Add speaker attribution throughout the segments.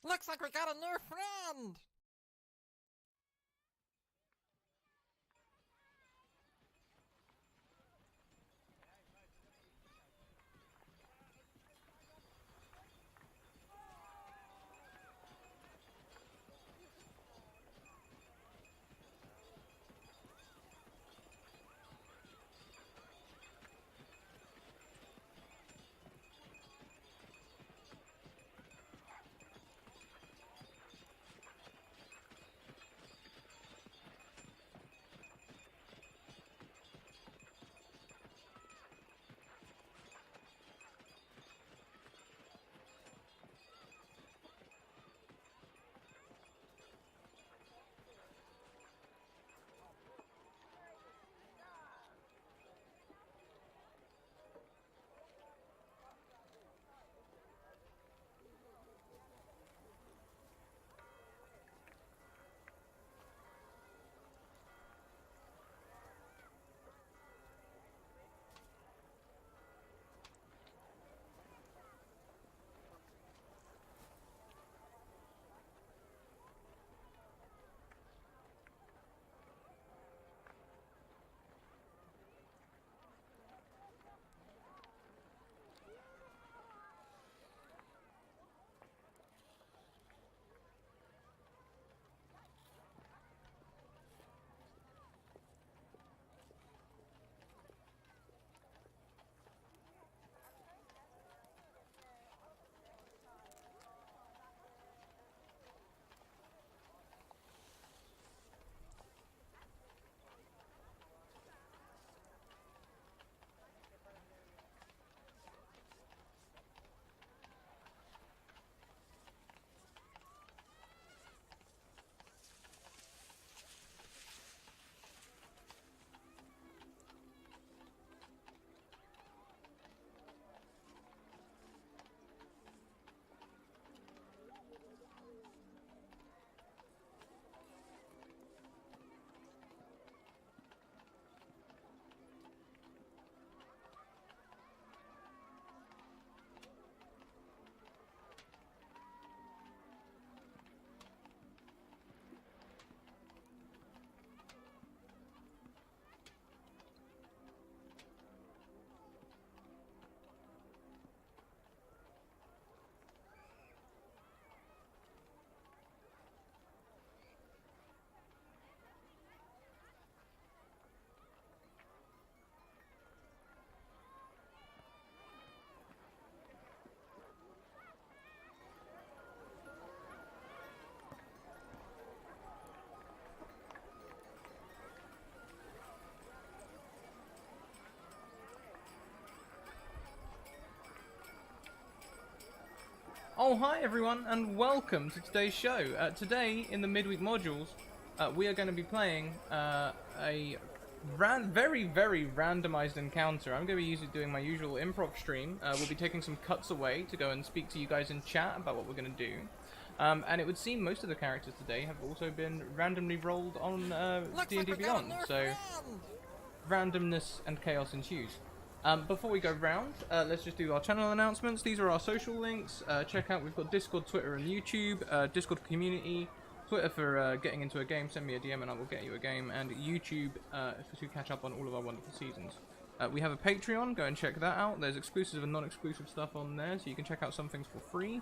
Speaker 1: Looks like we got a new friend!
Speaker 2: Oh, hi everyone, and welcome to today's show. Today, in the midweek modules, we are going to be playing a very, very randomized encounter. I'm going to be doing my usual improv stream. We'll be taking some cuts away to go and speak to you guys in chat about what we're going to do. And it would seem most of the characters today have also been randomly rolled on D&D Beyond, so randomness and chaos ensues. Before we go round, let's just do our channel announcements. These are our social links. Check out, we've got Discord, Twitter, and YouTube. Discord community, Twitter for getting into a game, send me a DM and I will get you a game, and YouTube to catch up on all of our wonderful seasons. We have a Patreon, go and check that out. There's exclusive and non-exclusive stuff on there, so you can check out some things for free.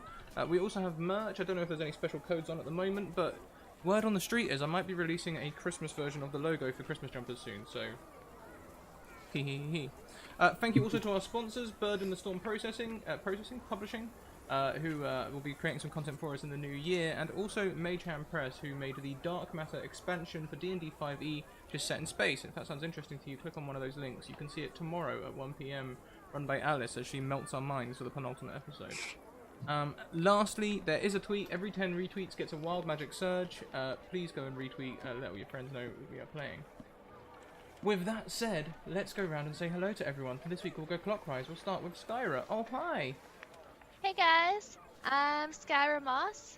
Speaker 2: We also have merch. I don't know if there's any special codes on at the moment, but word on the street is I might be releasing a Christmas version of the logo for Christmas jumpers soon, so thank you also to our sponsors, Bird in the Storm Publishing, who will be creating some content for us in the new year, and also Mageham Press, who made the Dark Matter expansion for D&D 5e, just set in space. If that sounds interesting to you, click on one of those links. You can see it tomorrow at 1 PM, run by Alice, as she melts our minds for the penultimate episode. Lastly, there is a tweet. Every 10 retweets gets a Wild Magic Surge. Please go and retweet, let all your friends know we are playing. With that said, let's go around and say hello to everyone. For this week, we'll go clockwise. We'll start with Skyra. Oh, hi!
Speaker 3: Hey guys, I'm Skyra Moss.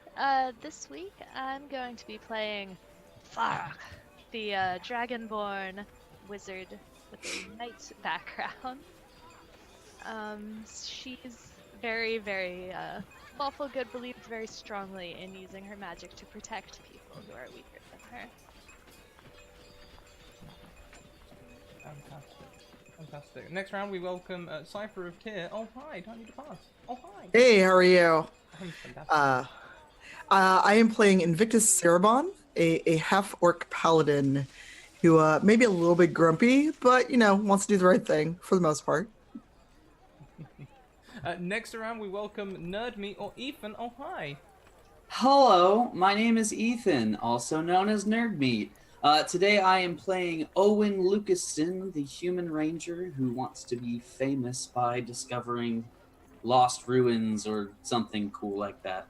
Speaker 3: This week I'm going to be playing Fark, the Dragonborn wizard with a knight background. She's very, very lawful good, believes very strongly in using her magic to protect people who are weaker than her.
Speaker 2: Fantastic. Next round, we welcome Cypher of Tyr. Oh, hi. Don't need to pass. Oh, hi.
Speaker 4: Hey, how are you?
Speaker 2: I'm fantastic.
Speaker 4: I am playing Invictus Cerebon, a half-orc paladin who may be a little bit grumpy, but, wants to do the right thing for the most part.
Speaker 2: Next round, we welcome Nerdmeat or Ethan. Oh, hi.
Speaker 5: Hello, my name is Ethan, also known as Nerdmeat. Today I am playing Owen Lucasson, the human ranger who wants to be famous by discovering lost ruins or something cool like that.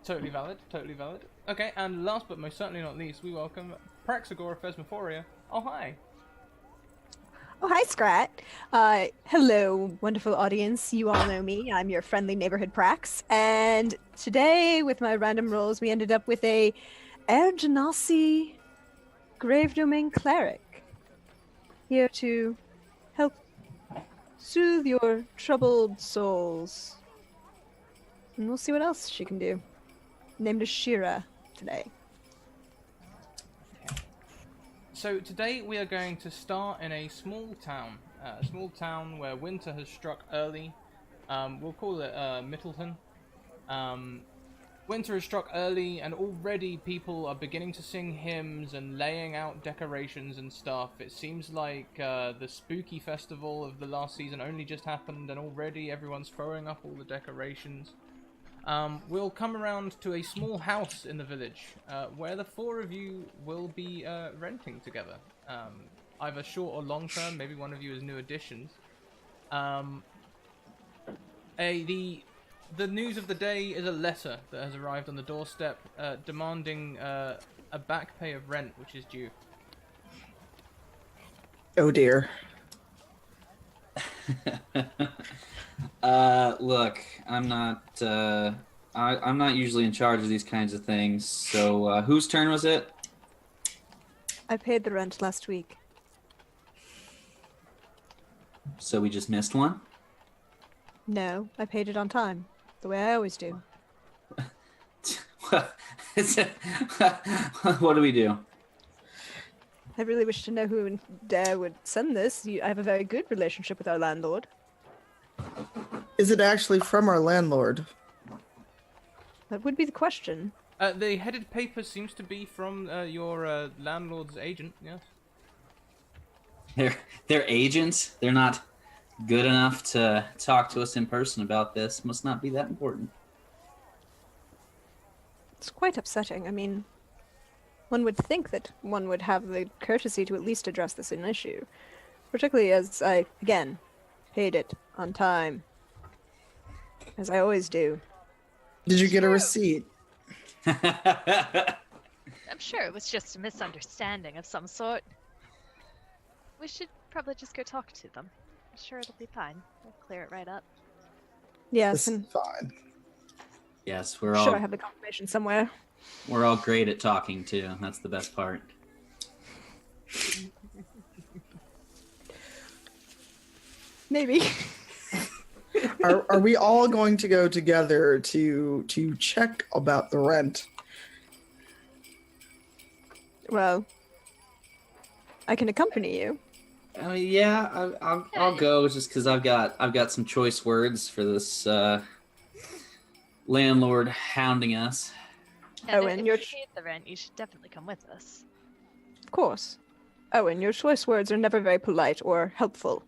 Speaker 2: Totally valid, totally valid. Okay, and last but most certainly not least, we welcome Praxagora Phasmophoria. Oh, hi.
Speaker 6: Oh, hi, Scrat. Hello, wonderful audience. You all know me. I'm your friendly neighborhood Prax. And today, with my random rolls, we ended up with a Air Genasi Grave Domain Cleric. Here to help soothe your troubled souls. And we'll see what else she can do. Named as Shira today.
Speaker 2: So today we are going to start in a small town where winter has struck early. We'll call it Middleton. Winter has struck early, and already people are beginning to sing hymns and laying out decorations and stuff. It seems like the spooky festival of the last season only just happened, and already everyone's throwing up all the decorations. We'll come around to a small house in the village, where the four of you will be renting together. Either short or long term, maybe one of you is new additions. The news of the day is a letter that has arrived on the doorstep, demanding a back pay of rent, which is due.
Speaker 4: Oh dear.
Speaker 5: Look, I'm not usually in charge of these kinds of things, so whose turn was it?
Speaker 6: I paid the rent last week.
Speaker 5: So we just missed one?
Speaker 6: No, I paid it on time. The way I always do.
Speaker 5: What do we do?
Speaker 6: I really wish to know who would send this. I have a very good relationship with our landlord.
Speaker 4: Is it actually from our landlord?
Speaker 6: That would be the question.
Speaker 2: The headed paper seems to be from your landlord's agent, yes.
Speaker 5: They're agents? They're not good enough to talk to us in person about this. Must not be that important.
Speaker 6: It's quite upsetting. I mean, one would think that one would have the courtesy to at least address this an issue. Particularly as I, again, paid it on time. As I always do.
Speaker 4: Did you get a receipt?
Speaker 3: I'm sure it was just a misunderstanding of some sort. We should probably just go talk to them. I'm sure it'll be fine. We'll clear it right up.
Speaker 6: Yes,
Speaker 4: This is
Speaker 6: and
Speaker 4: fine.
Speaker 5: Yes, we're
Speaker 6: sure
Speaker 5: all
Speaker 6: I have the confirmation somewhere.
Speaker 5: we're all great at talking too. That's the best part.
Speaker 6: Maybe.
Speaker 4: Are we all going to go together to check about the rent?
Speaker 6: Well, I can accompany you.
Speaker 5: Yeah, I'll go just because I've got some choice words for this landlord hounding us.
Speaker 3: And
Speaker 6: Oh, and
Speaker 3: if
Speaker 6: you're
Speaker 3: you paid the rent, you should definitely come with us.
Speaker 6: Of course. Oh, and your choice words are never very polite or helpful.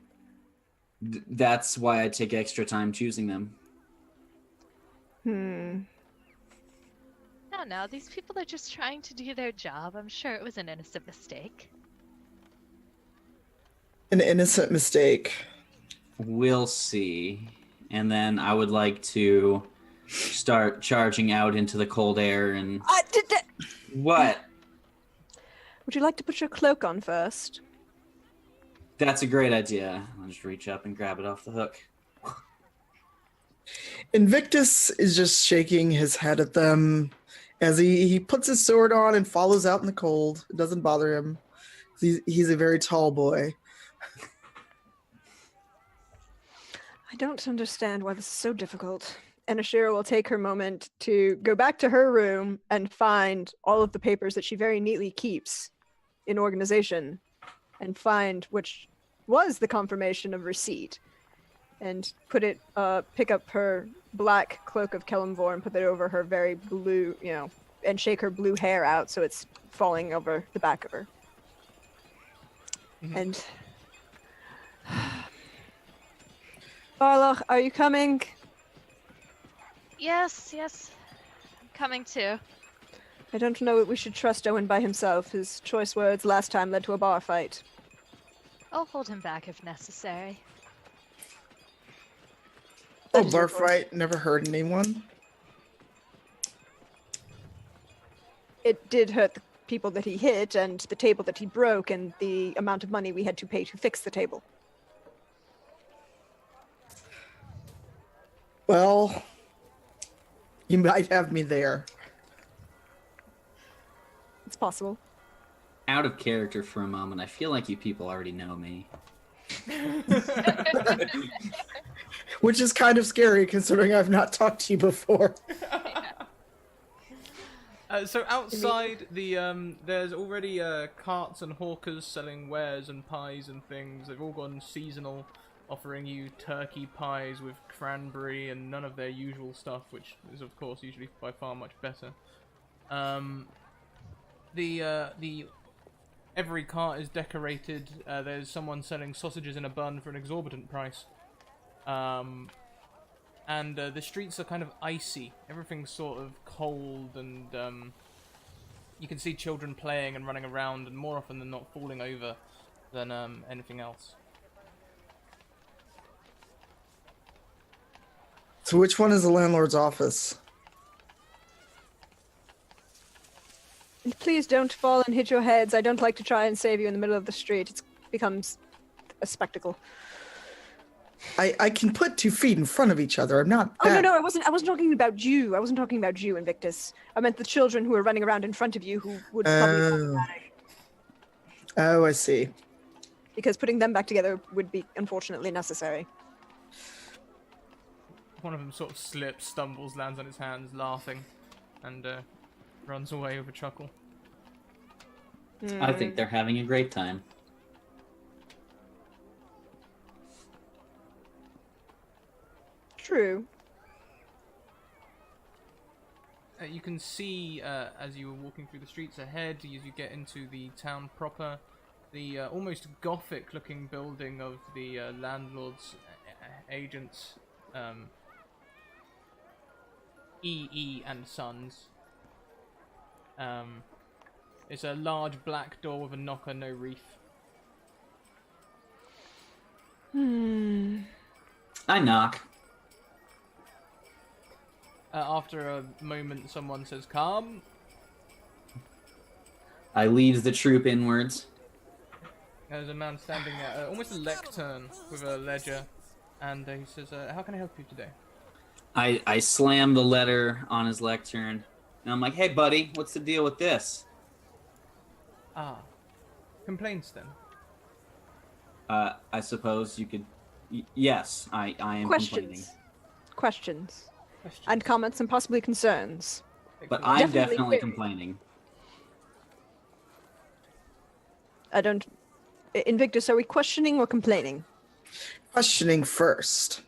Speaker 5: That's why I take extra time choosing them.
Speaker 3: No, these people are just trying to do their job. I'm sure it was an innocent mistake.
Speaker 4: An innocent mistake.
Speaker 5: We'll see. And then I would like to start charging out into the cold air and... What?
Speaker 6: Would you like to put your cloak on first?
Speaker 5: That's a great idea. I'll just reach up and grab it off the hook.
Speaker 4: Invictus is just shaking his head at them as he puts his sword on and follows out in the cold. It doesn't bother him. He's a very tall boy.
Speaker 6: don't understand why this is so difficult. And Ashira will take her moment to go back to her room and find all of the papers that she very neatly keeps in organization and find which was the confirmation of receipt and pick up her black cloak of Kelimvor and put it over her very blue, and shake her blue hair out so it's falling over the back of her.
Speaker 2: Mhm.
Speaker 6: And Barloch, are you coming?
Speaker 3: Yes, I'm coming too.
Speaker 6: I don't know that we should trust Owen by himself. His choice words last time led to a bar fight.
Speaker 3: I'll hold him back if necessary.
Speaker 4: Oh,
Speaker 6: That is your
Speaker 4: bar
Speaker 6: choice.
Speaker 4: fight never hurt anyone.
Speaker 6: It did hurt the people that he hit and the table that he broke and the amount of money we had to pay to fix the table.
Speaker 4: Well, you might have me there.
Speaker 6: It's possible.
Speaker 5: Out of character for a moment, I feel like you people already know me.
Speaker 4: Which is kind of scary considering I've not talked to you before.
Speaker 2: So outside there's already carts and hawkers selling wares and pies and things. They've all gone seasonal, offering you turkey pies with cranberry and none of their usual stuff, which is of course usually by far much better. Every cart is decorated. There's someone selling sausages in a bun for an exorbitant price. And the streets are kind of icy. Everything's sort of cold, and you can see children playing and running around, and more often than not falling over than anything else.
Speaker 4: So which one is the landlord's office?
Speaker 6: And please don't fall and hit your heads. I don't like to try and save you in the middle of the street. It becomes a spectacle.
Speaker 4: I can put 2 feet in front of each other. I'm not
Speaker 6: Oh
Speaker 4: that...
Speaker 6: no, I wasn't talking about you. I wasn't talking about you, Invictus. I meant the children who are running around in front of you who would probably be problematic.
Speaker 4: Oh, I see.
Speaker 6: Because putting them back together would be unfortunately necessary.
Speaker 2: One of them sort of slips, stumbles, lands on his hands, laughing, and runs away with a chuckle.
Speaker 5: I think they're having a great time.
Speaker 6: True.
Speaker 2: You can see, as you were walking through the streets ahead, as you get into the town proper, the almost gothic-looking building of the landlord's agents, E.E. and Sons. It's a large black door with a knocker, no reef.
Speaker 5: I knock.
Speaker 2: After a moment, someone says, "Come."
Speaker 5: I leads the troop inwards.
Speaker 2: There's a man standing at almost a lectern with a ledger, and he says, "How can I help you today?"
Speaker 5: I slam the letter on his lectern, and I'm like, "Hey, buddy, what's the deal with this?"
Speaker 2: Ah, complaints then.
Speaker 5: I suppose you could. Yes, I am complaining.
Speaker 6: Questions. And comments and possibly concerns.
Speaker 5: But
Speaker 2: Excellent.
Speaker 5: I'm
Speaker 6: Definitely
Speaker 5: definitely
Speaker 6: query.
Speaker 5: complaining.
Speaker 6: I don't... Invictus, are we questioning or complaining?
Speaker 4: Questioning first.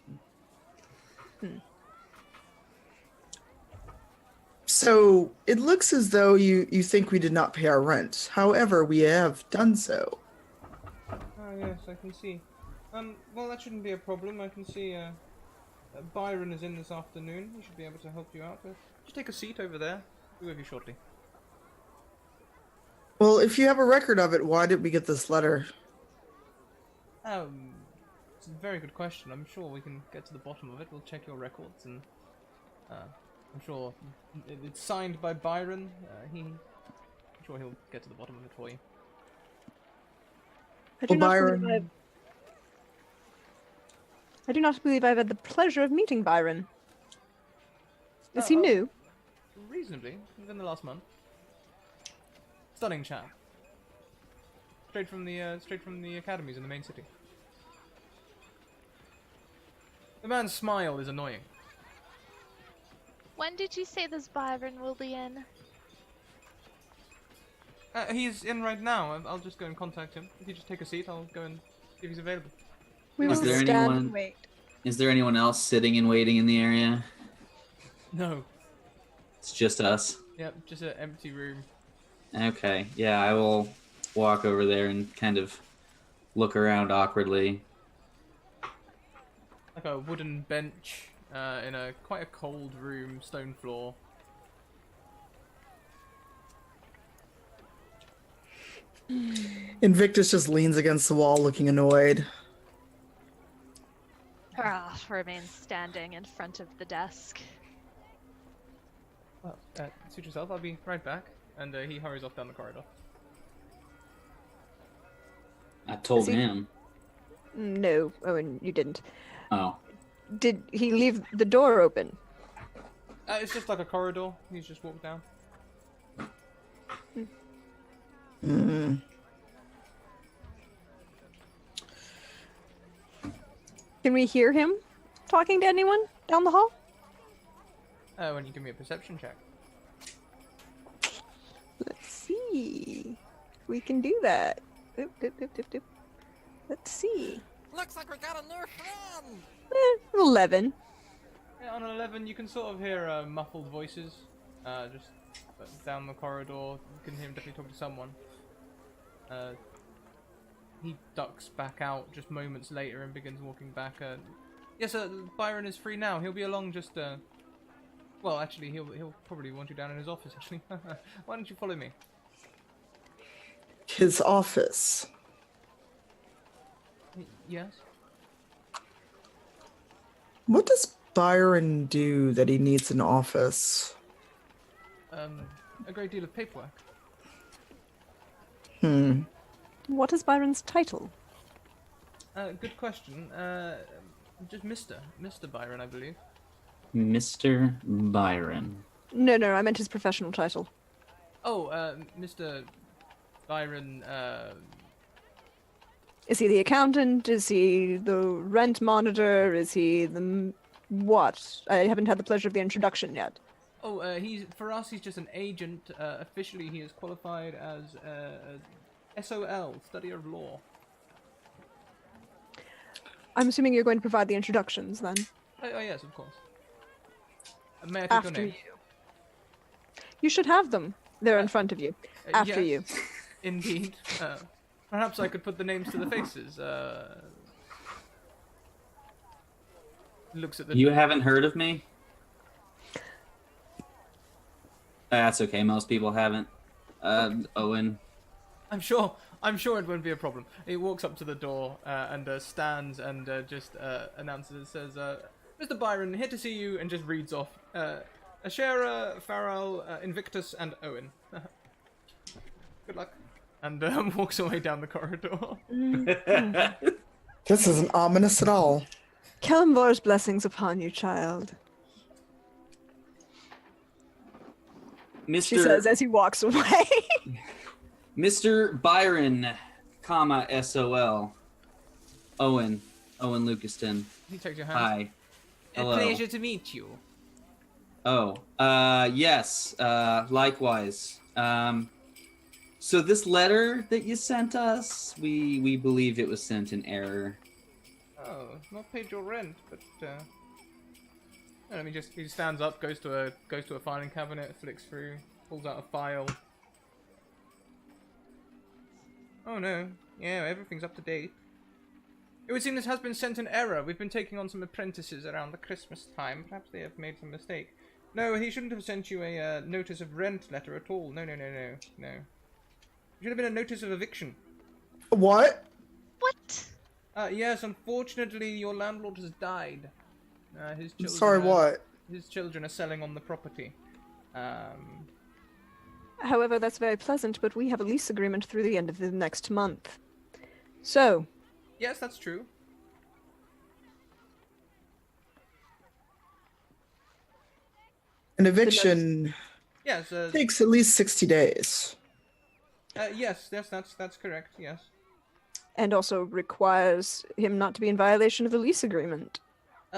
Speaker 4: So, it looks as though you think we did not pay our rent. However, we have done so.
Speaker 2: Oh yes, I can see. Well, that shouldn't be a problem. I can see Byron is in this afternoon. He should be able to help you out. Just take a seat over there. Be with you shortly.
Speaker 4: Well, if you have a record of it, why did we get this letter?
Speaker 2: It's a very good question. I'm sure we can get to the bottom of it. We'll check your records, and I'm sure it's signed by Byron. I'm sure he'll get to the bottom of it for you.
Speaker 6: I do
Speaker 4: Well,
Speaker 6: not
Speaker 4: Byron...
Speaker 6: believe I do not believe I've had the pleasure of meeting Byron. Is he new?
Speaker 2: Reasonably, within the last month. Stunning chap. Straight from the academies in the main city. The man's smile is annoying.
Speaker 3: When did you say this Byron will be in?
Speaker 2: He's in right now. I'll just go and contact him. If you just take a seat, I'll go and see if he's available.
Speaker 6: We will
Speaker 5: Is there
Speaker 6: stand
Speaker 5: anyone-
Speaker 6: and wait.
Speaker 5: Is there anyone else sitting and waiting in the area?
Speaker 2: No.
Speaker 5: It's just us.
Speaker 2: Yep, just an empty room.
Speaker 5: Okay, yeah, I will walk over there and kind of look around awkwardly.
Speaker 2: Like a wooden bench in a quite a cold room, stone floor.
Speaker 4: Invictus just leans against the wall, looking annoyed.
Speaker 3: Hrolf remains standing in front of the desk.
Speaker 2: Well, suit yourself. I'll be right back. And he hurries off down the corridor.
Speaker 5: I told
Speaker 6: Is he-
Speaker 5: him.
Speaker 6: No, Owen, you didn't.
Speaker 5: Oh.
Speaker 6: Did he leave the door open?
Speaker 2: It's just like a corridor. He's just walked down.
Speaker 4: Hmm.
Speaker 6: Can we hear him talking to anyone down the hall?
Speaker 2: When you give me a perception check.
Speaker 6: Let's see. We can do that. Doop, doop, doop, doop, doop. Let's see.
Speaker 1: Looks like we got a new friend.
Speaker 6: 11.
Speaker 2: Yeah, on an 11, you can sort of hear muffled voices. Just down the corridor. You can hear him definitely talking to someone. He ducks back out just moments later and begins walking back. Yes, Byron is free now. He'll be along just. Well, actually, he'll probably want you down in his office. Actually, why don't you follow me?
Speaker 4: His office.
Speaker 2: Yes.
Speaker 4: What does Byron do that he needs an office?
Speaker 2: A great deal of paperwork.
Speaker 4: Hmm.
Speaker 6: What is Byron's title?
Speaker 2: Good question. Just Mr. Byron, I believe.
Speaker 5: Mr. Byron.
Speaker 6: No, I meant his professional title.
Speaker 2: Oh, Mr. Byron.
Speaker 6: Is he the accountant? Is he the rent monitor? Is he the what? I haven't had the pleasure of the introduction yet.
Speaker 2: Oh, he's for us. He's just an agent. Officially, he is qualified as SOL, study of law.
Speaker 6: I'm assuming you're going to provide the introductions then.
Speaker 2: Oh yes, of course. May I take your
Speaker 6: After
Speaker 2: name?
Speaker 6: you. You should have them. They're in front of you. After you.
Speaker 2: Yes, Indeed. Perhaps I could put the names to the faces. Looks at the.
Speaker 5: You haven't heard of me? That's okay. Most people haven't. Owen.
Speaker 2: I'm sure it won't be a problem. He walks up to the door and stands and just announces. It says, "Mr. Byron, here to see you," and just reads off Ashera, Farrell, Invictus, and Owen. Good luck. And walks away down the corridor.
Speaker 4: This isn't ominous at all.
Speaker 6: Kellamvar's blessings upon you, child.
Speaker 5: Mr.
Speaker 6: She says as he walks away.
Speaker 5: Mr. Byron, comma, SOL. Owen Lucaston.
Speaker 2: He takes your hand.
Speaker 5: Hi. Hello.
Speaker 2: A pleasure to meet you.
Speaker 5: Oh, yes, likewise. So this letter that you sent us, we believe it was sent in error.
Speaker 2: Oh, not paid your rent, but I mean, he stands up, goes to a filing cabinet, flicks through, pulls out a file. Oh no, yeah, everything's up to date. It would seem this has been sent in error. We've been taking on some apprentices around the Christmas time. Perhaps they have made some mistake. No, he shouldn't have sent you a notice of rent letter at all. No. It should have been a notice of eviction.
Speaker 4: What?
Speaker 3: What?
Speaker 2: Yes, unfortunately, your landlord has died. His children.
Speaker 4: Sorry, what?
Speaker 2: His children are selling on the property.
Speaker 6: However, that's very pleasant, but we have a lease agreement through the end of the next month. So,
Speaker 2: Yes, that's true.
Speaker 4: An eviction
Speaker 2: Yes,
Speaker 4: takes at least 60 days.
Speaker 2: yes, that's correct. Yes.
Speaker 6: and also requires him not to be in violation of the lease agreement.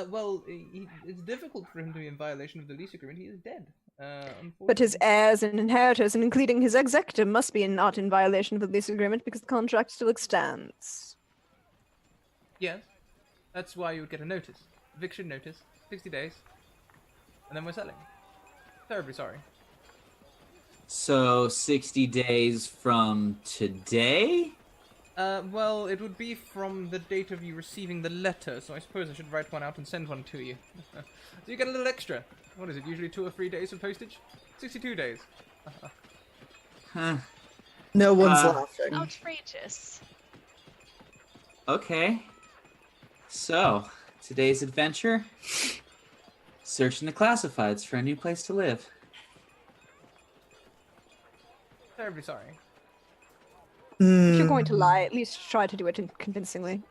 Speaker 2: Well, it's difficult for him to be in violation of the lease agreement. He is dead.
Speaker 6: But his
Speaker 2: Unfortunately.
Speaker 6: heirs and inheritors, and including his executor, must be not in violation of the lease agreement because the contract still extends.
Speaker 2: Yes. That's why you would get a notice. Eviction notice. 60 days. And then we're selling. Terribly sorry.
Speaker 5: So 60 days from today?
Speaker 2: Well, it would be from the date of you receiving the letter, so I suppose I should write one out and send one to you. So you get a little extra. What is it, usually 2 or 3 days of postage? 62 days.
Speaker 5: Huh.
Speaker 4: No one's
Speaker 5: Uh,
Speaker 4: laughing.
Speaker 3: Outrageous.
Speaker 5: Okay. So, today's adventure? Searching the classifieds for a new place to live.
Speaker 2: Terribly sorry.
Speaker 6: If you're going to lie, at least try to do it convincingly.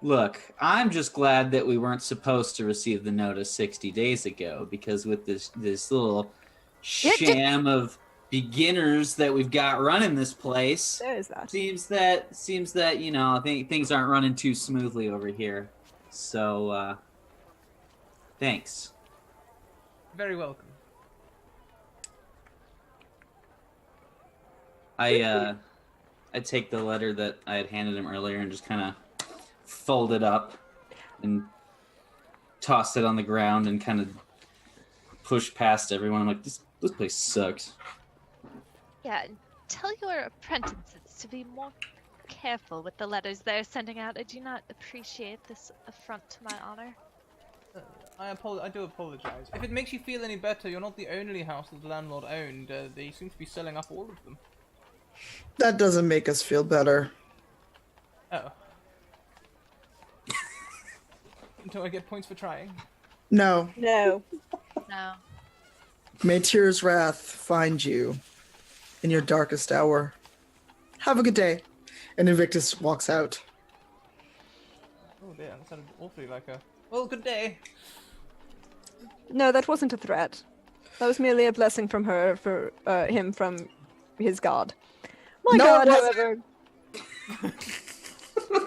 Speaker 5: Look, I'm just glad that we weren't supposed to receive the notice 60 days ago, because with this little sham of beginners that we've got running this place,
Speaker 6: There is that.
Speaker 5: seems that I think things aren't running too smoothly over here. So, thanks.
Speaker 2: Very welcome.
Speaker 5: I take the letter that I had handed him earlier and just kind of fold it up and toss it on the ground and kind of push past everyone. I'm like, this place sucks.
Speaker 3: Yeah, and tell your apprentices to be more careful with the letters they're sending out. I do not appreciate this affront to my honor.
Speaker 2: I do apologize. If it makes you feel any better, you're not the only house that the landlord owned. They seem to be selling up all of them.
Speaker 4: That doesn't make us feel better.
Speaker 2: Oh. Do I get points for trying?
Speaker 4: No.
Speaker 6: No.
Speaker 3: No.
Speaker 4: May Tyr's wrath find you in your darkest hour. Have a good day. And Invictus walks out.
Speaker 2: Oh dear, that sounded awfully like a... Well, good day.
Speaker 6: No, that wasn't a threat. That was merely a blessing from her for him from his god. My
Speaker 4: No,
Speaker 6: god,
Speaker 4: it wasn't.
Speaker 6: however.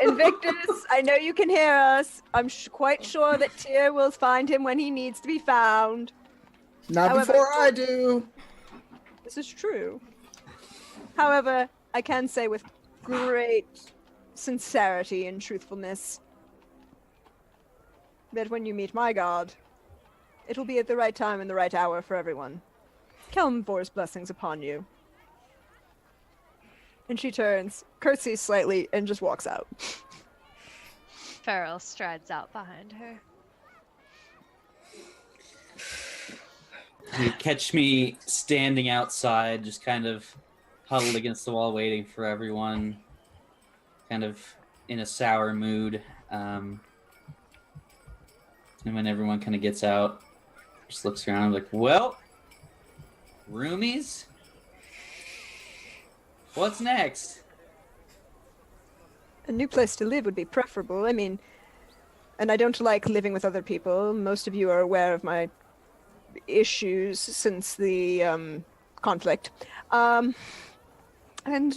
Speaker 6: Invictus, I know you can hear us. I'm quite sure that Tyr will find him when he needs to be found.
Speaker 4: Not
Speaker 6: However-
Speaker 4: before I do.
Speaker 6: This is true. However, I can say with great sincerity and truthfulness that when you meet my god, it will be at the right time and the right hour for everyone. Kelmvor's blessings upon you. And she turns, curtsies slightly, and just walks out.
Speaker 3: Farrell strides out behind her.
Speaker 5: You catch me standing outside, just kind of huddled against the wall, waiting for everyone, kind of in a sour mood. And when everyone kind of gets out, just looks around, like, well, roomies? What's next?
Speaker 6: A new place to live would be preferable. I mean, and I don't like living with other people. Most of you are aware of my issues since the conflict. And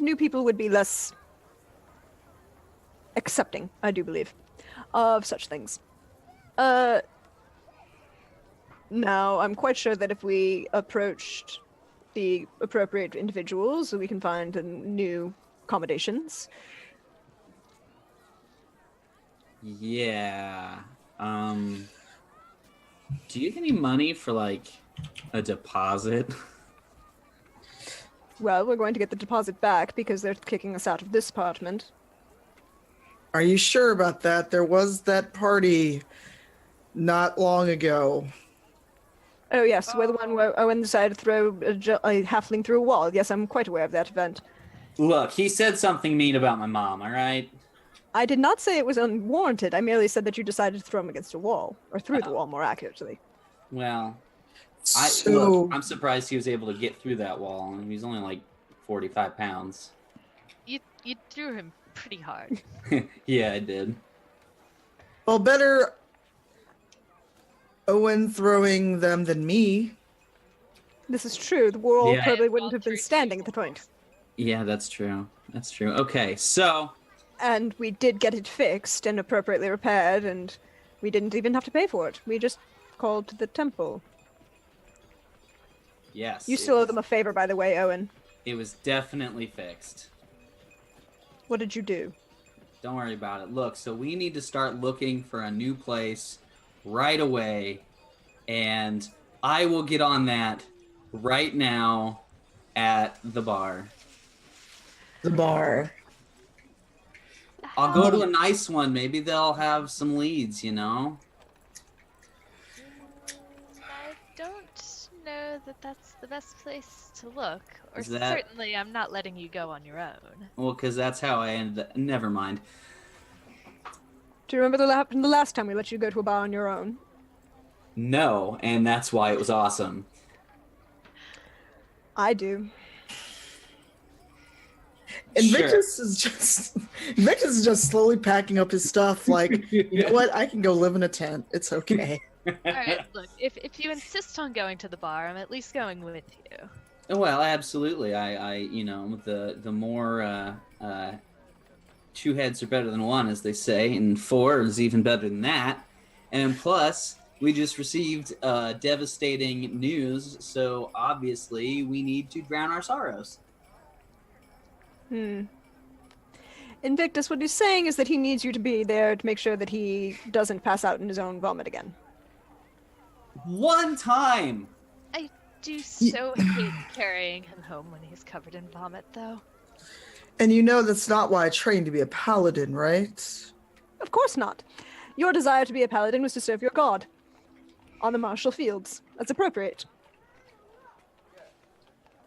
Speaker 6: new people would be less accepting, I do believe, of such things. Now, I'm quite sure that if we approached the appropriate individuals, we can find new accommodations.
Speaker 5: Yeah. Do you have any money for, like, a deposit?
Speaker 6: Well, we're going to get the deposit back because they're kicking us out of this apartment.
Speaker 4: Are you sure about that? There was that party not long ago.
Speaker 6: Oh yes, we're the one where Owen decided to throw a halfling through a wall. Yes, I'm quite aware of that event.
Speaker 5: Look, he said something mean about my mom, all right?
Speaker 6: I did not say it was unwarranted. I merely said that you decided to throw him against a wall, or through the wall, more accurately.
Speaker 5: Well,
Speaker 4: So,
Speaker 5: look, I'm surprised he was able to get through that wall, and he's only like 45 pounds.
Speaker 3: You threw him pretty hard.
Speaker 5: Yeah, I did.
Speaker 4: well, better Owen throwing them than me.
Speaker 6: This is true. The wall
Speaker 5: Yeah.
Speaker 6: probably
Speaker 3: Yeah,
Speaker 6: wouldn't have been
Speaker 3: all
Speaker 6: standing at the
Speaker 3: three
Speaker 6: point.
Speaker 5: Yeah, that's true. That's true. Okay, so
Speaker 6: And we did get it fixed and appropriately repaired, and we didn't even have to pay for it. We just called the temple.
Speaker 5: Yes.
Speaker 6: You still owe them a favor, by the way, Owen.
Speaker 5: It was definitely fixed.
Speaker 6: What did you do?
Speaker 5: Don't worry about it. Look, so we need to start looking for a new place right away, and I will get on that right now at the bar.
Speaker 4: The bar.
Speaker 5: I'll go to a nice one. Maybe they'll have some leads, you know?
Speaker 3: I don't know that that's the best place to look. Or
Speaker 5: Is that-
Speaker 3: certainly I'm not letting you go on your own.
Speaker 5: Well, because that's how I ended up. Never mind.
Speaker 6: Do you remember the last time we let you go to a bar on your own?
Speaker 5: No, and that's why it was awesome.
Speaker 6: I do.
Speaker 4: Invictus is just slowly packing up his stuff. Like, you know what? I can go live in a tent. It's okay.
Speaker 3: Alright, look, if you insist on going to the bar, I'm at least going with you.
Speaker 5: Well, absolutely. I you know, the more two heads are better than one, as they say, and four is even better than that. And plus, we just received devastating news, so obviously we need to drown our sorrows.
Speaker 6: Invictus, what he's saying is that he needs you to be there to make sure that he doesn't pass out in his own vomit again.
Speaker 5: One time!
Speaker 3: I do so hate carrying him home when he's covered in vomit, though.
Speaker 4: And you know that's not why I trained to be a paladin, right?
Speaker 6: Of course not. Your desire to be a paladin was to serve your god. On the martial fields. That's appropriate.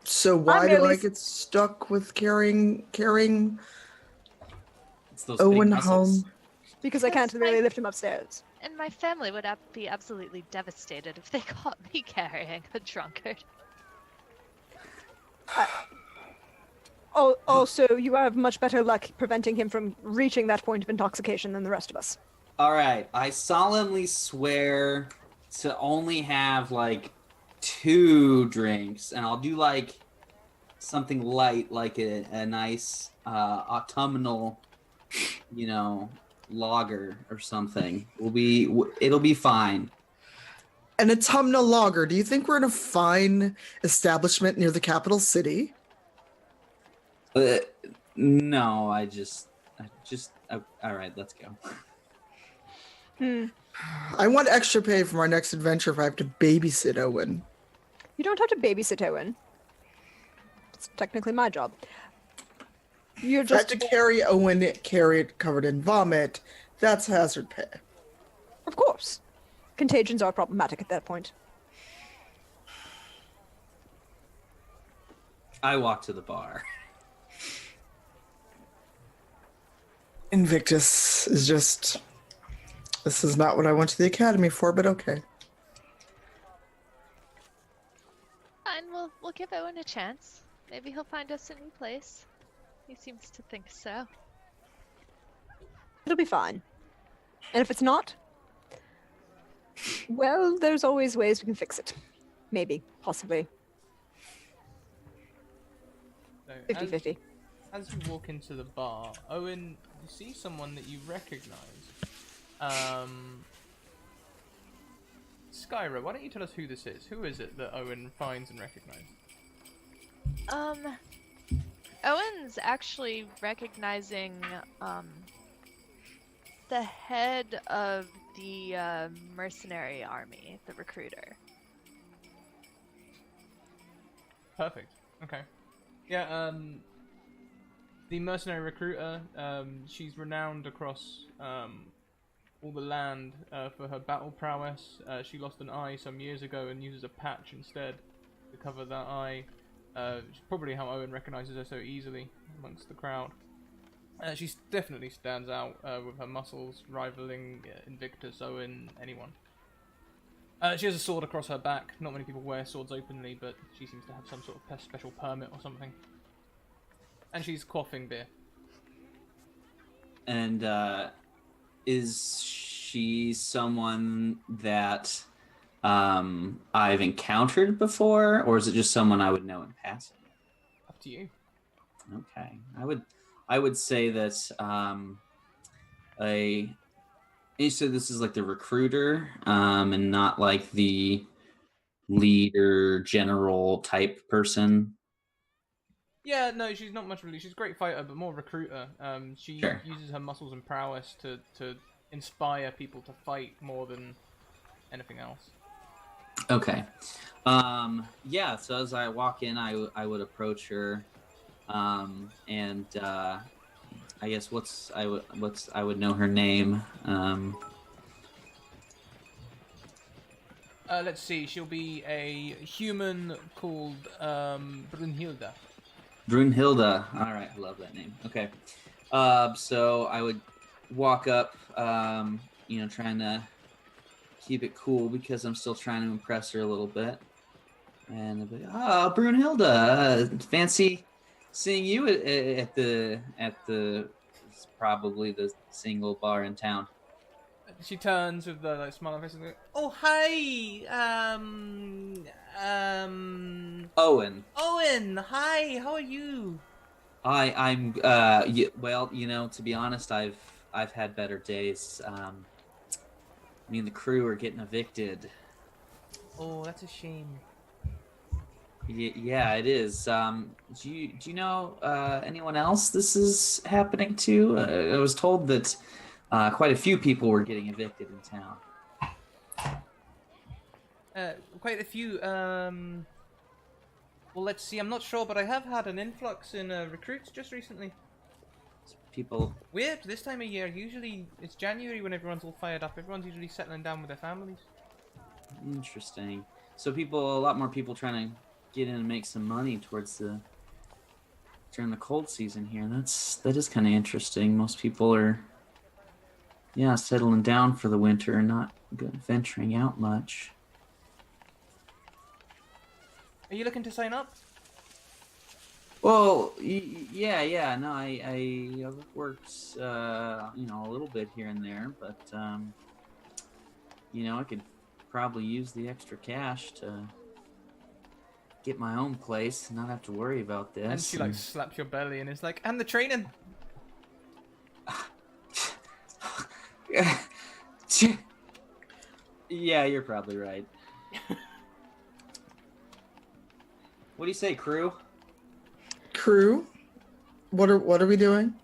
Speaker 4: So why do
Speaker 6: merely
Speaker 4: I get stuck with carrying
Speaker 5: It's those big
Speaker 4: Owen
Speaker 5: muscles.
Speaker 4: home?
Speaker 6: Because I can't
Speaker 3: That's
Speaker 6: really
Speaker 3: right.
Speaker 6: lift him upstairs.
Speaker 3: And my family would be absolutely devastated if they caught me carrying a drunkard.
Speaker 6: Also, you have much better luck preventing him from reaching that point of intoxication than the rest of us.
Speaker 5: Alright, I solemnly swear to only have, like, 2 drinks, and I'll do, like, something light, like a nice autumnal, you know, lager or something. It'll be fine.
Speaker 4: An autumnal lager. Do you think we're in a fine establishment near the capital city?
Speaker 5: No, I just all right, let's go.
Speaker 4: I want extra pay for my next adventure if I have to babysit Owen.
Speaker 6: You don't have to babysit Owen. It's technically my job. You're
Speaker 4: If I have
Speaker 6: just...
Speaker 4: to carry Owen, carry it covered in vomit, that's hazard pay.
Speaker 6: Of course. Contagions are problematic at that point.
Speaker 5: I walk to the bar.
Speaker 4: Invictus is just... This is not what I went to the academy for, but okay.
Speaker 3: Fine, we'll give Owen a chance. Maybe he'll find us a new place. He seems to think so.
Speaker 6: It'll be fine. And if it's not, well, there's always ways we can fix it. Maybe. Possibly.
Speaker 2: So
Speaker 6: 50-50.
Speaker 2: as you walk into the bar, Owen, you see someone that you recognize. Skyra, why don't you tell us who this is? Who is it that Owen finds and recognizes?
Speaker 3: Owen's actually recognizing, the head of the, mercenary army, the recruiter.
Speaker 2: Perfect. Okay. Yeah, the mercenary recruiter, she's renowned across, all the land for her battle prowess. She lost an eye some years ago and uses a patch instead to cover that eye. Which is probably how Owen recognizes her so easily amongst the crowd. She definitely stands out with her muscles, rivaling Invictus, Owen, anyone. She has a sword across her back. Not many people wear swords openly, but she seems to have some sort of special permit or something. And she's quaffing beer.
Speaker 5: And is she someone that I've encountered before, or is it just someone I would know in passing?
Speaker 2: Up to you.
Speaker 5: Okay, I would say that so this is like the recruiter, and not like the leader, general type person.
Speaker 2: Yeah, no, she's not much really. She's a great fighter, but more recruiter. She
Speaker 5: Sure.
Speaker 2: uses her muscles and prowess to inspire people to fight more than anything else.
Speaker 5: Okay. Yeah. So as I walk in, I would approach her, and I guess I would know her name.
Speaker 2: Let's see. She'll be a human called Brunhilde.
Speaker 5: Brunhilde. All right, I love that name. Okay. So I would walk up, trying to keep it cool because I'm still trying to impress her a little bit. And I'd be like, "Ah, Brunhilde, fancy seeing you at the it's probably the single bar in town."
Speaker 2: She turns with the smile on her face and goes, "Oh, hi,
Speaker 5: Owen.
Speaker 2: Owen. Hi, how are you?"
Speaker 5: I'm well, to be honest, I've had better days. Me and the crew are getting evicted.
Speaker 2: Oh, that's a shame.
Speaker 5: Yeah, it is. Do you know anyone else this is happening to? I was told that quite a few people were getting evicted in town.
Speaker 2: Quite a few. Well, let's see. I'm not sure, but I have had an influx in recruits just recently.
Speaker 5: People.
Speaker 2: Weird. This time of year, usually it's January when everyone's all fired up. Everyone's usually settling down with their families.
Speaker 5: Interesting. So a lot more people trying to get in and make some money during the cold season here. That is kind of interesting. Most people are, settling down for the winter and not venturing out much.
Speaker 2: Are you looking to sign up?
Speaker 5: Well, yeah. No, I worked, a little bit here and there, but I could probably use the extra cash to get my own place and not have to worry about this.
Speaker 2: And she like slaps your belly and is like, "And the training."
Speaker 5: Yeah, you're probably right. What do you say, crew?
Speaker 4: Crew, what are we doing?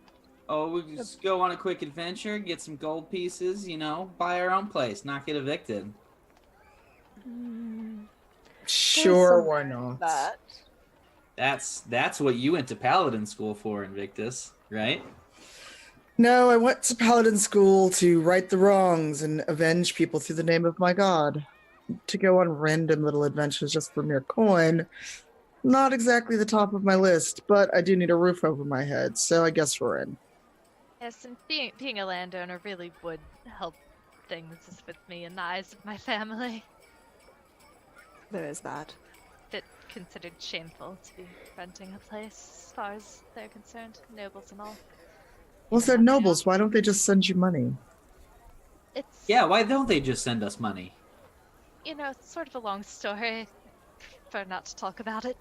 Speaker 5: Oh, we just go on a quick adventure, get some gold pieces, buy our own place, not get evicted.
Speaker 4: Sure, why not?
Speaker 6: That.
Speaker 5: That's what you went to Paladin school for, Invictus, right?
Speaker 4: No, I went to Paladin school to right the wrongs and avenge people through the name of my god. To go on random little adventures just for mere coin, not exactly the top of my list, but I do need a roof over my head, so I guess we're in.
Speaker 3: Yes, and being a landowner really would help things with me in the eyes of my family.
Speaker 6: There is that.
Speaker 3: Bit considered shameful to be renting a place, as far as they're concerned, nobles and all.
Speaker 4: Well, if they're nobles, why don't they just send you money?
Speaker 3: It's
Speaker 5: Why don't they just send us money?
Speaker 3: It's sort of a long story. Prefer not to talk about it.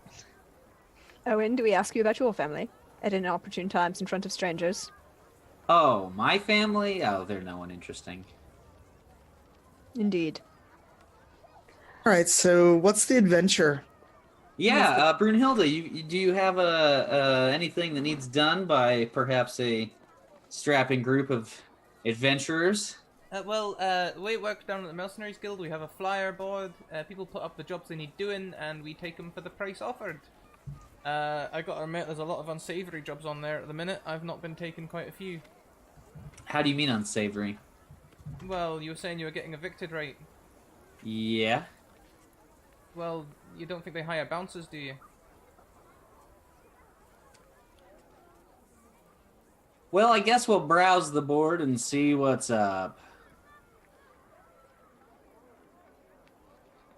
Speaker 6: Owen, do we ask you about your family at inopportune times in front of strangers?
Speaker 5: Oh, my family? Oh, they're no one interesting.
Speaker 6: Indeed.
Speaker 4: All right, so what's the adventure?
Speaker 5: Yeah, Brunhilde, do you have anything that needs done by perhaps a strapping group of adventurers?
Speaker 2: The way it works down at the Mercenaries Guild, we have a flyer board. People put up the jobs they need doing, and we take them for the price offered. I gotta admit, there's a lot of unsavory jobs on there at the minute. I've not been taking quite a few.
Speaker 5: How do you mean unsavory?
Speaker 2: Well, you were saying you were getting evicted, right?
Speaker 5: Yeah.
Speaker 2: Well, you don't think they hire bouncers, do you?
Speaker 5: Well, I guess we'll browse the board and see what's up.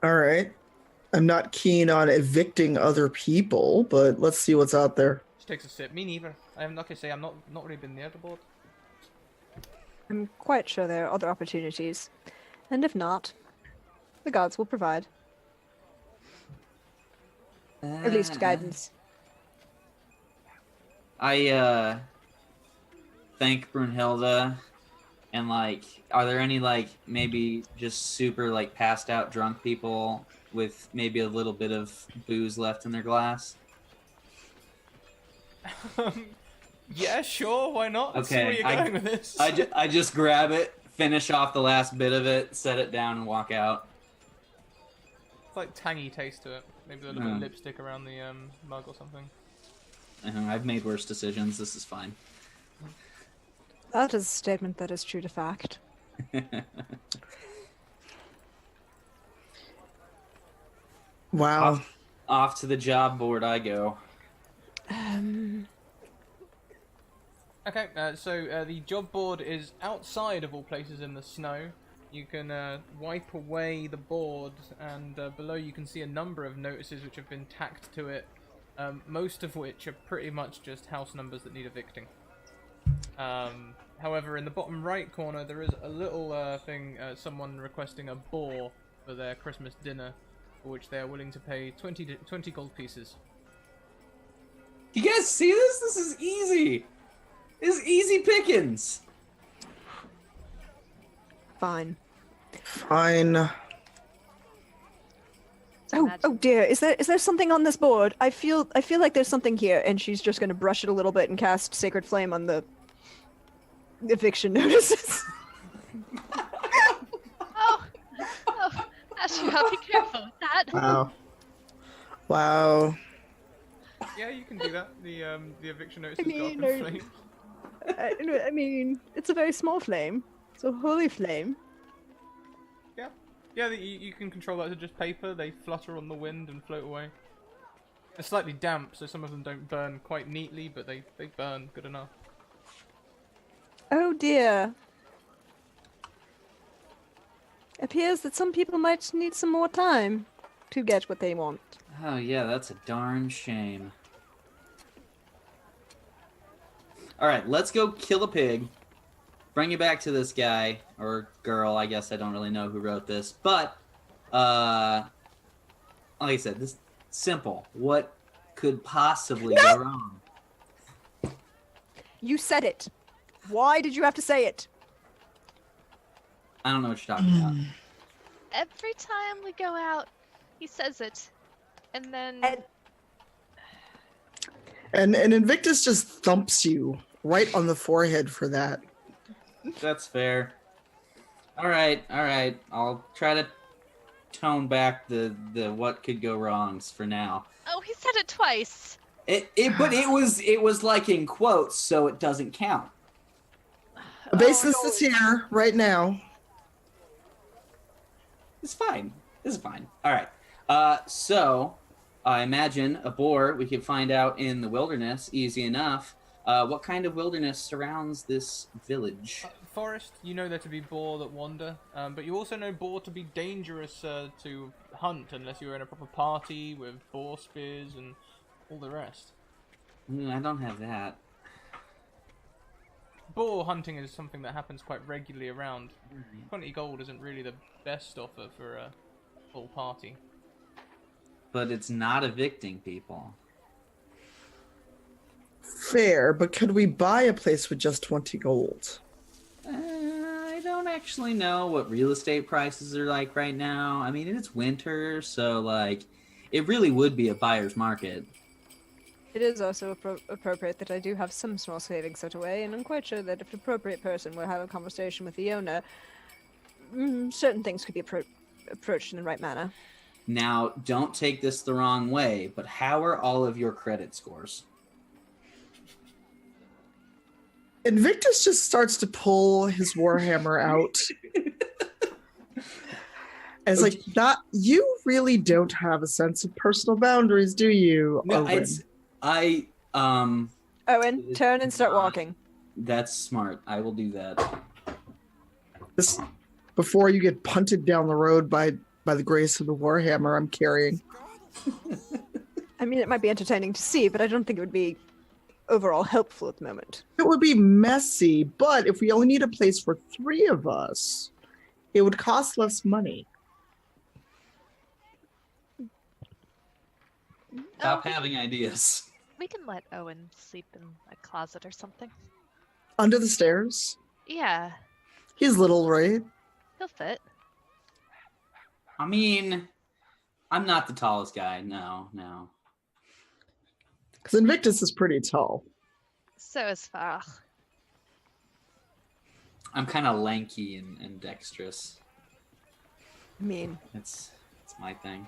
Speaker 4: All right. I'm not keen on evicting other people, but let's see what's out there.
Speaker 2: She takes a sip. Me neither. I'm not gonna say I'm not really been near the board.
Speaker 6: I'm quite sure there are other opportunities. And if not, the gods will provide. At least guidance.
Speaker 5: I thank Brunhilde. And like, are there any like maybe just super like passed out drunk people with maybe a little bit of booze left in their glass?
Speaker 2: Yeah, sure, why not? Let's see where
Speaker 5: Okay,
Speaker 2: you're going with this.
Speaker 5: I just grab it, finish off the last bit of it, set it down, and walk out.
Speaker 2: It's like tangy taste to it. Maybe a little bit of
Speaker 5: Mm.
Speaker 2: lipstick around the mug or something.
Speaker 5: I've made worse decisions. This is fine.
Speaker 6: That is a statement that is true to fact.
Speaker 4: Wow.
Speaker 5: Off to the job board I go.
Speaker 2: Okay, so the job board is outside of all places in the snow. You can wipe away the board, and below you can see a number of notices which have been tacked to it, most of which are pretty much just house numbers that need evicting. However, in the bottom right corner there is a little thing, someone requesting a boar for their Christmas dinner, for which they are willing to pay 20 gold pieces.
Speaker 5: You guys see this? This is easy. This is easy pickings.
Speaker 6: Fine.
Speaker 4: Fine.
Speaker 6: Oh dear, is there something on this board? I feel like there's something here, and she's just gonna brush it a little bit and cast Sacred Flame on the eviction notices.
Speaker 3: Oh, Ash, you have to be careful with that.
Speaker 4: Wow. Wow.
Speaker 2: Yeah, you can do that. The eviction notice
Speaker 6: I
Speaker 2: has got up
Speaker 6: mean,
Speaker 2: in flames.
Speaker 6: I mean, it's a very small flame. It's a holy flame.
Speaker 2: Yeah, you can control that to just paper. They flutter on the wind and float away. They're slightly damp, so some of them don't burn quite neatly, but they burn good enough.
Speaker 6: Oh dear. Appears that some people might need some more time to get what they want.
Speaker 5: Oh yeah, that's a darn shame. Alright, let's go kill a pig. Bring you back to this guy, or girl, I guess I don't really know who wrote this. But, like I said, this simple. What could possibly go wrong?
Speaker 6: You said it. Why did you have to say it?
Speaker 5: I don't know what you're talking about.
Speaker 3: Every time we go out, he says it. And then...
Speaker 6: And
Speaker 4: And Invictus just thumps you right on the forehead for that.
Speaker 5: That's fair. Alright. I'll try to tone back the what could go wrongs for now.
Speaker 3: Oh, he said it twice.
Speaker 5: But it was like in quotes, so it doesn't count.
Speaker 4: The bassist is here right now.
Speaker 5: It's fine. This is fine. Alright. So I imagine a boar we could find out in the wilderness, easy enough. What kind of wilderness surrounds this village?
Speaker 2: Forest, you know there to be boar that wander, but you also know boar to be dangerous to hunt unless you're in a proper party with boar spears and all the rest.
Speaker 5: I don't have that.
Speaker 2: Boar hunting is something that happens quite regularly around. 20 gold isn't really the best offer for a full party.
Speaker 5: But it's not evicting people.
Speaker 4: Fair, but could we buy a place with just 20 gold?
Speaker 5: I don't actually know what real estate prices are like right now. I mean, it's winter, so like, it really would be a buyer's market.
Speaker 6: it is also appropriate that I do have some small savings set away, and I'm quite sure that if an appropriate person were to have a conversation with the owner, certain things could be approached in the right manner.
Speaker 5: Now, don't take this the wrong way, but how are all of your credit scores?
Speaker 4: Invictus just starts to pull his warhammer out. And it's like, that you really don't have a sense of personal boundaries, do you?
Speaker 5: No,
Speaker 4: Owen?
Speaker 6: Owen, turn and start walking.
Speaker 5: That's smart. I will do that.
Speaker 4: This, before you get punted down the road by the grace of the warhammer I'm carrying.
Speaker 6: I mean, it might be entertaining to see, but I don't think it would be overall helpful at the moment.
Speaker 4: It would be messy, but if we only need a place for 3 of us, it would cost less money.
Speaker 5: Stop having ideas.
Speaker 3: We can let Owen sleep in a closet or something.
Speaker 4: Under the stairs?
Speaker 3: Yeah,
Speaker 4: He's little, right?
Speaker 3: he'll fit.
Speaker 5: I mean, I'm not the tallest guy. No.
Speaker 4: Because Invictus is pretty tall.
Speaker 3: So is Farah.
Speaker 5: I'm kind of lanky and dexterous.
Speaker 6: I mean,
Speaker 5: It's my thing.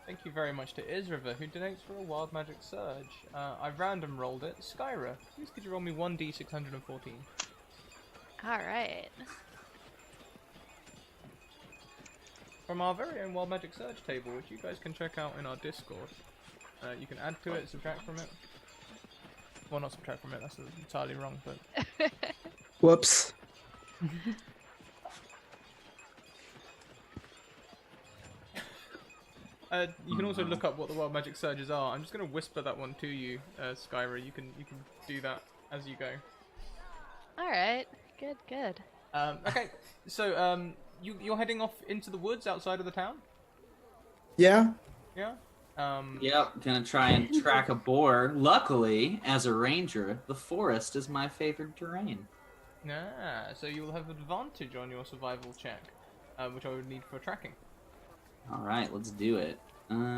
Speaker 2: Thank you very much to Isriver, who donates for a Wild Magic Surge. I random rolled it. Skyra, please could you roll me 1d614?
Speaker 3: Alright.
Speaker 2: From our very own Wild Magic Surge table, which you guys can check out in our Discord. You can add to it, subtract from it. Well, not subtract from it, that's entirely wrong, but...
Speaker 4: Whoops.
Speaker 2: You can also look up what the Wild Magic Surges are. I'm just going to whisper that one to you, Skyra. You can do that as you go.
Speaker 3: Alright. Good.
Speaker 2: Okay, so you're heading off into the woods outside of the town?
Speaker 4: Yeah?
Speaker 2: Yeah?
Speaker 5: Yep, gonna try and track a boar. Luckily, as a ranger, the forest is my favorite terrain.
Speaker 2: So you will have advantage on your survival check, which I would need for tracking.
Speaker 5: All right, let's do it. There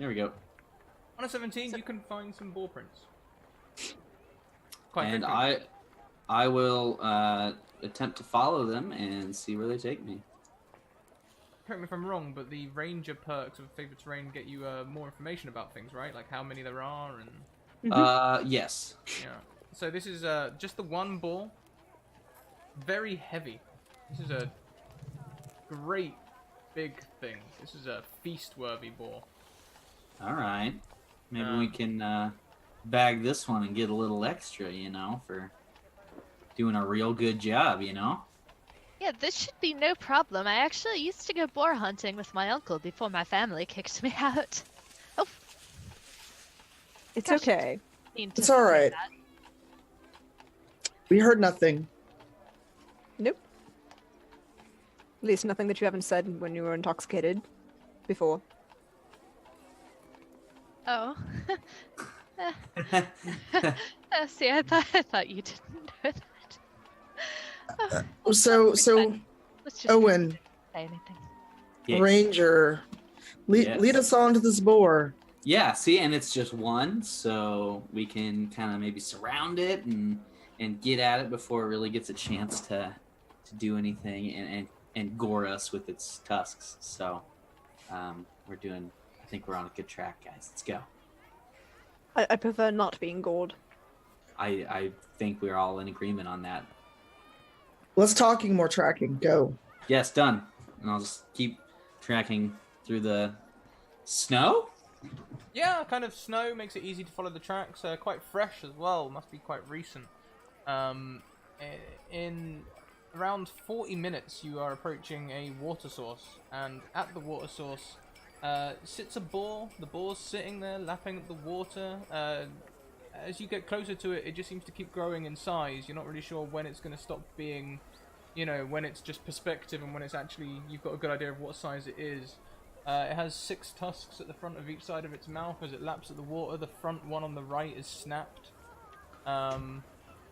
Speaker 5: we go.
Speaker 2: On a 17, you can find some boar prints. Quite
Speaker 5: And
Speaker 2: quickly.
Speaker 5: I will attempt to follow them and see where they take me.
Speaker 2: Correct me if I'm wrong, but the ranger perks of favorite terrain get you more information about things, right? Like how many there are and
Speaker 5: Yes.
Speaker 2: yeah. So this is just the one boar. Very heavy. This is a great big thing. This is a feast-worthy boar.
Speaker 5: All right. Maybe we can bag this one and get a little extra, for doing a real good job,
Speaker 3: Yeah, this should be no problem. I actually used to go boar hunting with my uncle before my family kicked me out. Oh,
Speaker 6: it's
Speaker 3: Gosh.
Speaker 6: okay.
Speaker 3: mean to
Speaker 4: It's all
Speaker 3: say
Speaker 4: right.
Speaker 3: that.
Speaker 4: We heard nothing.
Speaker 6: Nope. At least nothing that you haven't said when you were intoxicated before.
Speaker 3: Oh. See, I thought you didn't know that. Oh,
Speaker 4: So,
Speaker 3: let's just
Speaker 4: Owen,
Speaker 3: not say anything.
Speaker 5: Yeah.
Speaker 4: Ranger,
Speaker 5: Yes.
Speaker 4: lead us on to this boar.
Speaker 5: Yeah, see, and it's just one, so we can kind of maybe surround it and get at it before it really gets a chance to do anything and gore us with its tusks. So I think we're on a good track, guys. Let's go.
Speaker 6: I prefer not being gored.
Speaker 5: I think we're all in agreement on that.
Speaker 4: Less talking, more tracking. Go.
Speaker 5: Yes, done. And I'll just keep tracking through the snow.
Speaker 2: Yeah, kind of snow makes it easy to follow the tracks. Quite fresh as well. Must be quite recent. In around 40 minutes, you are approaching a water source, and at the water source sits a boar. The boar's sitting there, lapping at the water. As you get closer to it, it just seems to keep growing in size. You're not really sure when it's going to stop being, when it's just perspective and when it's actually, you've got a good idea of what size it is. It has 6 tusks at the front of each side of its mouth as it laps at the water. The front one on the right is snapped.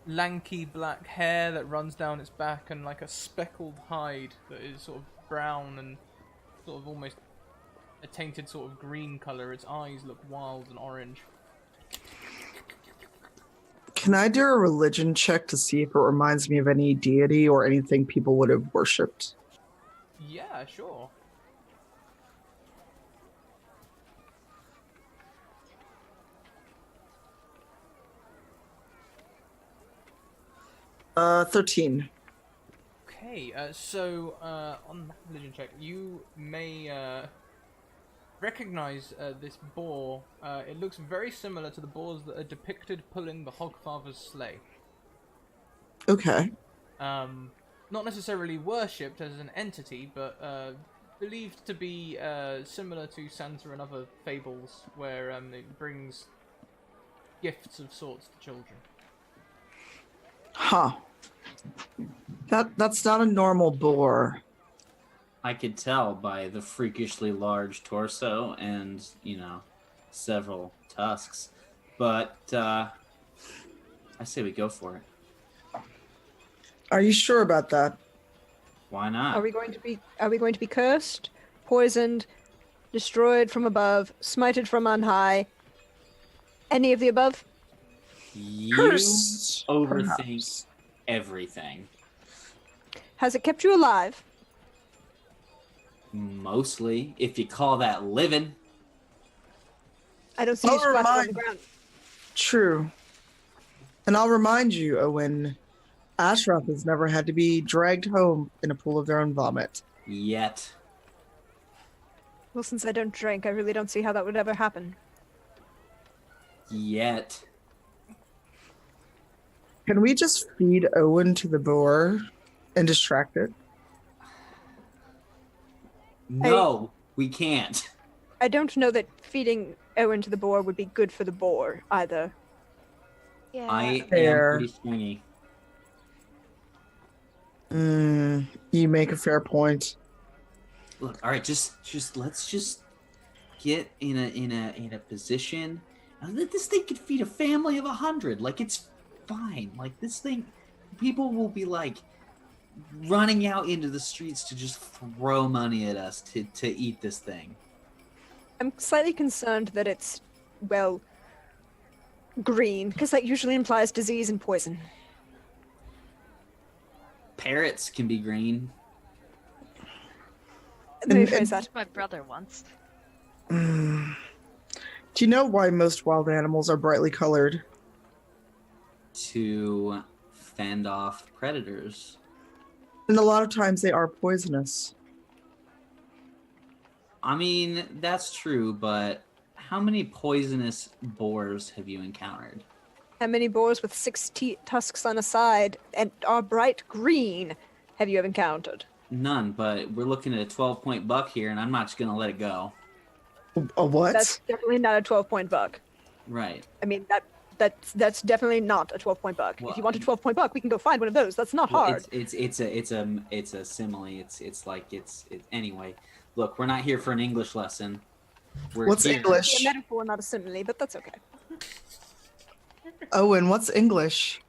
Speaker 2: Lanky black hair that runs down its back, and like a speckled hide that is sort of brown and sort of almost a tainted sort of green colour. Its eyes look wild and orange.
Speaker 4: Can I do a religion check to see if it reminds me of any deity or anything people would have worshipped?
Speaker 2: Yeah, sure.
Speaker 4: 13.
Speaker 2: Okay, so on that religion check, you may recognize this boar. It looks very similar to the boars that are depicted pulling the Hogfather's sleigh.
Speaker 4: Okay.
Speaker 2: Not necessarily worshipped as an entity, but believed to be similar to Santa and other fables, where it brings gifts of sorts to children.
Speaker 4: Huh. That's not a normal boar.
Speaker 5: I could tell by the freakishly large torso and, several tusks. But I say we go for it.
Speaker 4: Are you sure about that?
Speaker 5: Why not?
Speaker 6: Are we going to be cursed, poisoned, destroyed from above, smited from on high? Any of the above?
Speaker 5: You
Speaker 4: Cursed,
Speaker 5: overthink
Speaker 4: perhaps.
Speaker 5: everything.
Speaker 6: Has it kept you alive?
Speaker 5: Mostly, if you call that living.
Speaker 6: I don't see you
Speaker 4: I'll
Speaker 6: splattered on
Speaker 4: remind-
Speaker 6: the ground.
Speaker 4: True. And I'll remind you, Owen, Ashraf has never had to be dragged home in a pool of their own vomit.
Speaker 5: Yet.
Speaker 6: Well, since I don't drink, I really don't see how that would ever happen.
Speaker 5: Yet.
Speaker 4: Can we just feed Owen to the boar and distract it?
Speaker 5: No, we can't.
Speaker 6: I don't know that feeding Owen to the boar would be good for the boar either.
Speaker 3: Yeah.
Speaker 5: I am
Speaker 4: Fair.
Speaker 5: pretty stringy.
Speaker 4: You make a fair point.
Speaker 5: Look, all right, just let's just get in a position. And this thing could feed a family of 100. Like, it's fine. Like, this thing, people will be like running out into the streets to just throw money at us to eat this thing.
Speaker 6: I'm slightly concerned that it's, well, green, because that usually implies disease and poison.
Speaker 5: Parrots can be green.
Speaker 6: Let me
Speaker 4: And-
Speaker 6: phrase that.
Speaker 3: My brother once.
Speaker 4: Do you know why most wild animals are brightly colored?
Speaker 5: To fend off predators.
Speaker 4: And a lot of times they are poisonous.
Speaker 5: I mean, that's true, but how many poisonous boars have you encountered?
Speaker 6: How many boars with 6 tusks on a side and are bright green have you ever encountered?
Speaker 5: None, but we're looking at a 12-point buck here, and I'm not just gonna let it go.
Speaker 4: A what?
Speaker 6: That's definitely not a 12-point buck.
Speaker 5: Right.
Speaker 6: I mean, that's definitely not a 12-point buck.
Speaker 5: Well,
Speaker 6: If you want a 12-point buck, we can go find one of those. That's not
Speaker 5: Well,
Speaker 6: hard.
Speaker 5: it's a simile. Anyway. Look, we're not here for an English lesson. We're
Speaker 4: What's
Speaker 5: here-
Speaker 4: English?
Speaker 6: It's a metaphor, not a simile, but that's okay.
Speaker 4: Owen, what's English?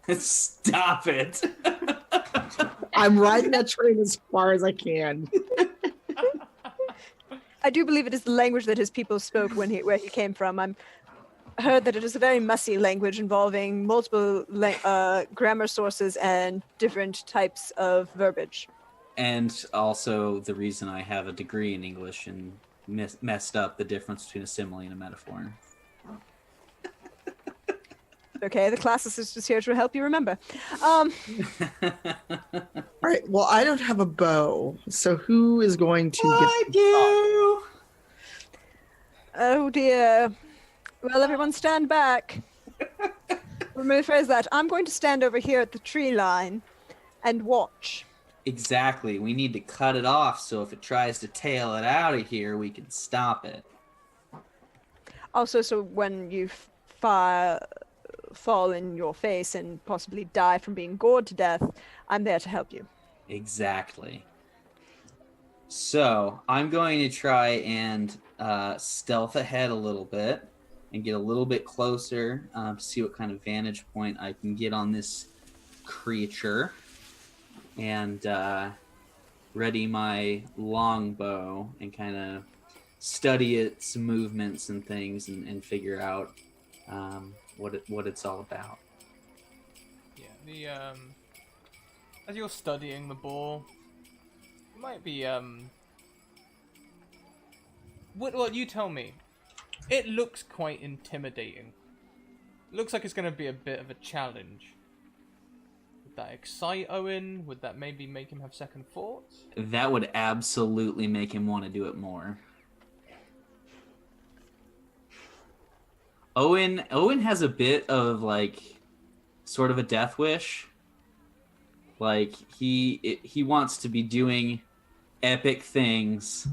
Speaker 5: Stop it.
Speaker 4: I'm riding that train as far as I can.
Speaker 6: I do believe it is the language that his people spoke where he came from. I'm heard that it is a very messy language involving multiple grammar sources and different types of verbiage.
Speaker 5: And also the reason I have a degree in English and messed up the difference between a simile and a metaphor.
Speaker 6: Okay, the classicist is here to help you remember.
Speaker 4: All right, well, I don't have a bow, so who is going to
Speaker 5: I
Speaker 4: get
Speaker 5: do.
Speaker 6: Oh dear. Well, everyone stand back. Let me rephrase that. I'm going to stand over here at the tree line and watch.
Speaker 5: Exactly. We need to cut it off so if it tries to tail it out of here, we can stop it.
Speaker 6: Also, so when you fall in your face and possibly die from being gored to death, I'm there to help you.
Speaker 5: Exactly. So I'm going to try and stealth ahead a little bit and get a little bit closer to see what kind of vantage point I can get on this creature, and ready my longbow and kind of study its movements and things and figure out what it's all about.
Speaker 2: Yeah, as you're studying the boar, you might be what you tell me. It looks quite intimidating. Looks like it's going to be a bit of a challenge. Would that excite Owen? Would that maybe make him have second thoughts?
Speaker 5: That would absolutely make him want to do it more. Owen has a bit of like sort of a death wish. Like he wants to be doing epic things,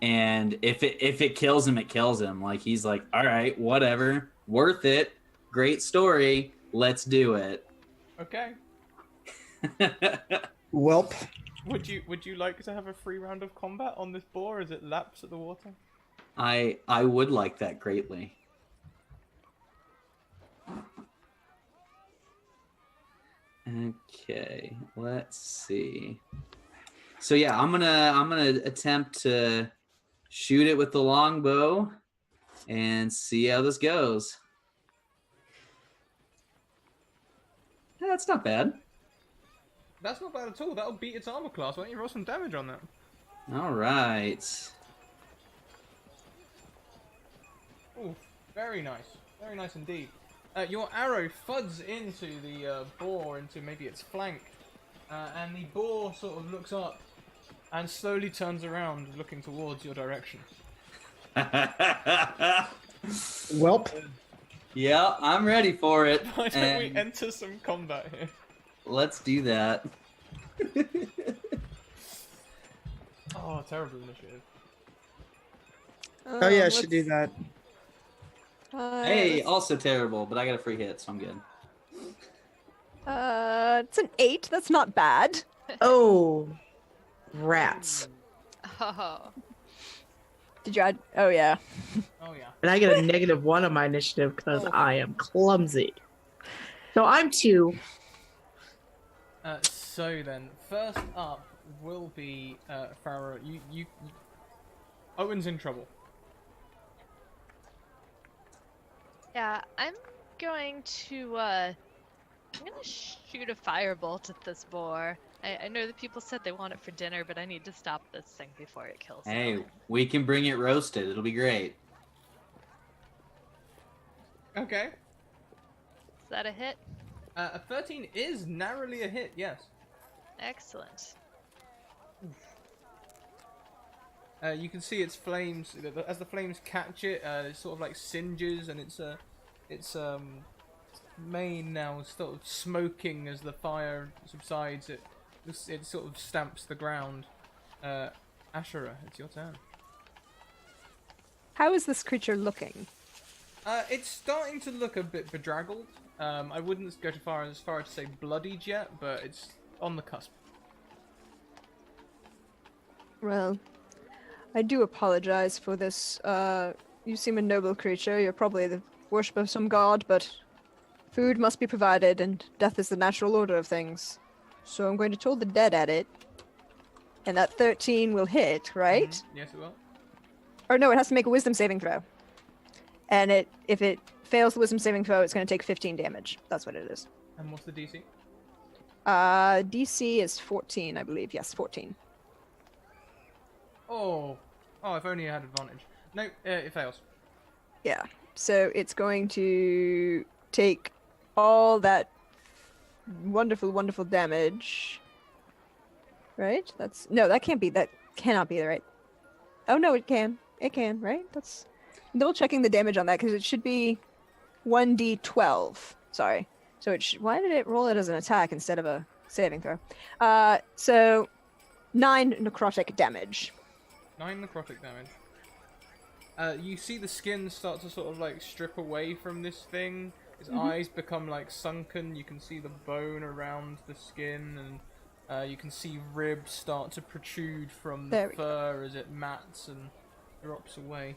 Speaker 5: and if it kills him, it kills him. Like he's like, all right, whatever, worth it, great story, let's do it.
Speaker 2: Okay.
Speaker 4: Welp?
Speaker 2: Would you like to have a free round of combat on this boar as it laps at the water?
Speaker 5: I would like that greatly. Okay, let's see. So yeah, I'm gonna attempt to shoot it with the longbow and see how this goes. Yeah, that's not bad.
Speaker 2: That's not bad at all. That'll beat its armor class. Why don't you roll some damage on that?
Speaker 5: All right.
Speaker 2: Ooh, very nice. Very nice indeed. Your arrow thuds into the boar, into maybe its flank, and the boar sort of looks up and slowly turns around, looking towards your direction.
Speaker 4: Welp.
Speaker 5: Yeah, I'm ready for it.
Speaker 2: Why don't we
Speaker 5: and
Speaker 2: enter some combat here?
Speaker 5: let's do that.
Speaker 2: Oh, terrible initiative.
Speaker 4: Oh yeah, I should do that.
Speaker 5: Hey, also terrible, but I got a free hit, so I'm good.
Speaker 6: It's an 8. That's not bad.
Speaker 4: Oh, rats.
Speaker 3: Oh.
Speaker 6: Did you add? Oh yeah.
Speaker 2: Oh yeah.
Speaker 7: And I get a -1 on my initiative because
Speaker 2: Oh.
Speaker 7: I am clumsy. So I'm 2.
Speaker 2: So then, first up will be Farah. Owen's in trouble.
Speaker 3: Yeah, I'm going to shoot a firebolt at this boar. I know that people said they want it for dinner, but I need to stop this thing before it kills
Speaker 5: Hey,
Speaker 3: someone.
Speaker 5: we can bring it roasted. It'll be great.
Speaker 2: Okay.
Speaker 3: Is that a hit?
Speaker 2: A 13 is narrowly a hit. Yes.
Speaker 3: Excellent.
Speaker 2: You can see its flames as the flames catch it. It sort of like singes, and its mane now is sort of smoking as the fire subsides. It sort of stamps the ground. Ashura, it's your turn.
Speaker 6: How is this creature looking?
Speaker 2: It's starting to look a bit bedraggled. I wouldn't go as far as to say bloodied yet, but it's on the cusp.
Speaker 6: Well, I do apologize for this. You seem a noble creature. You're probably the worship of some god, but food must be provided, and death is the natural order of things. So I'm going to toll the dead at it, and that 13 will hit, right?
Speaker 2: Mhm. Yes, it will.
Speaker 6: Or no, it has to make a wisdom saving throw. And if it fails the wisdom saving throw, it's going to take 15 damage. That's what it is.
Speaker 2: And what's the DC?
Speaker 6: DC is 14, I believe. Yes, 14.
Speaker 2: Oh, if only I had advantage. No, it fails.
Speaker 6: Yeah. So it's going to take all that wonderful, wonderful damage. Right? That can't be. That cannot be right. Oh no, it can. It can. Right? That's double checking the damage on that because it should be 1d12. Sorry. So why did it roll it as an attack instead of a saving throw? So 9 necrotic damage.
Speaker 2: 9 necrotic damage. You see the skin start to sort of like strip away from this thing. Its eyes become like sunken. You can see the bone around the skin, and you can see ribs start to protrude from the
Speaker 6: There we go.
Speaker 2: fur as it mats and drops away.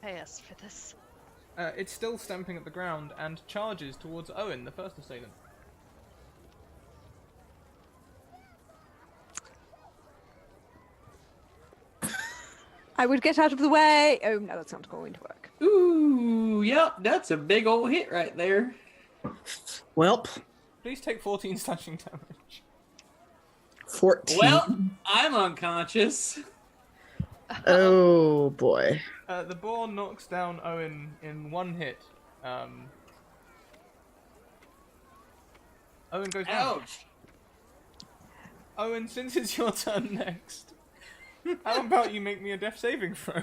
Speaker 3: Pay us for this.
Speaker 2: It's still stamping at the ground and charges towards Owen, the first assailant.
Speaker 6: I would get out of the way. Oh no, that's not going to work.
Speaker 5: Ooh, yep, that's a big old hit right there.
Speaker 7: Welp.
Speaker 2: Please take 14 slashing damage.
Speaker 4: 14.
Speaker 5: Well, I'm unconscious.
Speaker 7: Oh boy.
Speaker 2: The boar knocks down Owen in one hit. Owen goes down.
Speaker 5: Ouch.
Speaker 2: Owen, since it's your turn next, how about you make me a death saving throw?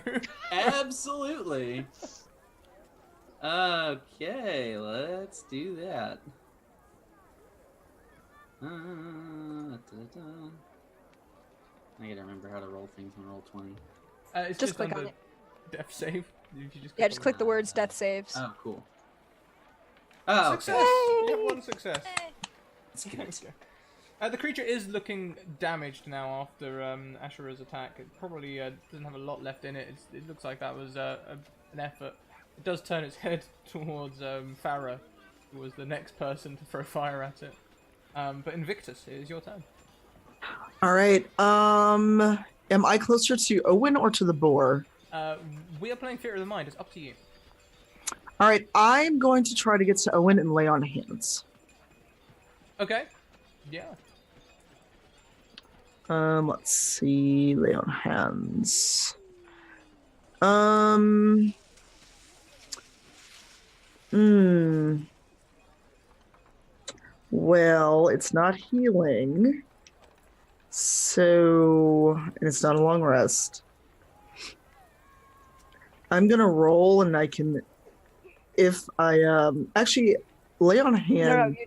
Speaker 5: Absolutely. Okay, let's do that. I gotta remember how to roll things on Roll20.
Speaker 2: It's
Speaker 6: Just click on
Speaker 2: under
Speaker 6: it.
Speaker 2: death save. If you
Speaker 6: Yeah, just click the
Speaker 2: on
Speaker 6: words death saves.
Speaker 5: Oh, cool. Oh,
Speaker 2: Success!
Speaker 5: okay.
Speaker 2: You have one success.
Speaker 5: That's good.
Speaker 2: Okay. The creature is looking damaged now after Ashura's attack. It probably doesn't have a lot left in it. It looks like that was an effort. It does turn its head towards Farah was the next person to throw fire at it. But Invictus, it is your turn.
Speaker 4: All right. Am I closer to Owen or to the boar?
Speaker 2: We are playing Theater of the Mind. It's up to you.
Speaker 4: All right. I'm going to try to get to Owen and lay on hands.
Speaker 2: Okay. Yeah.
Speaker 4: Let's see. Lay on hands. Well, it's not healing. So, and it's not a long rest. I'm gonna roll, and I can, if I actually lay on
Speaker 6: No,
Speaker 4: hand.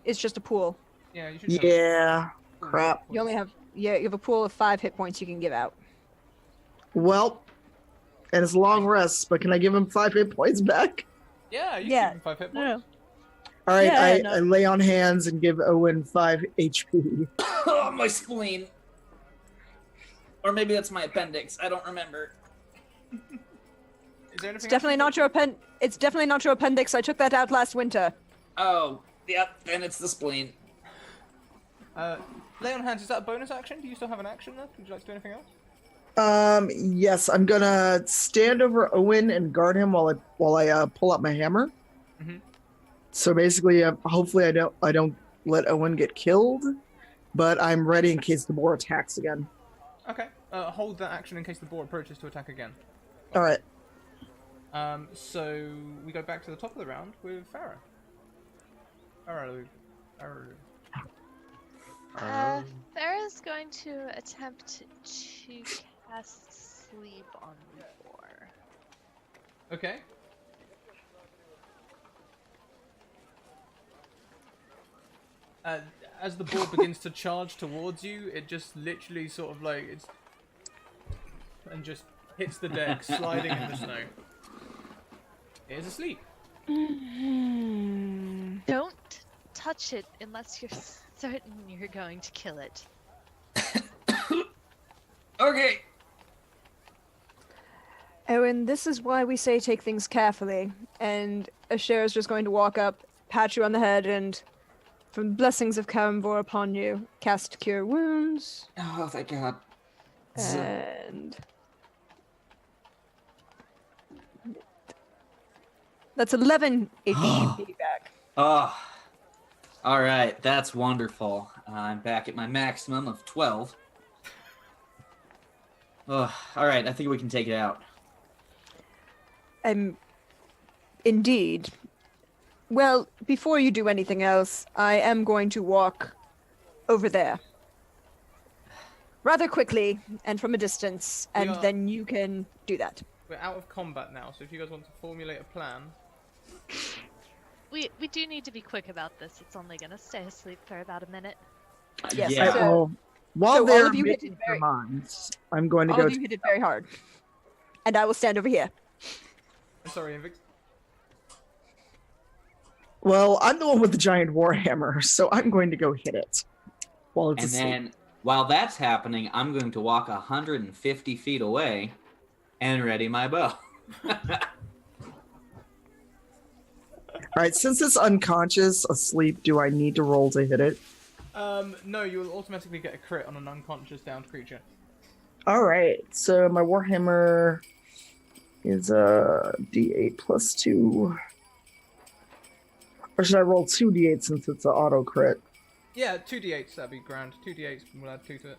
Speaker 6: it's just a pool.
Speaker 2: Yeah, you should.
Speaker 4: Yeah, crap.
Speaker 6: You only have you have a pool of 5 hit points you can give out.
Speaker 4: Well, and it's a long rest, but can I give him 5 hit points back?
Speaker 2: Yeah, you
Speaker 6: Yeah.
Speaker 2: should give him 5 hit
Speaker 6: No,
Speaker 2: points.
Speaker 4: All right,
Speaker 6: Yeah, no.
Speaker 4: I lay on hands and give Owen 5 HP.
Speaker 5: Oh, my spleen. Or maybe that's my appendix. I don't remember.
Speaker 2: Is there anything
Speaker 6: It's definitely not your It's definitely not your appendix. I took that out last winter.
Speaker 5: Oh, yep. Then it's the spleen.
Speaker 2: Lay on hands, is that a bonus action? Do you still have an action left? Would you like to do anything else?
Speaker 4: Yes, I'm gonna stand over Owen and guard him while I pull out my hammer.
Speaker 2: Mhm.
Speaker 4: So basically, hopefully I don't let Owen get killed, but I'm ready in case the boar attacks again.
Speaker 2: Okay. Hold that action in case the boar approaches to attack again.
Speaker 4: All right.
Speaker 2: So we go back to the top of the round with Farah. Farah.
Speaker 3: Farah's going to attempt to cast sleep on the boar.
Speaker 2: Okay. As the boar begins to charge towards you, it just literally sort of like and just hits the deck, sliding in the snow. It is asleep.
Speaker 3: Don't touch it unless you're certain you're going to kill it.
Speaker 5: Okay.
Speaker 6: Owen, this is why we say take things carefully. And Asher is just going to walk up, pat you on the head, and from the blessings of Karamvor upon you, cast Cure Wounds.
Speaker 5: Oh, thank God.
Speaker 6: And that's 11 HP back.
Speaker 5: Oh. All right. That's wonderful. I'm back at my maximum of 12. Oh, all right. I think we can take it out.
Speaker 6: Indeed. Well, before you do anything else, I am going to walk over there. Rather quickly and from a distance, and
Speaker 2: are-
Speaker 6: then you can do that.
Speaker 2: We're out of combat now, so if you guys want to formulate a plan.
Speaker 3: We do need to be quick about this. It's only gonna stay asleep for about a minute.
Speaker 6: Yes,
Speaker 5: Yeah.
Speaker 6: so-
Speaker 4: While
Speaker 6: so all
Speaker 4: they're
Speaker 6: of you hit
Speaker 4: making
Speaker 6: it
Speaker 4: their
Speaker 6: very-
Speaker 4: minds, I'm going to
Speaker 6: All
Speaker 4: go.
Speaker 6: of you hit it very hard. And I will stand over here.
Speaker 2: Sorry, Invictus.
Speaker 4: Well, I'm the one with the giant warhammer, so I'm going to go hit it while it's
Speaker 5: And
Speaker 4: asleep.
Speaker 5: then, while that's happening, I'm going to walk 150 feet away and ready my bow.
Speaker 4: All right, since it's unconscious, asleep, do I need to roll to hit it?
Speaker 2: No, you will automatically get a crit on an unconscious downed creature.
Speaker 4: All right, so my warhammer is a d8 plus 2. Or should I roll 2d8 since it's an auto crit?
Speaker 2: Yeah, 2d8s, that'd be grand. 2d8s, we'll add 2 to it.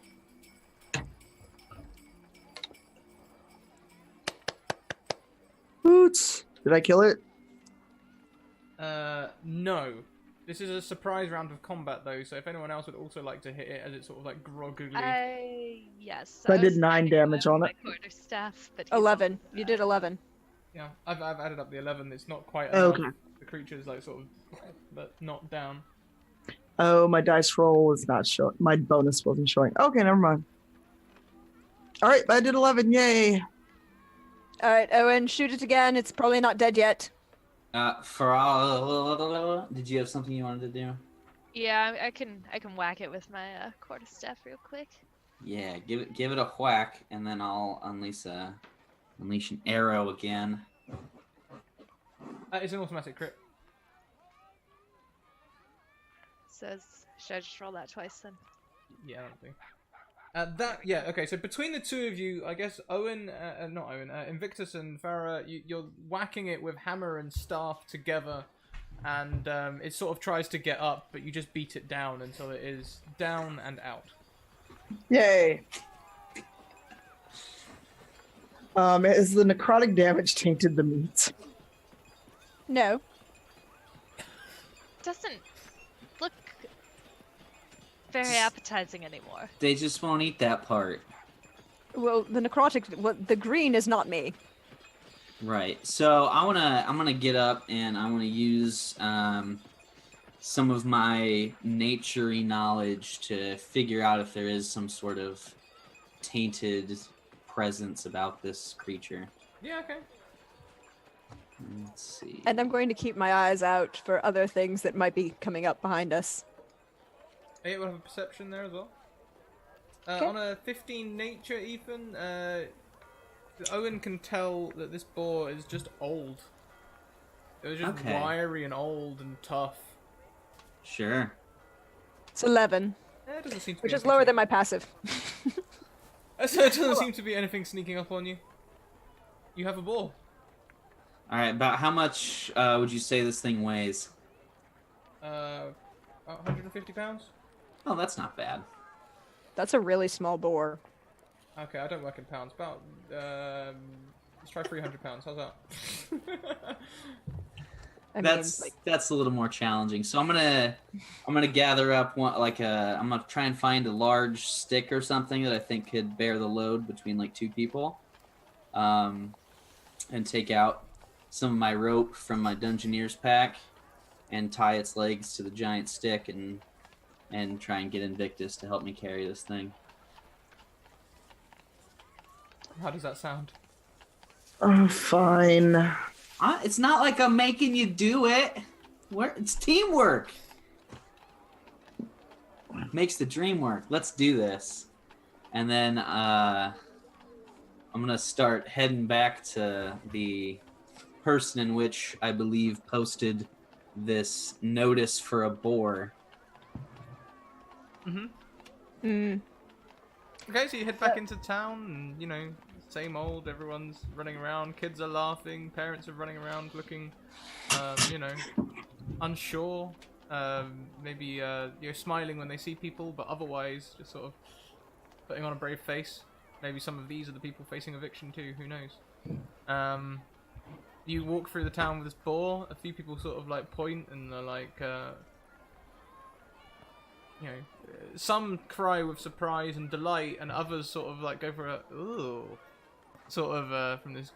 Speaker 4: Boots. Did I kill it?
Speaker 2: No. This is a surprise round of combat, though, so if anyone else would also like to hit it as it's sort of like groggily...
Speaker 3: Yes.
Speaker 4: I did
Speaker 3: was
Speaker 4: 9
Speaker 3: trying to
Speaker 4: damage
Speaker 3: grab
Speaker 4: on
Speaker 3: my
Speaker 4: it.
Speaker 3: quarterstaff, but he's
Speaker 6: 11.
Speaker 3: on
Speaker 6: You did 11.
Speaker 2: Yeah, I've added up the 11. It's not quite
Speaker 4: Oh,
Speaker 2: enough.
Speaker 4: okay.
Speaker 2: The creature's like sort of, but not down.
Speaker 4: Oh, my dice roll is not showing. My bonus wasn't showing. Okay, never mind. All right, I did 11. Yay.
Speaker 6: All right, Owen, shoot it again. It's probably not dead yet.
Speaker 5: Did you have something you wanted to do?
Speaker 3: Yeah, I can whack it with my quarterstaff real quick.
Speaker 5: Yeah, give it a whack, and then I'll unleash an arrow again.
Speaker 2: It's an automatic crit.
Speaker 3: says, should I just roll that twice then?
Speaker 2: Yeah, I don't think. Okay, so between the two of you, I guess Invictus and Farah, you're whacking it with hammer and staff together, and it sort of tries to get up, but you just beat it down until it is down and out.
Speaker 4: Yay. Has the necrotic damage tainted the meat?
Speaker 6: No.
Speaker 3: Doesn't look very appetizing anymore.
Speaker 5: They just won't eat that part.
Speaker 6: Well, the necrotic, the green is not me.
Speaker 5: Right. So I'm gonna get up and I want to use some of my nature-y knowledge to figure out if there is some sort of tainted presence about this creature.
Speaker 2: Yeah, okay.
Speaker 5: Let's see.
Speaker 6: And I'm going to keep my eyes out for other things that might be coming up behind us.
Speaker 2: Hey, we'll have a perception there as well.
Speaker 6: Okay.
Speaker 2: On a 15 nature, Ethan, Owen can tell that this boar is just old. It was just
Speaker 5: Okay.
Speaker 2: wiry and old and tough.
Speaker 5: Sure.
Speaker 6: It's 11,
Speaker 2: It doesn't seem to
Speaker 6: which
Speaker 2: be
Speaker 6: is lower than my passive.
Speaker 2: So it doesn't seem to be anything sneaking up on you. You have a boar.
Speaker 5: All right. About how much would you say this thing weighs?
Speaker 2: 150 pounds?
Speaker 5: Oh, that's not bad.
Speaker 6: That's a really small boar.
Speaker 2: Okay, I don't work in pounds. About, let's try 300 pounds. How's that?
Speaker 5: That's a little more challenging. So I'm gonna gather up one I'm gonna try and find a large stick or something that I think could bear the load between like two people, and take out some of my rope from my Dungeoneer's pack and tie its legs to the giant stick and try and get Invictus to help me carry this thing.
Speaker 2: How does that sound?
Speaker 4: Oh, fine.
Speaker 5: It's not like I'm making you do it. It's teamwork. Makes the dream work. Let's do this. And then I'm gonna start heading back to the person in which I believe posted this notice for a boar.
Speaker 2: Okay, so you head back into town, and same old. Everyone's running around. Kids are laughing. Parents are running around, looking, unsure. Maybe you're smiling when they see people, but otherwise just sort of putting on a brave face. Maybe some of these are the people facing eviction too. Who knows? You walk through the town with this boar. A few people sort of like point and they're like, some cry with surprise and delight, and others sort of like go for a ooh, sort of from this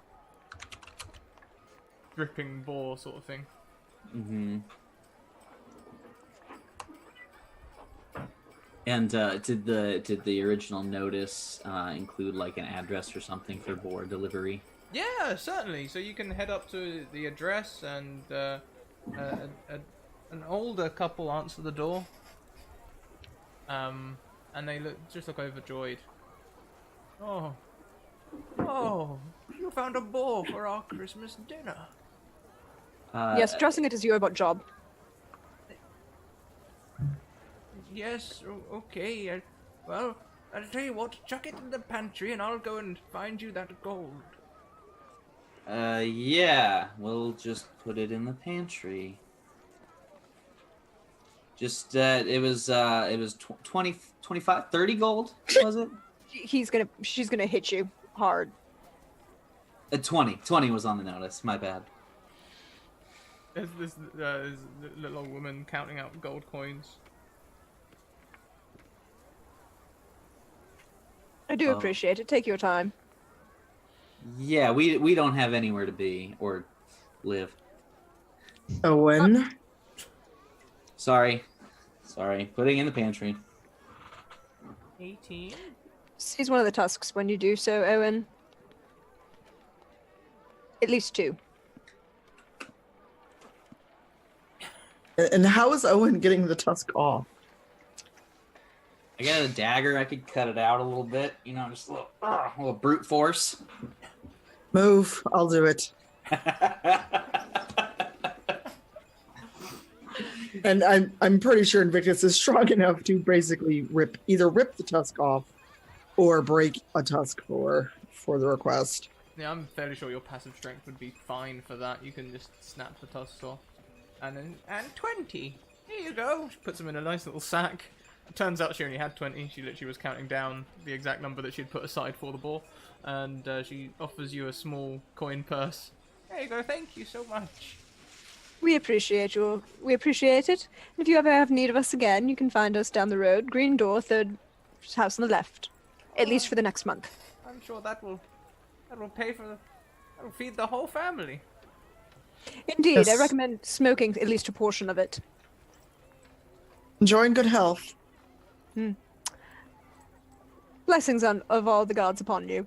Speaker 2: dripping boar sort of thing.
Speaker 5: Mm-hmm. And did the original notice include like an address or something for boar delivery?
Speaker 2: Yeah, certainly. So you can head up to the address, and an older couple answer the door. And they look overjoyed. Oh, you found a boar for our Christmas dinner.
Speaker 6: Yes, dressing it is your job.
Speaker 2: Yes, okay. Well, I'll tell you what, chuck it in the pantry and I'll go and find you that gold.
Speaker 5: Yeah, we'll just put it in the pantry. Just, it was 20, 25, 30 gold, was it?
Speaker 6: She's gonna hit you hard.
Speaker 5: 20 was on the notice, my bad.
Speaker 2: There's this little old woman counting out gold coins.
Speaker 6: I do appreciate it. Take your time.
Speaker 5: Yeah, we don't have anywhere to be or live.
Speaker 4: Owen?
Speaker 5: Sorry. Putting in the pantry.
Speaker 2: 18.
Speaker 6: Seize one of the tusks when you do so, Owen. At least 2.
Speaker 4: And how is Owen getting the tusk off?
Speaker 5: I got a dagger. I could cut it out a little bit. Just a little brute force.
Speaker 4: Move. I'll do it. And I'm pretty sure Invictus is strong enough to basically either rip the tusk off or break a tusk for the request.
Speaker 2: Yeah, I'm fairly sure your passive strength would be fine for that. You can just snap the tusks off. And 20. Here you go. She puts them in a nice little sack. It turns out she only had 20. She literally was counting down the exact number that she'd put aside for the boar. And she offers you a small coin purse. There you go. Thank you so much.
Speaker 6: We appreciate it. And if you ever have need of us again, you can find us down the road, Green Door, third house on the left. At least for the next month.
Speaker 2: I'm sure that will pay for that will feed the whole family.
Speaker 6: Indeed, I
Speaker 4: Yes.
Speaker 6: recommend smoking at least a portion of it.
Speaker 4: Enjoying good health.
Speaker 6: Blessings of all the gods upon you.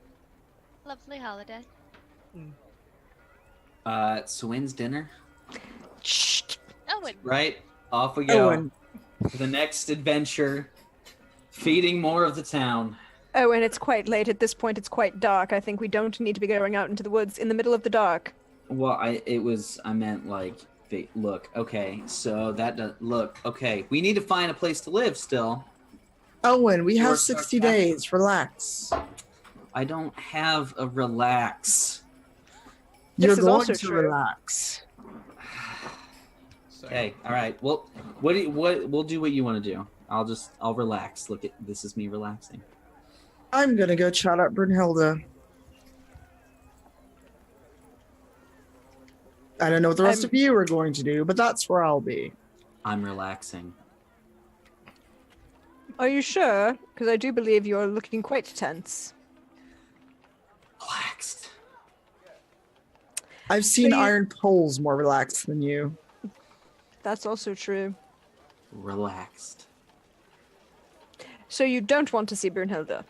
Speaker 3: Lovely holiday.
Speaker 5: Swin's dinner.
Speaker 6: Shh.
Speaker 3: Owen.
Speaker 5: Right? Off we go.
Speaker 4: Owen.
Speaker 5: For the next adventure. Feeding more of the town.
Speaker 6: Oh, and it's quite late at this point. It's quite dark. I think we don't need to be going out into the woods in the middle of the dark.
Speaker 5: Well, I meant like, look, okay, so okay, we need to find a place to live still.
Speaker 4: Owen, we have
Speaker 5: Or
Speaker 4: 60
Speaker 5: sarcastic.
Speaker 4: days. Relax.
Speaker 5: I don't have a relax.
Speaker 6: This
Speaker 4: You're
Speaker 6: is
Speaker 4: going
Speaker 6: also
Speaker 4: to
Speaker 6: true.
Speaker 4: relax.
Speaker 2: So,
Speaker 5: Okay, all right. Well, we'll do what you want to do. I'll relax. Look, this is me relaxing.
Speaker 4: I'm gonna go chat up Brunhilde. I don't know what the rest
Speaker 6: I'm-
Speaker 4: of you are going to do, but that's where I'll be.
Speaker 5: I'm relaxing.
Speaker 6: Are you sure? Because I do believe you're looking quite tense.
Speaker 5: Relaxed.
Speaker 4: I've seen
Speaker 6: you-
Speaker 4: Iron Poles more relaxed than you.
Speaker 6: That's also true.
Speaker 5: Relaxed.
Speaker 6: So you don't want to see Brunhilde?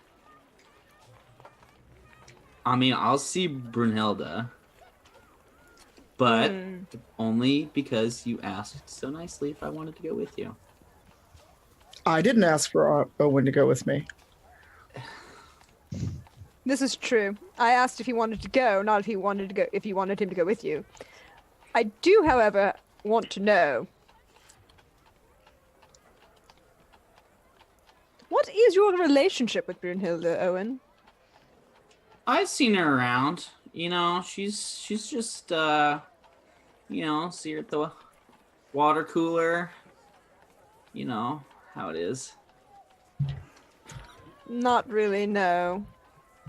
Speaker 5: I mean, I'll see Brunhilde, but only because you asked so nicely if I wanted to go with you.
Speaker 4: I didn't ask for Owen to go with me.
Speaker 6: This is true. I asked if he wanted to go, not if he wanted to go. If you wanted him to go with you. I do, however, want to know. What is your relationship with Brunhilde, Owen?
Speaker 5: I've seen her around. You know, she's just you know, see her at the water cooler. You know how it is.
Speaker 6: Not really, no.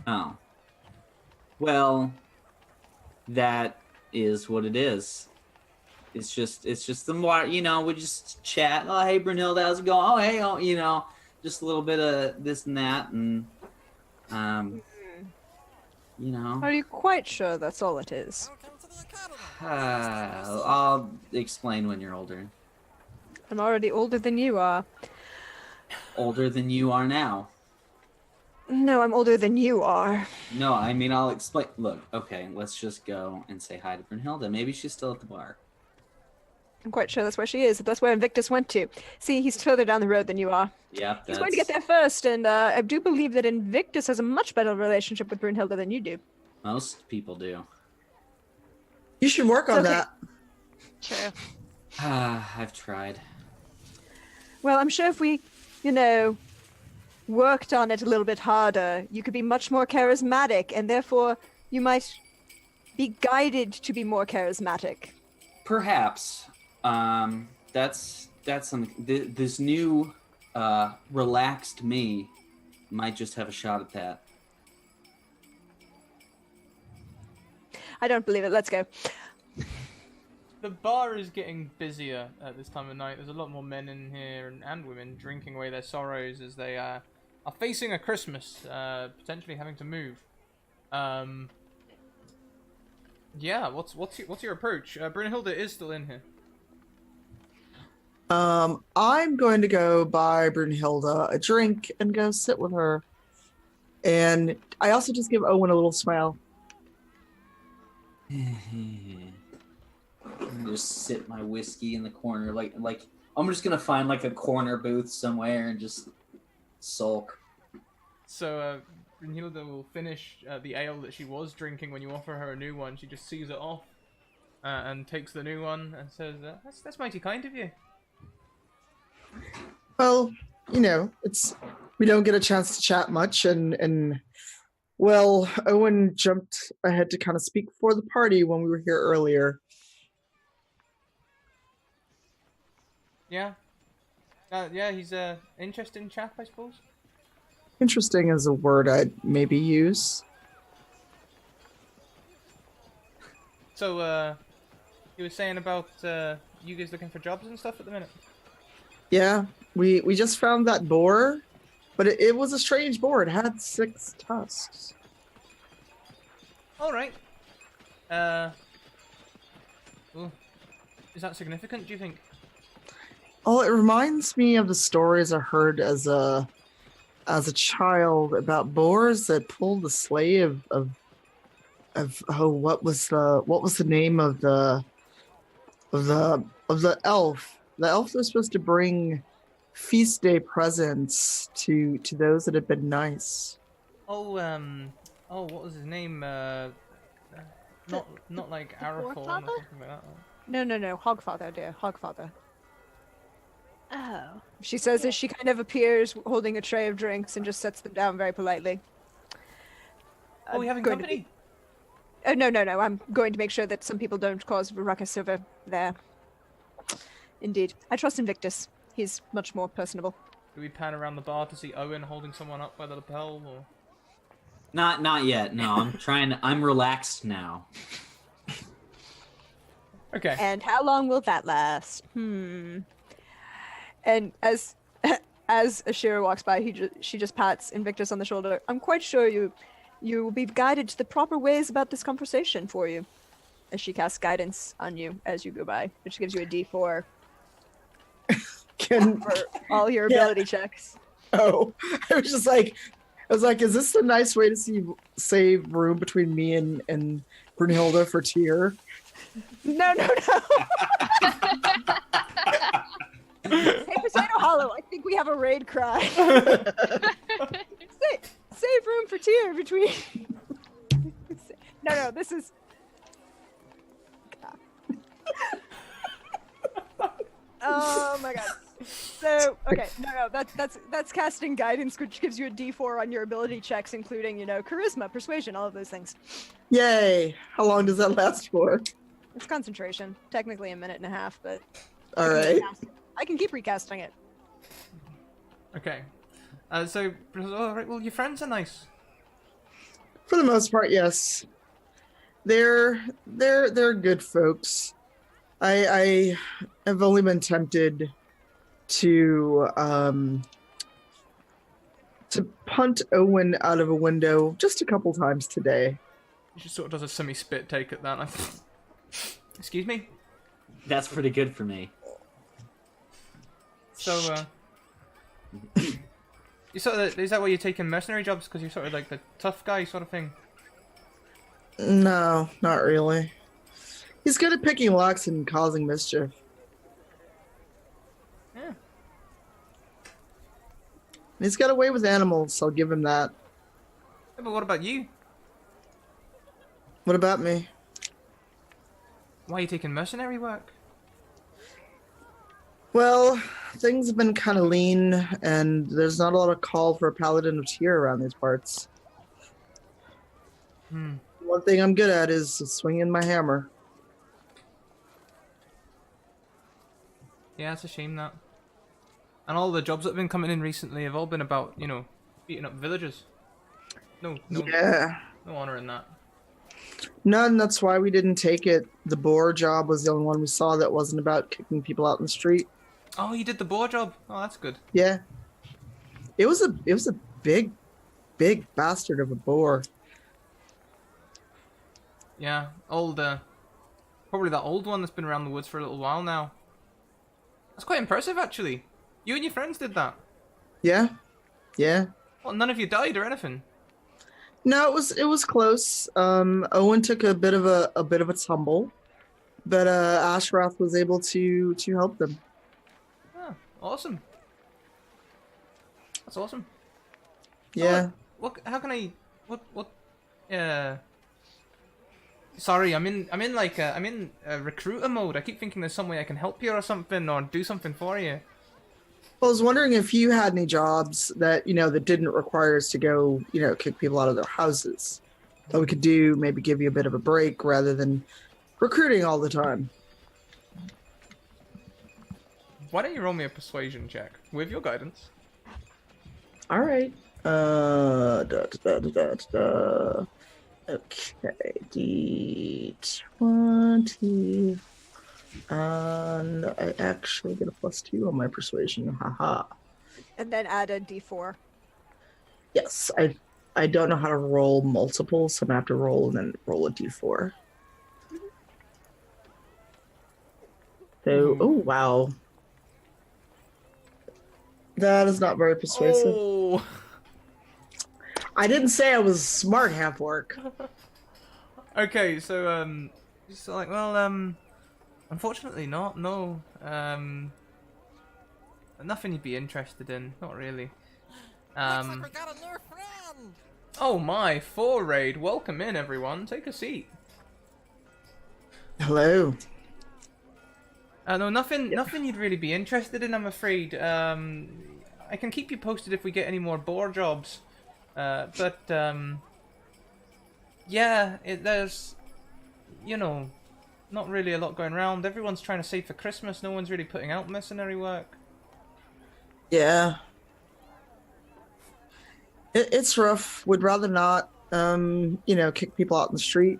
Speaker 5: Oh. Well, that is what it is. It's just the more, you know, we just chat. Oh, hey, Brunhilde, how's it going? Oh, hey, oh, you know, just a little bit of this and that, and you know.
Speaker 6: Are you quite sure that's all it is?
Speaker 1: Welcome to the academy.
Speaker 5: I'll explain when you're older.
Speaker 6: I'm already older than you are.
Speaker 5: Older than you are now.
Speaker 6: No, I'm older than you are.
Speaker 5: No, I mean, I'll explain. Look, okay, let's just go and say hi to Brunhilde. Maybe she's still at the bar.
Speaker 6: I'm quite sure that's where she is. That's where Invictus went to. See, he's further down the road than you are.
Speaker 5: Yep,
Speaker 6: He's going to get there first, and I do believe that Invictus has a much better relationship with Brunhilde than you do.
Speaker 5: Most people do.
Speaker 4: You should work on
Speaker 6: Okay.
Speaker 4: that.
Speaker 3: True.
Speaker 5: I've tried.
Speaker 6: Well, I'm sure if we, you know, worked on it a little bit harder, you could be much more charismatic, and therefore you might be guided to be more charismatic.
Speaker 5: Perhaps. That's something. This new relaxed me might just have a shot at that.
Speaker 6: I don't believe it. Let's go.
Speaker 2: the bar is getting busier at this time of night. There's a lot more men in here and women drinking away their sorrows as they are facing a Christmas, potentially having to move. Yeah, what's your approach? Brunhilde is still in here.
Speaker 4: I'm going to go buy Brunhilde a drink and go sit with her. And I also just give Owen a little smile.
Speaker 5: Just sip my whiskey in the corner, like I'm just gonna find like a corner booth somewhere and just sulk.
Speaker 2: So Brunhilde will finish the ale that she was drinking when you offer her a new one. She just sees it off and takes the new one and says, "That's mighty kind of you."
Speaker 4: Well, it's we don't get a chance to chat much, and well, Owen jumped ahead to kind of speak for the party when we were here earlier.
Speaker 2: Yeah. Yeah, he's a interesting chap, I suppose.
Speaker 4: Interesting is a word I'd maybe use.
Speaker 2: So, he was saying about you guys looking for jobs and stuff at the minute.
Speaker 4: Yeah, we just found that boar, but it was a strange boar. It had 6 tusks.
Speaker 2: All right. Ooh. Is that significant, do you think?
Speaker 4: Oh, it reminds me of the stories I heard as a child about boars that pulled the sleigh of what was the name of the elf? The elf was supposed to bring feast day presents to those that had been nice.
Speaker 2: Oh, what was his name? Not like Arathorn or
Speaker 3: Forefather?
Speaker 2: something like that.
Speaker 6: No, Hogfather, dear, Hogfather.
Speaker 3: Oh.
Speaker 6: She says as she kind of appears holding a tray of drinks and just sets them down very politely.
Speaker 2: Oh, we having
Speaker 6: going to
Speaker 2: company?
Speaker 6: Oh, no. I'm going to make sure that some people don't cause a ruckus over there. Indeed. I trust Invictus. He's much more personable.
Speaker 2: Do we pan around the bar to see Owen holding someone up by the lapel, or?
Speaker 5: Not yet. No, I'm relaxed now.
Speaker 2: Okay.
Speaker 6: And how long will that last? And as Ashira walks by, she just pats Invictus on the shoulder. I'm quite sure you will be guided to the proper ways about this conversation for you. As she casts guidance on you as you go by, which gives you a D4 for all your ability checks.
Speaker 4: Oh, I was like, is this a nice way to save room between me and Brunhilde for Tyr?
Speaker 6: No. Hey, Potato Hollow, I think we have a raid cry. Save room for Tyr between. No, this is. Oh my god. So okay, no, that's casting guidance, which gives you a D4 on your ability checks, including charisma, persuasion, all of those things.
Speaker 4: Yay! How long does that last for?
Speaker 6: It's concentration, technically a minute and a half, but
Speaker 4: All right.
Speaker 6: I can keep recasting it.
Speaker 2: Okay. So, all right. Well, your friends are nice.
Speaker 4: For the most part, yes. They're good folks. I have only been tempted to punt Owen out of a window just a couple times today.
Speaker 2: She sort of does a semi-spit take at that. Excuse me?
Speaker 5: That's pretty good for me.
Speaker 2: So, you sort of, is that why you're taking mercenary jobs? Because you're sort of like the tough guy sort of thing?
Speaker 4: No, not really. He's good at picking locks and causing mischief.
Speaker 2: Yeah.
Speaker 4: He's got away with animals, so I'll give him that.
Speaker 2: Yeah, but what about you?
Speaker 4: What about me?
Speaker 2: Why are you taking mercenary work?
Speaker 4: Well, things have been kind of lean, and there's not a lot of call for a paladin of Tyr around these parts. One thing I'm good at is swinging my hammer.
Speaker 2: Yeah, it's a shame that. And all the jobs that have been coming in recently have all been about, beating up villagers. No
Speaker 4: Yeah.
Speaker 2: no honor in that.
Speaker 4: None, that's why we didn't take it. The boar job was the only one we saw that wasn't about kicking people out in the street.
Speaker 2: Oh, you did the boar job. Oh, that's good.
Speaker 4: Yeah. It was a big bastard of a boar.
Speaker 2: Yeah, probably that old one that's been around the woods for a little while now. That's quite impressive, actually. You and your friends did that.
Speaker 4: Yeah.
Speaker 2: Well, none of you died or anything.
Speaker 4: No, it was close. Owen took a bit of a tumble, but Ashrath was able to help them.
Speaker 2: Oh, awesome. That's awesome.
Speaker 4: Yeah.
Speaker 2: How can I? Sorry, I'm in recruiter mode. I keep thinking there's some way I can help you or something, or do something for you.
Speaker 4: I was wondering if you had any jobs that, that didn't require us to go, kick people out of their houses. That we could do, maybe give you a bit of a break rather than recruiting all the time.
Speaker 2: Why don't you roll me a persuasion check with your guidance?
Speaker 4: All right. Okay, D20. And I actually get a +2 on my persuasion. Haha.
Speaker 6: And then add a d4.
Speaker 4: Yes, I don't know how to roll multiple, so I'm gonna have to roll and then roll a d4. So, oh wow. That is not very persuasive.
Speaker 2: Oh.
Speaker 4: I didn't say I was smart half orc.
Speaker 2: Okay, so just like, well, unfortunately not. No, nothing you'd be interested in. Not really.
Speaker 1: Looks like we got a new friend.
Speaker 2: Oh my, 4 raid. Welcome in, everyone. Take a seat.
Speaker 4: Hello.
Speaker 2: No, nothing you'd really be interested in, I'm afraid. I can keep you posted if we get any more boar jobs. But yeah, there's, not really a lot going around. Everyone's trying to save for Christmas. No one's really putting out mercenary work.
Speaker 4: Yeah. It's rough. Would rather not, kick people out in the street.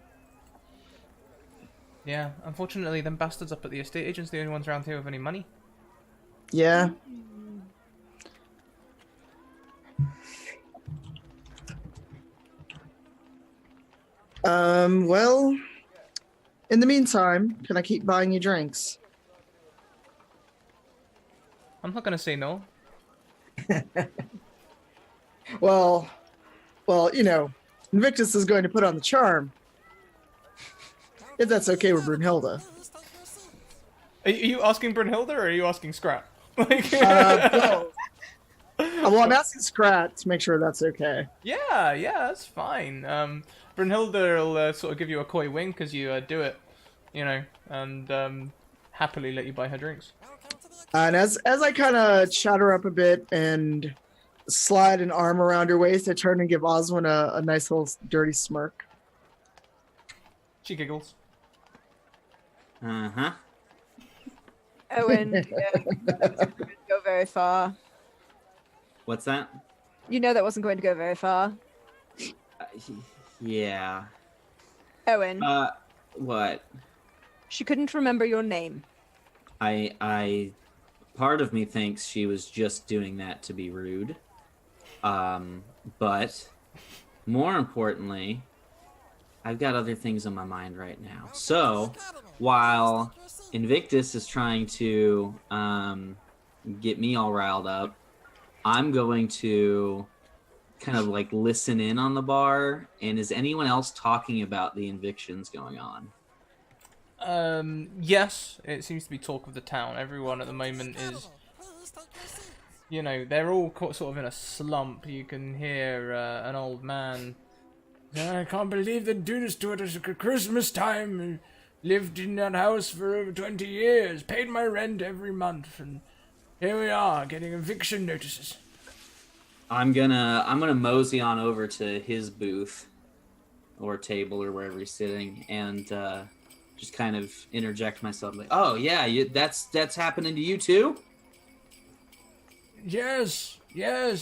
Speaker 2: Yeah, unfortunately, them bastards up at the estate agents, the only ones around here with any money.
Speaker 4: Yeah. Well, in the meantime, can I keep buying you drinks?
Speaker 2: I'm not gonna say no.
Speaker 4: Well, Invictus is going to put on the charm. If that's okay with Brunhilde.
Speaker 1: Please take your seats.
Speaker 2: Are you asking Brunhilde or are you asking Scrap? Like,
Speaker 4: Well, I'm asking Scrat to make sure that's okay.
Speaker 2: yeah, that's fine. Brunhilde will sort of give you a coy wink as you do it, and happily let you buy her drinks.
Speaker 1: Welcome to the
Speaker 4: And as I kind of chatter up a bit and slide an arm around her waist, I turn and give Oswin a nice little dirty smirk.
Speaker 2: She giggles.
Speaker 5: Uh-huh.
Speaker 6: Owen, that wasn't going to go very far.
Speaker 5: What's that?
Speaker 6: You know that wasn't going to go very far.
Speaker 5: Yeah.
Speaker 6: Owen,
Speaker 5: What?
Speaker 6: she couldn't remember your name.
Speaker 5: I part of me thinks she was just doing that to be rude. But more importantly, I've got other things on my mind right now. So, while Invictus is trying to get me all riled up, I'm going to kind of like listen in on the bar. And is anyone else talking about the evictions going on?
Speaker 2: Yes, it seems to be talk of the town. Everyone at the moment is,
Speaker 1: Please take your seats.
Speaker 2: they're all sort of in a slump. You can hear an old man. I can't believe they do this to us at Christmas time. Lived in that house for over 20 years. Paid my rent every month, and here we are getting eviction notices.
Speaker 5: I'm gonna mosey on over to his booth or table or wherever he's sitting, and just kind of interject myself like, "Oh yeah, that's happening to you too."
Speaker 2: Yes,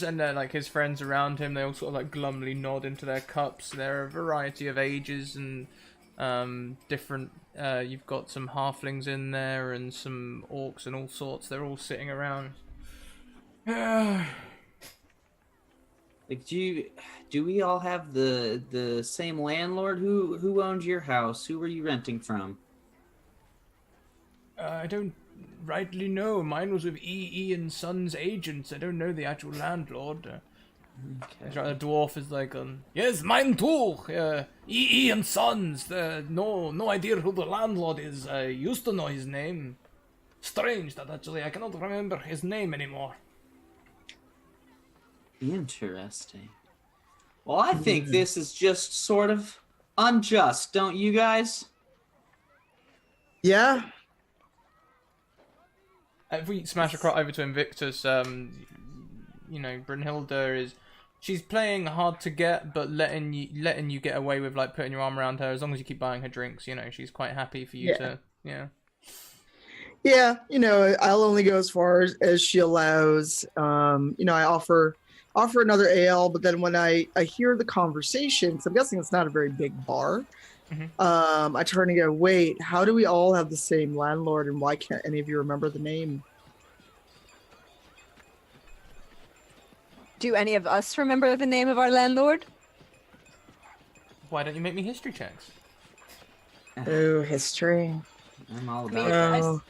Speaker 2: and like his friends around him, they all sort of like glumly nod into their cups. There are a variety of ages and different. You've got some halflings in there and some orcs and all sorts. They're all sitting around.
Speaker 5: Like, do we all have the same landlord? Who owned your house? Who were you renting from?
Speaker 2: I don't rightly know. Mine was with E.E. and Sons agents. I don't know the actual landlord. The dwarf is like, yes, mine too. E.E. and Sons. No idea who the landlord is. I used to know his name. Strange that actually I cannot remember his name anymore.
Speaker 5: Interesting. Well, I think this is just sort of unjust, don't you guys?
Speaker 4: Yeah.
Speaker 2: If we smash across over to Invictus, you know, Brunhilde she's playing hard to get, but letting you get away with like putting your arm around her as long as you keep buying her drinks. You know, she's quite happy for you to, yeah.
Speaker 4: Yeah, you know, I'll only go as far as she allows. You know, I offer another ale, but then when I hear the conversation, because I'm guessing it's not a very big bar, I turn and go, wait, how do we all have the same landlord, and why can't any of you remember the name?
Speaker 6: Do any of us remember the name of our landlord?
Speaker 2: Why don't you make me history checks?
Speaker 4: Oh, history.
Speaker 5: I'm all
Speaker 6: I mean,
Speaker 5: about
Speaker 4: Oh.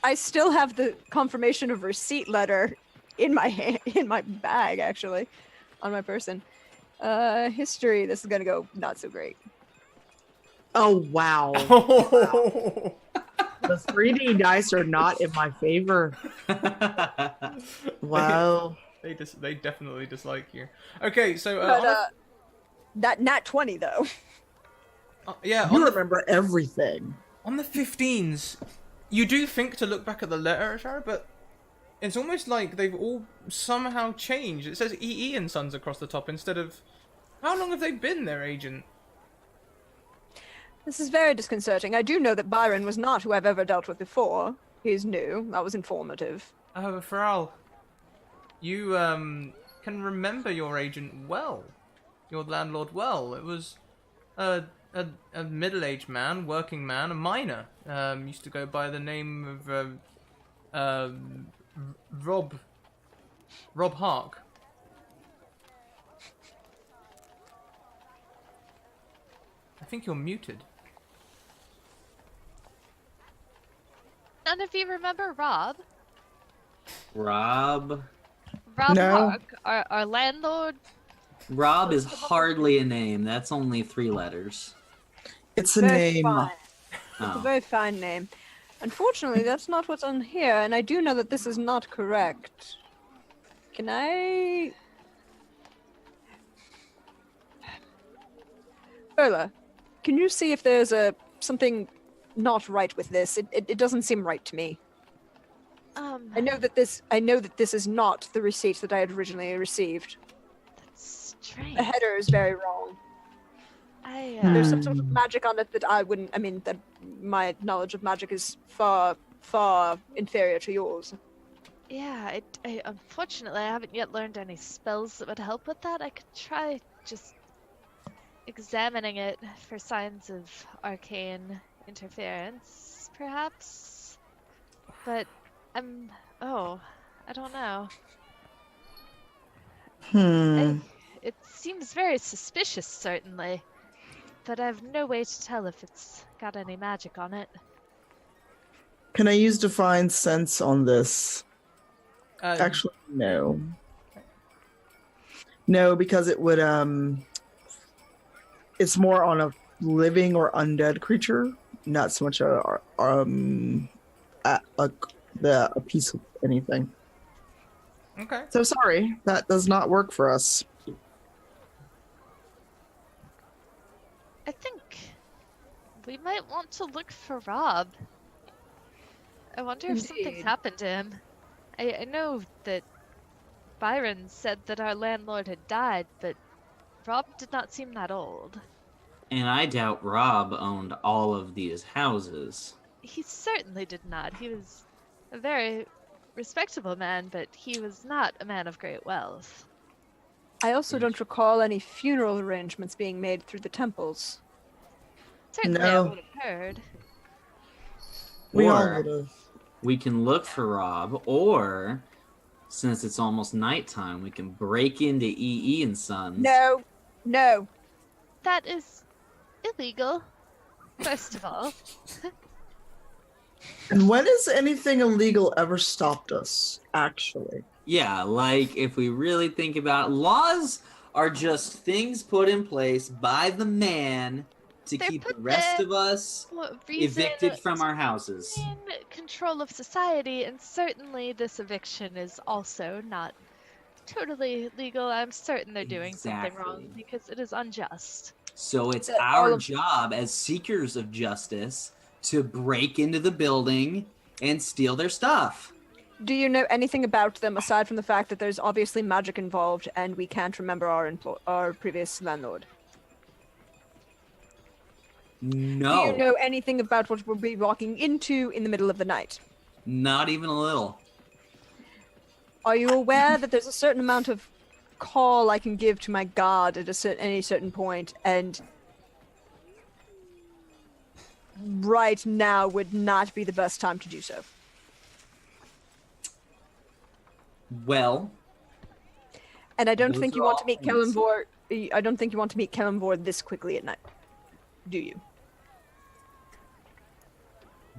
Speaker 6: I still have the confirmation of receipt letter in my in my bag, actually, on my person. History. This is gonna go not so great.
Speaker 4: Oh, wow. The 3D dice are not in my favor.
Speaker 5: that.
Speaker 4: Wow.
Speaker 2: They definitely dislike you. Okay, so
Speaker 6: But that nat 20 though.
Speaker 2: yeah,
Speaker 4: You remember everything.
Speaker 2: on the 15s, you do think to look back at the letter, Shara, but it's almost like they've all somehow changed. It says EE and Sons across the top instead of. How long have they been there, Agent?
Speaker 6: This is very disconcerting. I do know that Byron was not who I've ever dealt with before. He's new. That was informative.
Speaker 2: Oh, Pharrell, you can remember your agent well, your landlord well. It was a middle-aged man, working man, a miner. Used to go by the name of Rob Hark. I think you're muted.
Speaker 3: None of you remember Rob?
Speaker 5: Rob.
Speaker 3: Rob
Speaker 4: No.
Speaker 3: Hark, our landlord.
Speaker 5: Rob is hardly a name. That's only 3 letters.
Speaker 4: It's a
Speaker 6: Very
Speaker 4: name.
Speaker 6: fine. It's a
Speaker 5: Oh.
Speaker 6: very fine name. Unfortunately, that's not what's on here, and I do know that this is not correct. Can I... Erla, can you see if there's something not right with this? It doesn't seem right to me. I know that this is not the receipt that I had originally received.
Speaker 3: That's strange.
Speaker 6: The header is very wrong. There's some sort of magic on it that that my knowledge of magic is far, far inferior to yours.
Speaker 3: Yeah, I unfortunately I haven't yet learned any spells that would help with that. I could try just examining it for signs of arcane interference, perhaps. But I don't know. It seems very suspicious, certainly. But I have no way to tell if it's got any magic on it.
Speaker 4: Can I use Divine Sense on this? Actually, no. No, because it would, it's more on a living or undead creature, not so much a piece of anything.
Speaker 2: Okay.
Speaker 4: So sorry, that does not work for us.
Speaker 3: I think we might want to look for Rob. I wonder if something's
Speaker 6: Indeed.
Speaker 3: happened to him. I know that Byron said that our landlord had died, but Rob did not seem that old.
Speaker 5: And I doubt Rob owned all of these houses.
Speaker 3: He certainly did not. He was a very respectable man, but he was not a man of great wealth.
Speaker 6: I also don't recall any funeral arrangements being made through the temples.
Speaker 3: Certainly
Speaker 4: No.
Speaker 3: I would have heard.
Speaker 4: We all
Speaker 5: Or
Speaker 4: would have.
Speaker 5: we can look for Rob, or since it's almost nighttime, we can break into EE and Sons.
Speaker 6: No.
Speaker 3: That is illegal, first of all.
Speaker 4: And when has anything illegal ever stopped us, actually?
Speaker 5: Yeah, like if we really think about it, laws are just things put in place by the man to
Speaker 3: They're
Speaker 5: keep the
Speaker 3: put
Speaker 5: rest
Speaker 3: there
Speaker 5: of us
Speaker 3: for a reason
Speaker 5: evicted from our houses.
Speaker 3: in control of society, and certainly this eviction is also not totally legal. I'm certain they're doing something wrong
Speaker 5: Exactly.
Speaker 3: because it is unjust.
Speaker 5: So it's
Speaker 6: That all
Speaker 5: our
Speaker 6: of-
Speaker 5: job as seekers of justice to break into the building and steal their stuff.
Speaker 6: Do you know anything about them aside from the fact that there's obviously magic involved and we can't remember our previous landlord?
Speaker 5: No,
Speaker 6: Do you know anything about what we'll be walking into in the middle of the night?
Speaker 5: not even a little.
Speaker 6: Are you aware that there's a certain amount of call I can give to my guard at any certain point, and right now would not be the best time to do so?
Speaker 5: Well,
Speaker 6: And I don't
Speaker 5: Those
Speaker 6: think you
Speaker 5: are
Speaker 6: want to
Speaker 5: all
Speaker 6: meet
Speaker 5: points.
Speaker 6: Kellenvor. I don't think you want to meet Kellenvor this quickly at night, do you?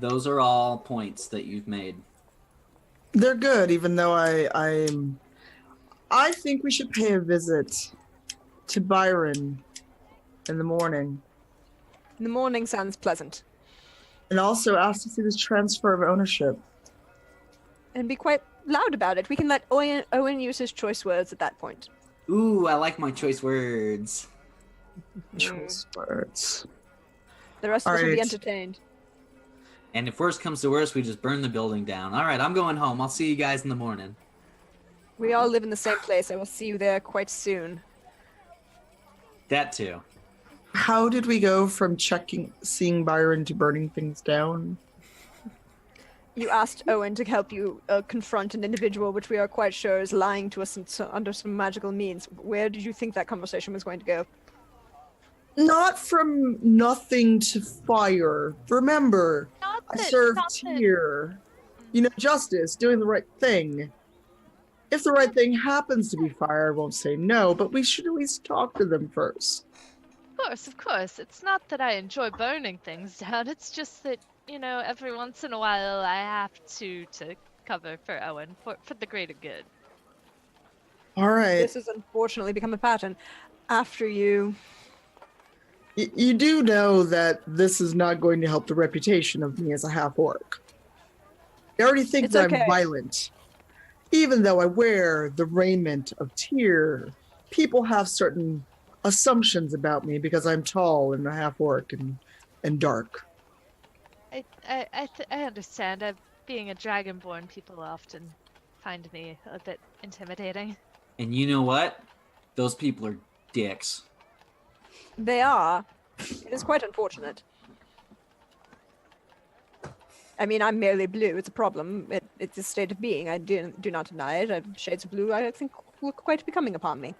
Speaker 5: those are all points that you've made.
Speaker 4: They're good, even though I think we should pay a visit to Byron in the morning.
Speaker 6: In the morning sounds pleasant,
Speaker 4: And also ask to see this transfer of ownership.
Speaker 6: and be quite loud about it. We can let Owen use his choice words at that point.
Speaker 5: Ooh, I like my choice words.
Speaker 4: Choice words.
Speaker 6: The rest of us will be
Speaker 4: Alright.
Speaker 6: entertained.
Speaker 5: And if worst comes to worst, we just burn the building down. All right, I'm going home. I'll see you guys in the morning.
Speaker 6: We all live in the same place. I will see you there quite soon.
Speaker 5: That too.
Speaker 4: How did we go from seeing Byron to burning things down?
Speaker 6: You asked Owen to help you confront an individual which we are quite sure is lying to us under some magical means. Where did you think that conversation was going to go?
Speaker 4: Not from nothing to fire. Remember,
Speaker 3: Not
Speaker 4: I
Speaker 3: that-
Speaker 4: served
Speaker 3: not that-
Speaker 4: here. You know, justice, doing the right thing. If the right thing happens to be fire, I won't say no, but we should at least talk to them first.
Speaker 3: Of course. It's not that I enjoy burning things down. It's just that, every once in a while I have to cover for Owen for the greater good.
Speaker 4: All right.
Speaker 6: This has unfortunately become a pattern. After you,
Speaker 4: You do know that this is not going to help the reputation of me as a half-orc. They already think
Speaker 6: It's
Speaker 4: that
Speaker 6: okay.
Speaker 4: I'm violent. Even though I wear the raiment of Tyr, people have certain assumptions about me because I'm tall and a half-orc and dark.
Speaker 3: I understand. Being a dragonborn, people often find me a bit intimidating.
Speaker 5: And you know what? Those people are dicks.
Speaker 6: they are. It is quite unfortunate. I mean, I'm merely blue. It's a problem. It's a state of being. I do not deny it. Shades of blue, I think, look quite becoming upon me.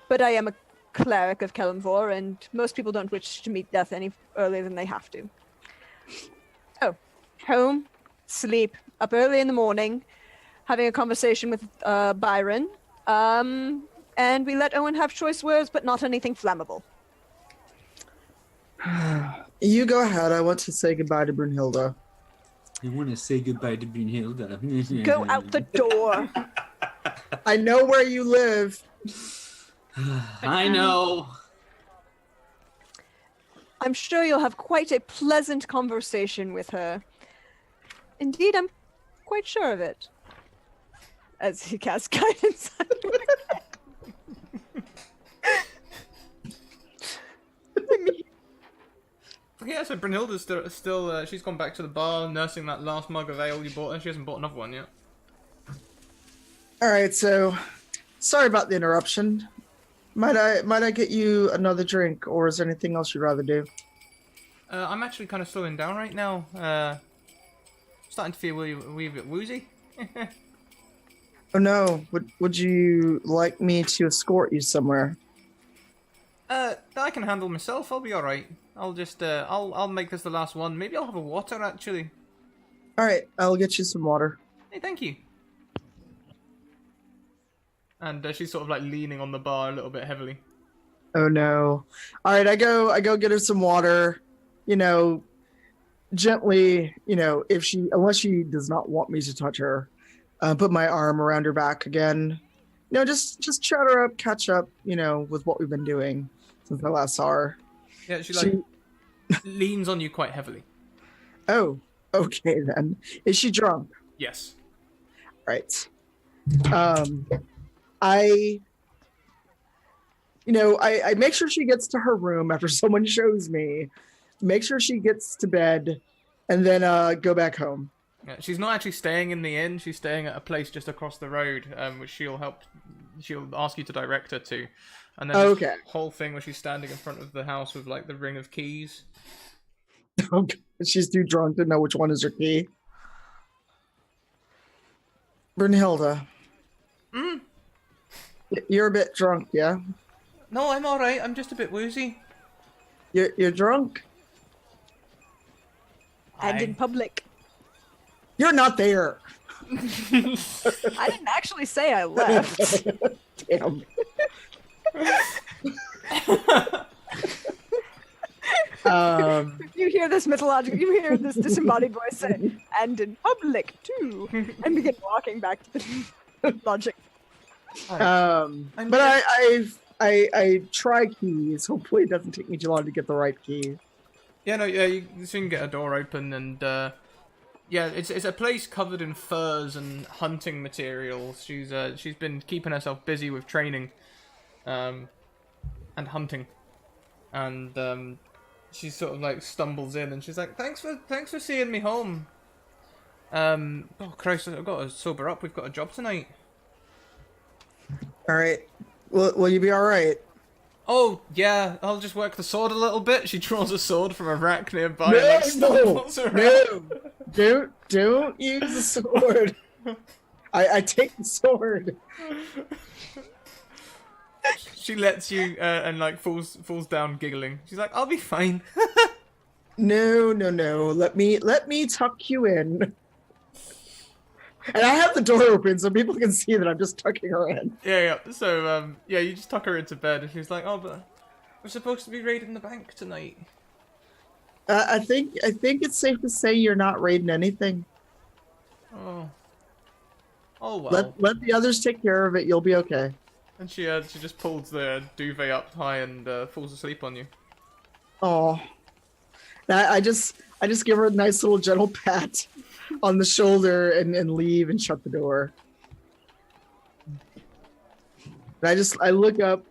Speaker 6: But I am a cleric of Kellenvor, and most people don't wish to meet death any earlier than they have to. So, home, sleep, up early in the morning, having a conversation with Byron, and we let Owen have choice words, but not anything flammable.
Speaker 4: You go ahead. I want to say goodbye to Brunhilde.
Speaker 5: I want to say goodbye to Brunhilde.
Speaker 6: Go out the door.
Speaker 4: I know where you live.
Speaker 5: I know.
Speaker 6: I'm sure you'll have quite a pleasant conversation with her. Indeed, I'm quite sure of it. As he casts guidance.
Speaker 2: Yeah, so Brunhilde's still she's gone back to the bar, nursing that last mug of ale you bought her. She hasn't bought another one yet.
Speaker 4: All right, so sorry about the interruption. Might I get you another drink, or is there anything else you'd rather do?
Speaker 2: I'm actually kind of slowing down right now. Starting to feel a wee bit woozy.
Speaker 4: Oh no, would you like me to escort you somewhere?
Speaker 2: I can handle myself. I'll be all right. I'll just I'll make this the last one. Maybe I'll have a water actually.
Speaker 4: All right, I'll get you some water.
Speaker 2: Hey, thank you. And she's sort of like leaning on the bar a little bit heavily.
Speaker 4: Oh no. All right, I go get her some water. You know, gently, unless she does not want me to touch her, put my arm around her back again. Just chat her up, catch up, with what we've been doing since I last saw her.
Speaker 2: Yeah, she leans on you quite heavily.
Speaker 4: Oh, okay then. Is she drunk?
Speaker 2: Yes.
Speaker 4: Right. I make sure she gets to her room after someone shows me. Make sure she gets to bed, and then go back home.
Speaker 2: Yeah, she's not actually staying in the inn. She's staying at a place just across the road, which she'll ask you to direct her to. And then this
Speaker 4: Okay.
Speaker 2: whole thing where she's standing in front of the house with like the ring of keys.
Speaker 4: She's too drunk to know which one is her key. Brunhilde. You're a bit drunk, yeah?
Speaker 2: No, I'm all right. I'm just a bit woozy.
Speaker 4: You're drunk?
Speaker 6: And in public.
Speaker 4: You're not there.
Speaker 6: I didn't actually say I left.
Speaker 4: Damn.
Speaker 6: You hear this mythological, you hear this disembodied voice say, and in public too, and begin walking back to the logic.
Speaker 4: But I try keys. Hopefully, it doesn't take me too long to get the right key.
Speaker 2: Yeah, no, yeah, you soon get a door open, and yeah, it's a place covered in furs and hunting materials. She's been keeping herself busy with training, and hunting, and she sort of like stumbles in, and she's like, "Thanks for seeing me home." Oh Christ, I've got to sober up. We've got a job tonight.
Speaker 4: All right. Will you be all right?
Speaker 2: Oh yeah, I'll just work the sword a little bit. She draws a sword from a rack nearby and like stumbles around.
Speaker 4: Don't use the sword. I take the sword.
Speaker 2: She lets you and like falls down giggling. She's like, "I'll be fine."
Speaker 4: No. Let me tuck you in. And I have the door open so people can see that I'm just tucking her in.
Speaker 2: Yeah. So yeah, you just tuck her into bed, and she's like, "Oh, but we're supposed to be raiding the bank tonight."
Speaker 4: I think it's safe to say you're not raiding anything.
Speaker 2: Oh well.
Speaker 4: Let the others take care of it. You'll be okay.
Speaker 2: And she just pulls the duvet up high and falls asleep on you.
Speaker 4: Oh, I just give her a nice little gentle pat on the shoulder and leave and shut the door. And I look up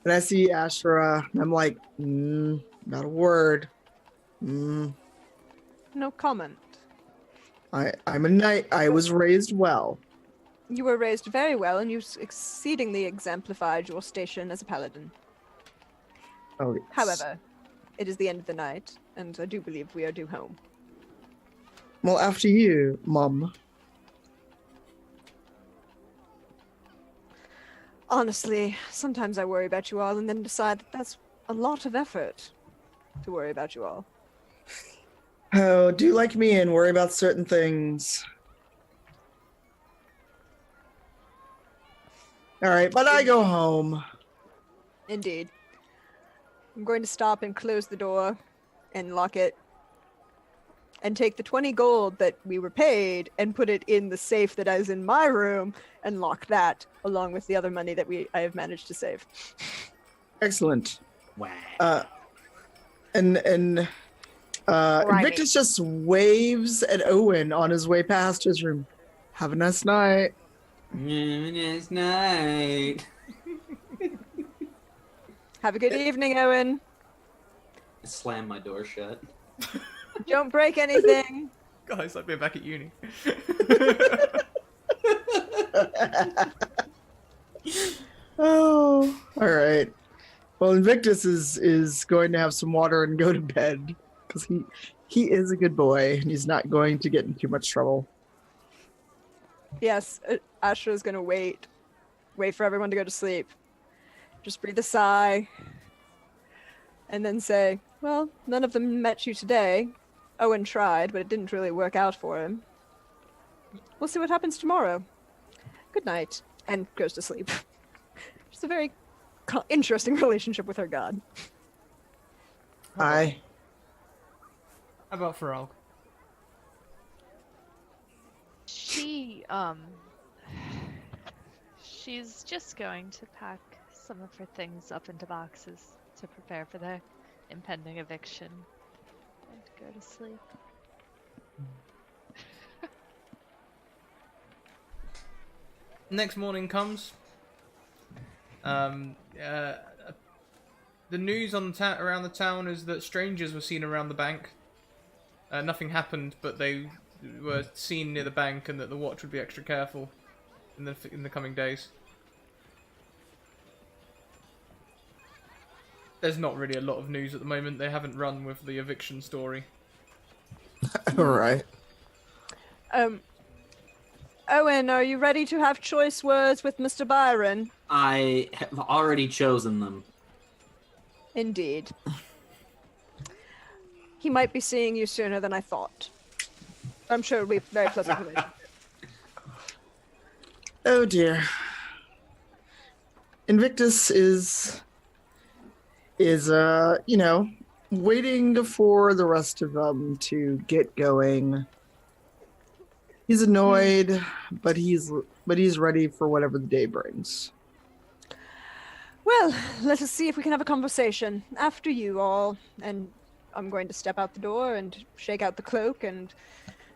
Speaker 4: and I see Ashra and I'm like, not a word.
Speaker 6: No comment.
Speaker 4: I'm a knight. I was raised well.
Speaker 6: You were raised very well, and you exceedingly exemplified your station as a paladin.
Speaker 4: Oh, yes.
Speaker 6: However, it is the end of the night, and I do believe we are due home.
Speaker 4: Well, after you, Mum.
Speaker 6: Honestly, sometimes I worry about you all and then decide that that's a lot of effort to worry about you all.
Speaker 4: Oh, do like me and worry about certain things. All right, but I go home.
Speaker 6: Indeed. I'm going to stop and close the door and lock it and take the 20 gold that we were paid and put it in the safe that is in my room and lock that along with the other money that I have managed to save.
Speaker 4: Excellent.
Speaker 5: Wow.
Speaker 4: And
Speaker 6: Grimy.
Speaker 4: Invictus just waves at Owen on his way past his room. Have a nice night.
Speaker 5: Nice night.
Speaker 6: Have a good evening, Owen.
Speaker 5: Slam my door shut.
Speaker 6: Don't break anything.
Speaker 2: Guys, I've been back at uni.
Speaker 4: Oh, all right. Well, Invictus is going to have some water and go to bed because he is a good boy and he's not going to get in too much trouble.
Speaker 6: Yes, Ashra is going to wait for everyone to go to sleep. Just breathe a sigh and then say, well, none of them met you today. Owen tried, but it didn't really work out for him. We'll see what happens tomorrow. Good night. And goes to sleep. Just a very interesting relationship with her god.
Speaker 4: Hi.
Speaker 2: How about Faralg?
Speaker 3: She's just going to pack some of her things up into boxes to prepare for their impending eviction and go to sleep.
Speaker 2: Next morning comes. The news on around the town is that strangers were seen around the bank. nothing happened, but they were seen near the bank, and that the watch would be extra careful in the coming days. There's not really a lot of news at the moment. They haven't run with the eviction story.
Speaker 4: All right.
Speaker 6: Owen, are you ready to have choice words with Mr. Byron?
Speaker 5: I have already chosen them.
Speaker 6: Indeed. He might be seeing you sooner than I thought. I'm sure it'll be a very pleasant relationship.
Speaker 4: Oh dear. Invictus is waiting for the rest of them to get going. He's annoyed, but he's ready for whatever the day brings.
Speaker 6: Well, let us see if we can have a conversation. After you all, and I'm going to step out the door and shake out the cloak and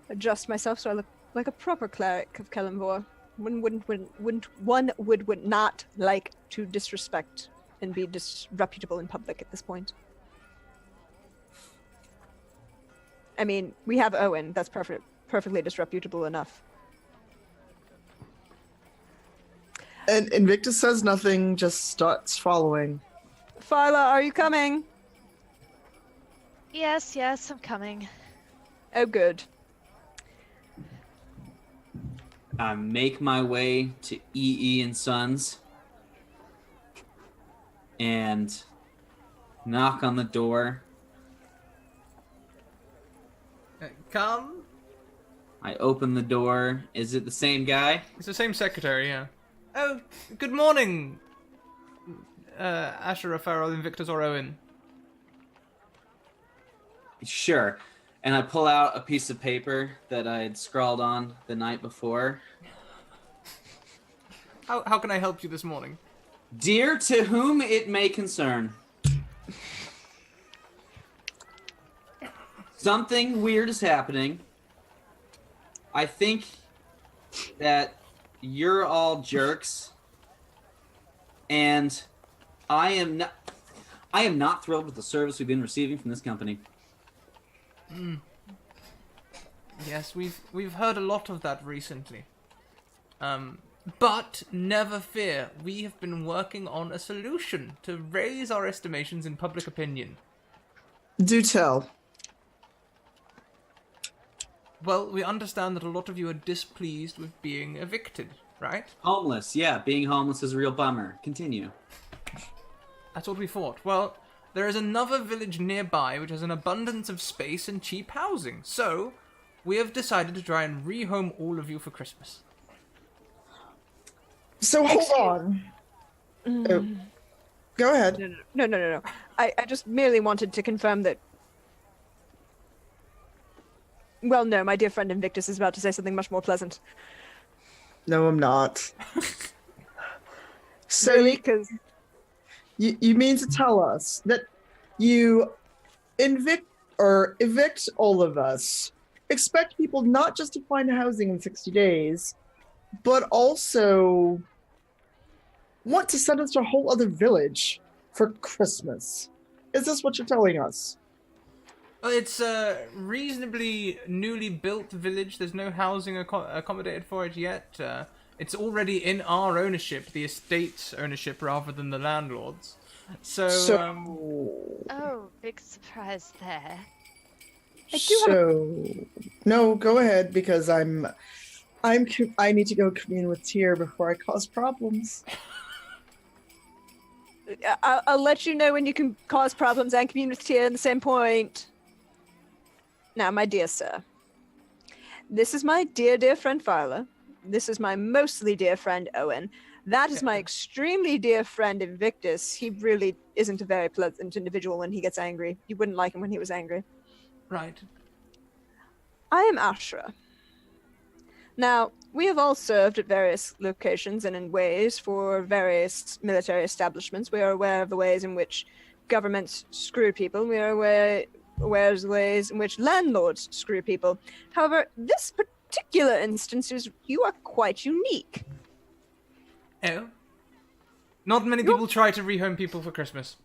Speaker 6: adjust myself so I look like a proper cleric of Kellenvor. One would not like to disrespect and be disreputable in public at this point. I mean, we have Owen. That's perfectly disreputable enough.
Speaker 4: And Invictus says nothing, just starts following.
Speaker 6: Phyla, are you coming?
Speaker 3: Yes, I'm coming.
Speaker 6: Oh, good.
Speaker 5: I make my way to EE and Sons and knock on the door.
Speaker 2: Come.
Speaker 5: I open the door. Is it the same guy?
Speaker 2: It's the same secretary, yeah. Oh, good morning, Asher, Farrell, Invictus, or Owen.
Speaker 5: Sure. And I pull out a piece of paper that I had scrawled on the night before.
Speaker 2: How can I help you this morning?
Speaker 5: Dear to whom it may concern. Something weird is happening. I think that you're all jerks. And I am not thrilled with the service we've been receiving from this company.
Speaker 2: Yes, we've heard a lot of that recently. But never fear, we have been working on a solution to raise our estimations in public opinion.
Speaker 4: Do tell.
Speaker 2: Well, we understand that a lot of you are displeased with being evicted, right?
Speaker 5: Homeless, yeah. Being homeless is a real bummer. Continue.
Speaker 2: That's what we thought. Well, there is another village nearby which has an abundance of space and cheap housing. So, we have decided to try and rehome all of you for Christmas.
Speaker 4: So hold on. Oh, go ahead.
Speaker 6: No. I just merely wanted to confirm that. Well, no, my dear friend Invictus is about to say something much more pleasant.
Speaker 4: No, I'm not. So
Speaker 6: Really? Because
Speaker 4: you mean to tell us that you evict all of us, expect people not just to find housing in 60 days, but also want to send us to a whole other village for Christmas? Is this what you're telling us?
Speaker 2: It's a reasonably newly built village. There's no housing accommodated for it yet. It's already in our ownership, the estate's ownership, rather than the landlord's. So
Speaker 3: Oh, big surprise there.
Speaker 4: No, go ahead, because I need to go commune with Tyr before I cause problems.
Speaker 6: I'll let you know when you can cause problems and commune with Tyr in the same point. Now, my dear sir, this is my dear friend Phyla. This is my mostly dear friend Owen. That is my extremely dear friend Invictus. He really isn't a very pleasant individual when he gets angry. You wouldn't like him when he was angry.
Speaker 2: right.
Speaker 6: I am Ashra. Now, we have all served at various locations and in ways for various military establishments. We are aware of the ways in which governments screw people. We are aware of the ways in which landlords screw people. However, this particular instance you are quite unique.
Speaker 2: Oh? Not many people try to rehome people for Christmas.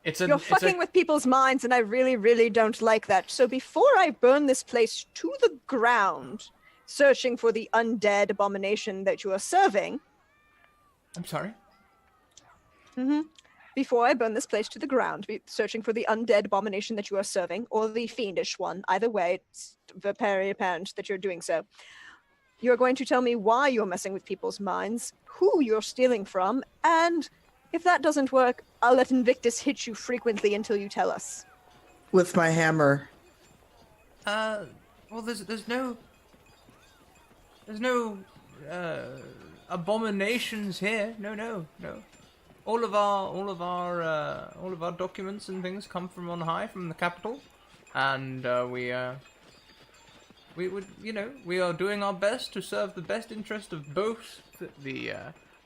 Speaker 2: It's a.
Speaker 6: You're
Speaker 2: it's
Speaker 6: fucking with people's minds, and I really, really don't like that. So before I burn this place to the ground, searching for the undead abomination that you are serving,
Speaker 2: I'm sorry.
Speaker 6: before I burn this place to the ground, searching for the undead abomination that you are serving, or the fiendish one, either way, it's very apparent that you're doing so. You're going to tell me why you're messing with people's minds, who you're stealing from, and if that doesn't work, I'll let Invictus hit you frequently until you tell us.
Speaker 4: With my hammer.
Speaker 2: Well, there's no abominations here. No. All of our documents and things come from on high, from the capital, and we are doing our best to serve the best interest of both the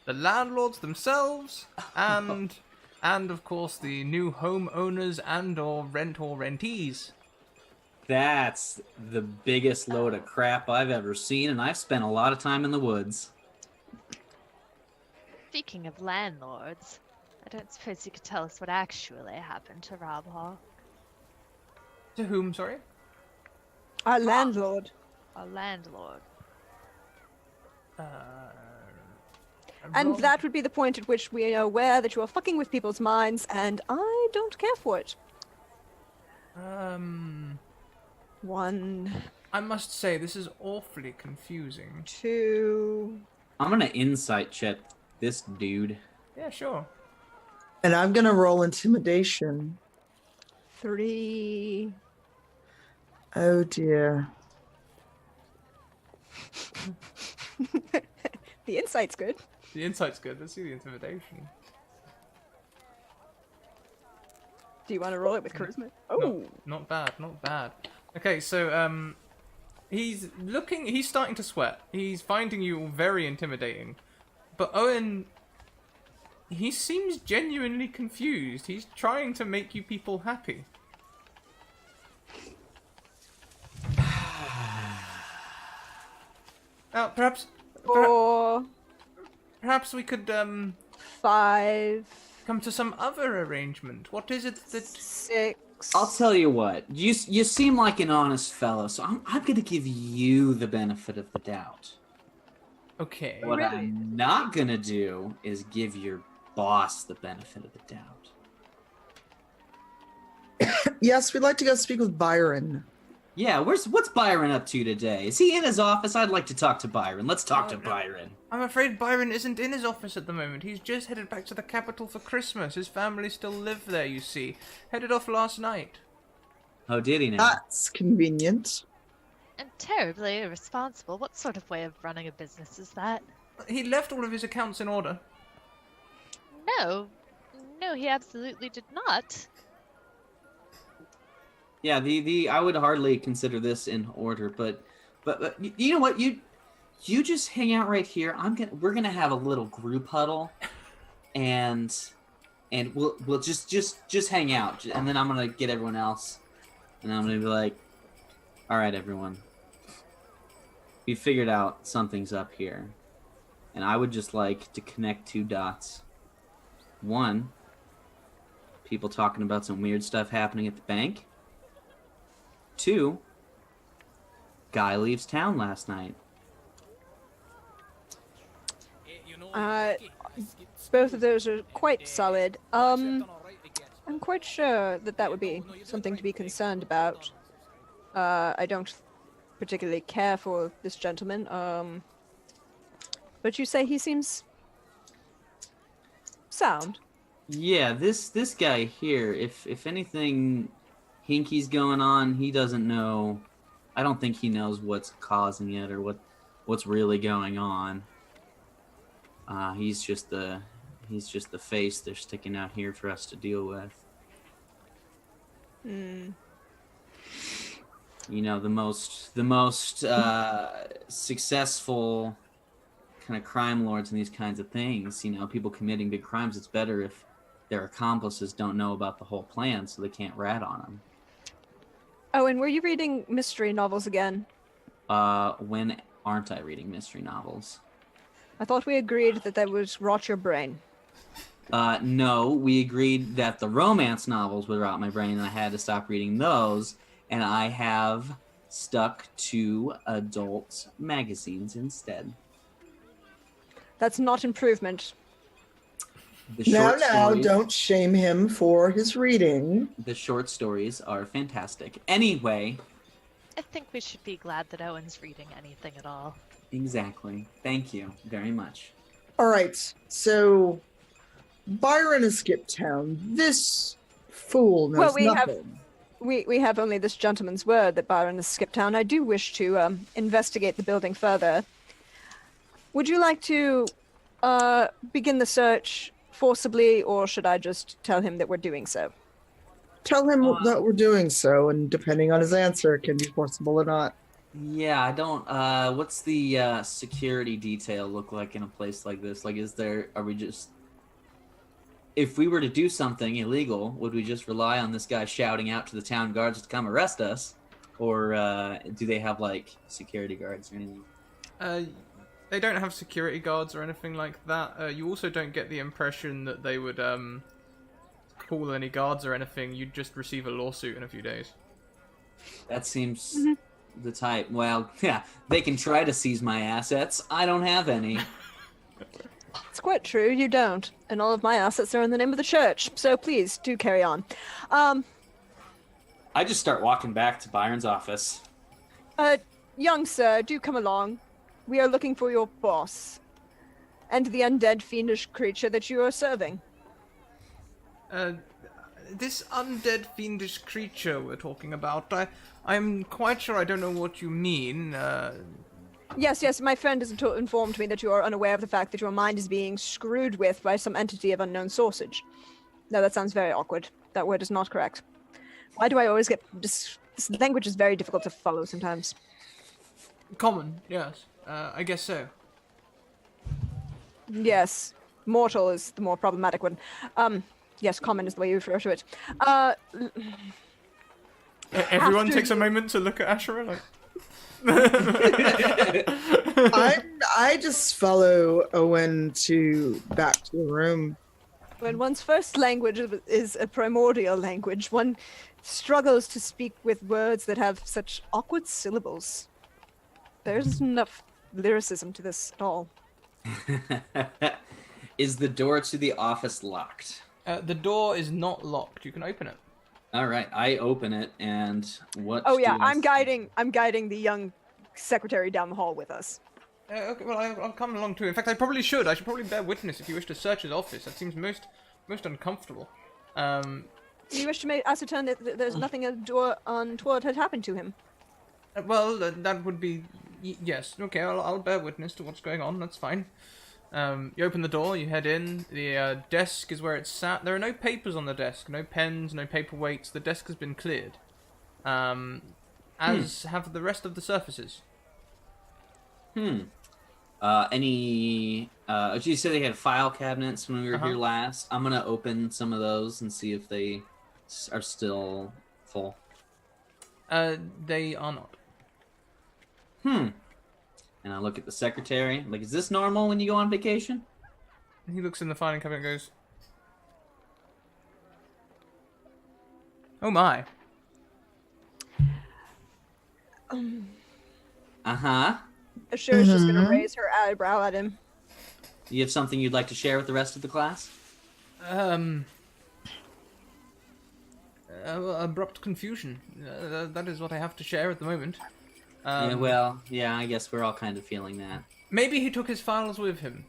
Speaker 2: landlords themselves and of course the new homeowners and or rentees.
Speaker 5: That's the biggest load of crap I've ever seen, and I've spent a lot of time in the woods.
Speaker 3: Speaking of landlords, I don't suppose you could tell us what actually happened to Rob Hall.
Speaker 2: To whom, sorry?
Speaker 6: Our landlord.
Speaker 3: Our landlord.
Speaker 6: And that would be the point at which we are aware that you are fucking with people's minds, and I don't care for it. One,
Speaker 2: I must say, this is awfully confusing.
Speaker 6: 2.
Speaker 5: I'm gonna insight check this dude.
Speaker 2: Yeah, sure.
Speaker 4: And I'm gonna roll intimidation.
Speaker 6: 3.
Speaker 4: Oh dear.
Speaker 6: The insight's good.
Speaker 2: The insight's good. Let's see the intimidation.
Speaker 6: Do you want to roll it with charisma? Oh,
Speaker 2: Not bad, not bad. Okay, so he's starting to sweat. He's finding you all very intimidating. But Owen, he seems genuinely confused. He's trying to make you people happy. Now, perhaps
Speaker 6: 4,
Speaker 2: we could
Speaker 6: 5,
Speaker 2: come to some other arrangement. What is it that?
Speaker 6: 6.
Speaker 5: I'll tell you what. You seem like an honest fellow, so I'm gonna give you the benefit of the doubt.
Speaker 2: Okay.
Speaker 5: What I'm not gonna do is give your boss the benefit of the doubt.
Speaker 4: Yes, we'd like to go speak with Byron.
Speaker 5: Yeah, what's Byron up to today? Is he in his office? I'd like to talk to Byron. Let's talk to Byron.
Speaker 2: I'm afraid Byron isn't in his office at the moment. He's just headed back to the capital for Christmas. His family still live there, you see. Headed off last night.
Speaker 5: Oh, did he now?
Speaker 4: That's convenient.
Speaker 3: And terribly irresponsible. What sort of way of running a business is that?
Speaker 2: He left all of his accounts in order.
Speaker 3: No, he absolutely did not.
Speaker 5: Yeah, the I would hardly consider this in order, but you know what? You just hang out right here. We're gonna have a little group huddle, and we'll just hang out, and then I'm gonna get everyone else, and I'm gonna be like, all right, everyone, we figured out something's up here, and I would just like to connect 2 dots. 1, people talking about some weird stuff happening at the bank. 2, guy leaves town last night.
Speaker 6: Both of those are quite solid. I'm quite sure that would be something to be concerned about. I don't particularly care for this gentleman. But you say he seems sound.
Speaker 5: Yeah, this guy here, if anything hinky's going on, he doesn't know. I don't think he knows what's causing it or what's really going on. He's just the face they're sticking out here for us to deal with. You know, the most successful kind of crime lords and these kinds of things, you know, people committing big crimes, it's better if their accomplices don't know about the whole plan so they can't rat on them.
Speaker 6: Oh, and were you reading mystery novels again?
Speaker 5: When aren't I reading mystery novels?
Speaker 6: I thought we agreed that would rot your brain.
Speaker 5: No, we agreed that the romance novels would rot my brain, and I had to stop reading those. And I have stuck to adult magazines instead.
Speaker 6: That's not improvement.
Speaker 5: The
Speaker 4: Now,
Speaker 5: short stories,
Speaker 4: don't shame him for his reading.
Speaker 5: the short stories are fantastic. Anyway,
Speaker 3: I think we should be glad that Owen's reading anything at all.
Speaker 5: exactly. Thank you very much.
Speaker 4: All right, so Byron has skipped town. This fool knows
Speaker 6: Well, we have-
Speaker 4: nothing.
Speaker 6: We have only this gentleman's word that Byron has skipped town. I do wish to investigate the building further. Would you like to begin the search forcibly, or should I just tell him that we're doing so?
Speaker 4: Tell him that we're doing so, and depending on his answer, it can be forcible or not.
Speaker 5: Yeah, I don't. What's the security detail look like in a place like this? Like, are we just. If we were to do something illegal, would we just rely on this guy shouting out to the town guards to come arrest us? Or do they have, like, security guards or anything?
Speaker 2: They don't have security guards or anything like that. You also don't get the impression that they would call any guards or anything. You'd just receive a lawsuit in a few days.
Speaker 5: That seems the type. Well, yeah, they can try to seize my assets. I don't have any.
Speaker 6: It's quite true, you don't. And all of my assets are in the name of the church, so please, do carry on.
Speaker 5: I just start walking back to Byron's office.
Speaker 6: Young sir, do come along. We are looking for your boss. And the undead fiendish creature that you are serving.
Speaker 2: This undead fiendish creature we're talking about, I'm quite sure I don't know what you mean.
Speaker 6: Yes, my friend has informed me that you are unaware of the fact that your mind is being screwed with by some entity of unknown sourcage. No, that sounds very awkward. That word is not correct. Why do I always get... This language is very difficult to follow sometimes.
Speaker 2: Common, yes. I guess so.
Speaker 6: Yes, mortal is the more problematic one. Yes, common is the way you refer to it.
Speaker 2: Everyone
Speaker 6: to-
Speaker 2: takes a moment to look at Ashera, like...
Speaker 4: I just follow Owen back to the room.
Speaker 6: When one's first language is a primordial language, one struggles to speak with words that have such awkward syllables. There isn't enough lyricism to this at all.
Speaker 5: Is the door to the office locked?
Speaker 2: The door is not locked. You can open it.
Speaker 5: All right, I open it, and what?
Speaker 6: Oh yeah,
Speaker 5: do I
Speaker 6: I'm
Speaker 5: see?
Speaker 6: guiding the young secretary down the hall with us.
Speaker 2: Okay, well, I'll come along too. In fact, I probably should. I should probably bear witness if you wish to search his office. That seems most uncomfortable.
Speaker 6: You wish to ascertain that there's nothing untoward had happened to him.
Speaker 2: Well, that would be... yes, okay, I'll bear witness to what's going on, that's fine. You open the door, you head in, the desk is where it's sat. There are no papers on the desk, no pens, no paperweights, the desk has been cleared. As have the rest of the surfaces.
Speaker 5: Did you say they had file cabinets when we were here last? I'm gonna open some of those and see if they are still full.
Speaker 2: They are not.
Speaker 5: And I look at the secretary. I'm like, is this normal when you go on vacation?
Speaker 2: He looks in the filing cabinet and goes, "Oh my."
Speaker 5: Uh-huh.
Speaker 6: Ashura's just gonna raise her eyebrow at him.
Speaker 5: Do you have something you'd like to share with the rest of the class?
Speaker 2: Abrupt confusion. That is what I have to share at the moment.
Speaker 5: Yeah, I guess we're all kind of feeling that.
Speaker 2: Maybe he took his files with him.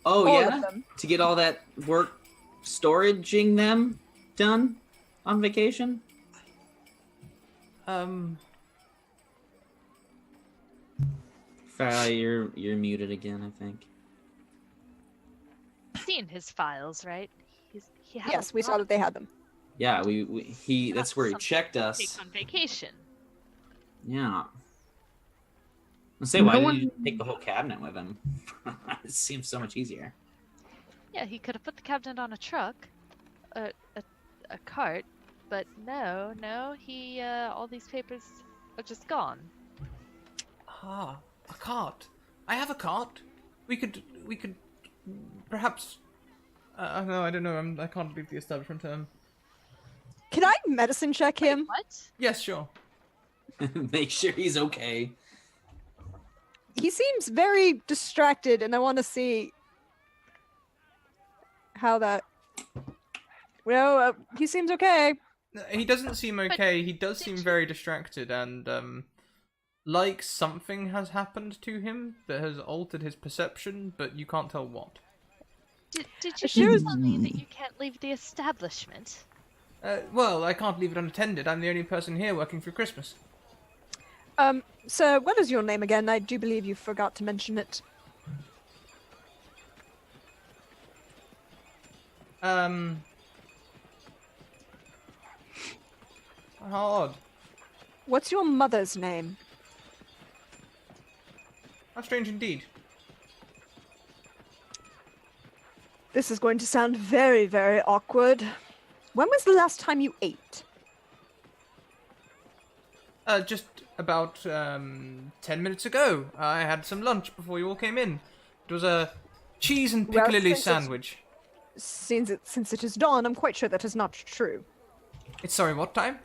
Speaker 5: Oh,
Speaker 6: All
Speaker 5: yeah?
Speaker 6: of them.
Speaker 5: To get all that work storaging them done on vacation? Farrah, you're muted again, I think.
Speaker 3: Seen his files, right? He had
Speaker 6: Yes,
Speaker 3: a
Speaker 6: we saw
Speaker 3: lot
Speaker 6: that they had them.
Speaker 5: Yeah, that's where he
Speaker 3: something
Speaker 5: checked
Speaker 3: to
Speaker 5: us.
Speaker 3: take on vacation.
Speaker 5: Yeah. I say, why didn't you take the whole cabinet with him? It seems so much easier.
Speaker 3: Yeah, he could have put the cabinet on a truck, a cart, but no, he all these papers are just gone.
Speaker 2: Ah, a cart. I have a cart. We could perhaps No, I don't know. I can't leave the establishment term.
Speaker 6: Can I medicine check him?
Speaker 3: What?
Speaker 2: Yes, sure.
Speaker 5: Make sure he's okay.
Speaker 6: He seems very distracted, and I want to see how that. Well, he seems okay.
Speaker 2: He doesn't seem okay. He does seem very distracted, and like something has happened to him that has altered his perception, but you can't tell what.
Speaker 3: Did you
Speaker 6: Sure.
Speaker 3: just tell me that you can't leave the establishment?
Speaker 2: Well, I can't leave it unattended. I'm the only person here working through Christmas.
Speaker 6: Sir, what is your name again? I do believe you forgot to mention it.
Speaker 2: How odd.
Speaker 6: What's your mother's name?
Speaker 2: How strange indeed.
Speaker 6: This is going to sound very, very awkward. When was the last time you ate?
Speaker 2: Just about 10 minutes ago. I had some lunch before you all came in. It was a cheese and
Speaker 6: Well,
Speaker 2: piccalilli
Speaker 6: since it's-
Speaker 2: sandwich.
Speaker 6: Since it is dawn, I'm quite sure that is not true.
Speaker 2: It's sorry, what time?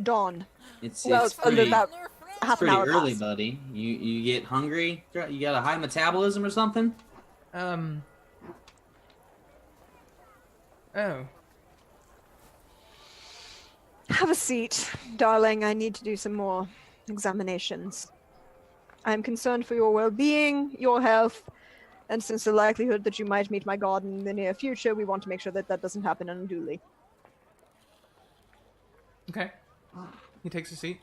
Speaker 6: Dawn.
Speaker 5: It's
Speaker 6: Well,
Speaker 5: it's
Speaker 6: it's under
Speaker 5: pretty,
Speaker 6: about
Speaker 1: Nerf friends.
Speaker 6: half an
Speaker 5: pretty
Speaker 6: hour
Speaker 5: early,
Speaker 6: past.
Speaker 5: buddy. You get hungry? You got a high metabolism or something?
Speaker 2: Oh.
Speaker 6: Have a seat, darling. I need to do some more examinations. I am concerned for your well-being, your health, and since the likelihood that you might meet my god in the near future, we want to make sure that that doesn't happen unduly.
Speaker 2: Okay. He takes a seat.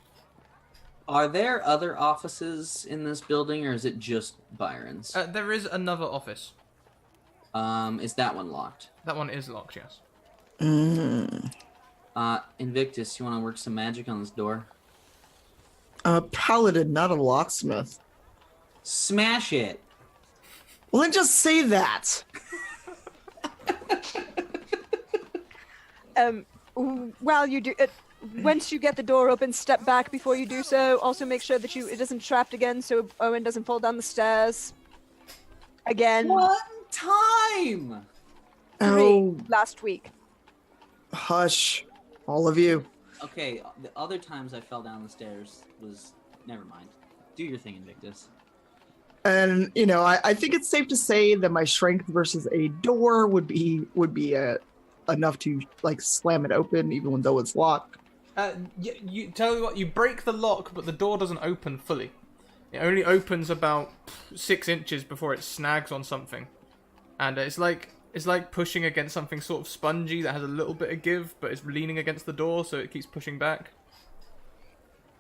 Speaker 5: Are there other offices in this building, or is it just Byron's?
Speaker 2: There is another office.
Speaker 5: Is that one locked?
Speaker 2: That one is locked, yes.
Speaker 5: Invictus, you want to work some magic on this door?
Speaker 4: A paladin, not a locksmith.
Speaker 5: Smash it!
Speaker 4: Well, then just say that.
Speaker 6: While you do it, once you get the door open, step back before you do so. Also, make sure that it isn't trapped again, so Owen doesn't fall down the stairs. Again,
Speaker 5: One time!
Speaker 4: Oh,
Speaker 6: last week.
Speaker 4: hush, all of you.
Speaker 5: Okay, the other times I fell down the stairs was... Never mind. Do your thing, Invictus.
Speaker 4: And I think it's safe to say that my strength versus a door would be enough to like slam it open even though it's locked.
Speaker 2: You tell you what, you break the lock, but the door doesn't open fully. It only opens about 6 inches before it snags on something, and it's like pushing against something sort of spongy that has a little bit of give, but it's leaning against the door, so it keeps pushing back.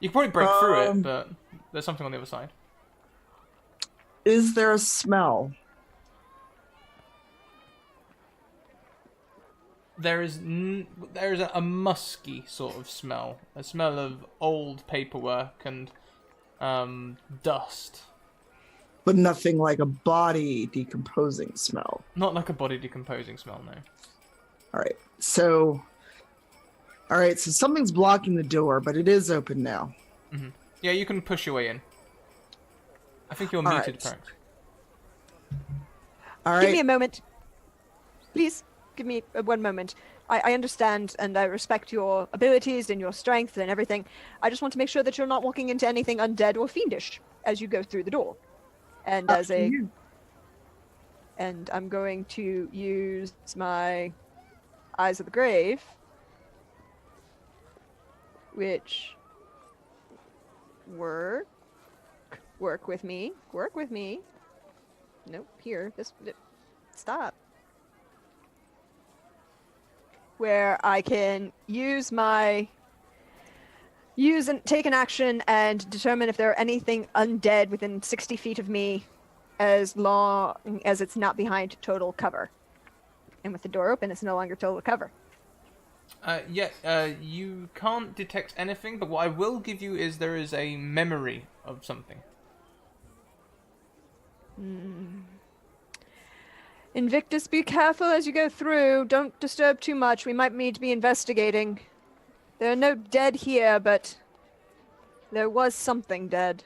Speaker 2: You can probably break through it, but there's something on the other side.
Speaker 4: Is there a smell?
Speaker 2: There is a musky sort of smell, a smell of old paperwork and dust.
Speaker 4: But nothing like a body decomposing smell.
Speaker 2: Not like a body decomposing smell, no.
Speaker 4: All right, so something's blocking the door, but it is open now.
Speaker 2: Yeah, you can push your way in. I think you're
Speaker 4: All
Speaker 2: muted,
Speaker 4: right.
Speaker 2: correct?
Speaker 4: All
Speaker 6: Give me
Speaker 4: right,
Speaker 6: a moment. Please, give me 1 moment. I understand and I respect your abilities and your strength and everything. I just want to make sure that you're not walking into anything undead or fiendish as you go through the door. And
Speaker 4: up to you.
Speaker 6: and I'm going to use my Eyes of the Grave, which work with me. Nope, here. Stop. Where I can use and take an action and determine if there are anything undead within 60 feet of me as long as it's not behind total cover. And with the door open, it's no longer total cover.
Speaker 2: You can't detect anything, but what I will give you is there is a memory of something.
Speaker 6: Invictus, be careful as you go through. Don't disturb too much. We might need to be investigating. There are no dead here, but there was something dead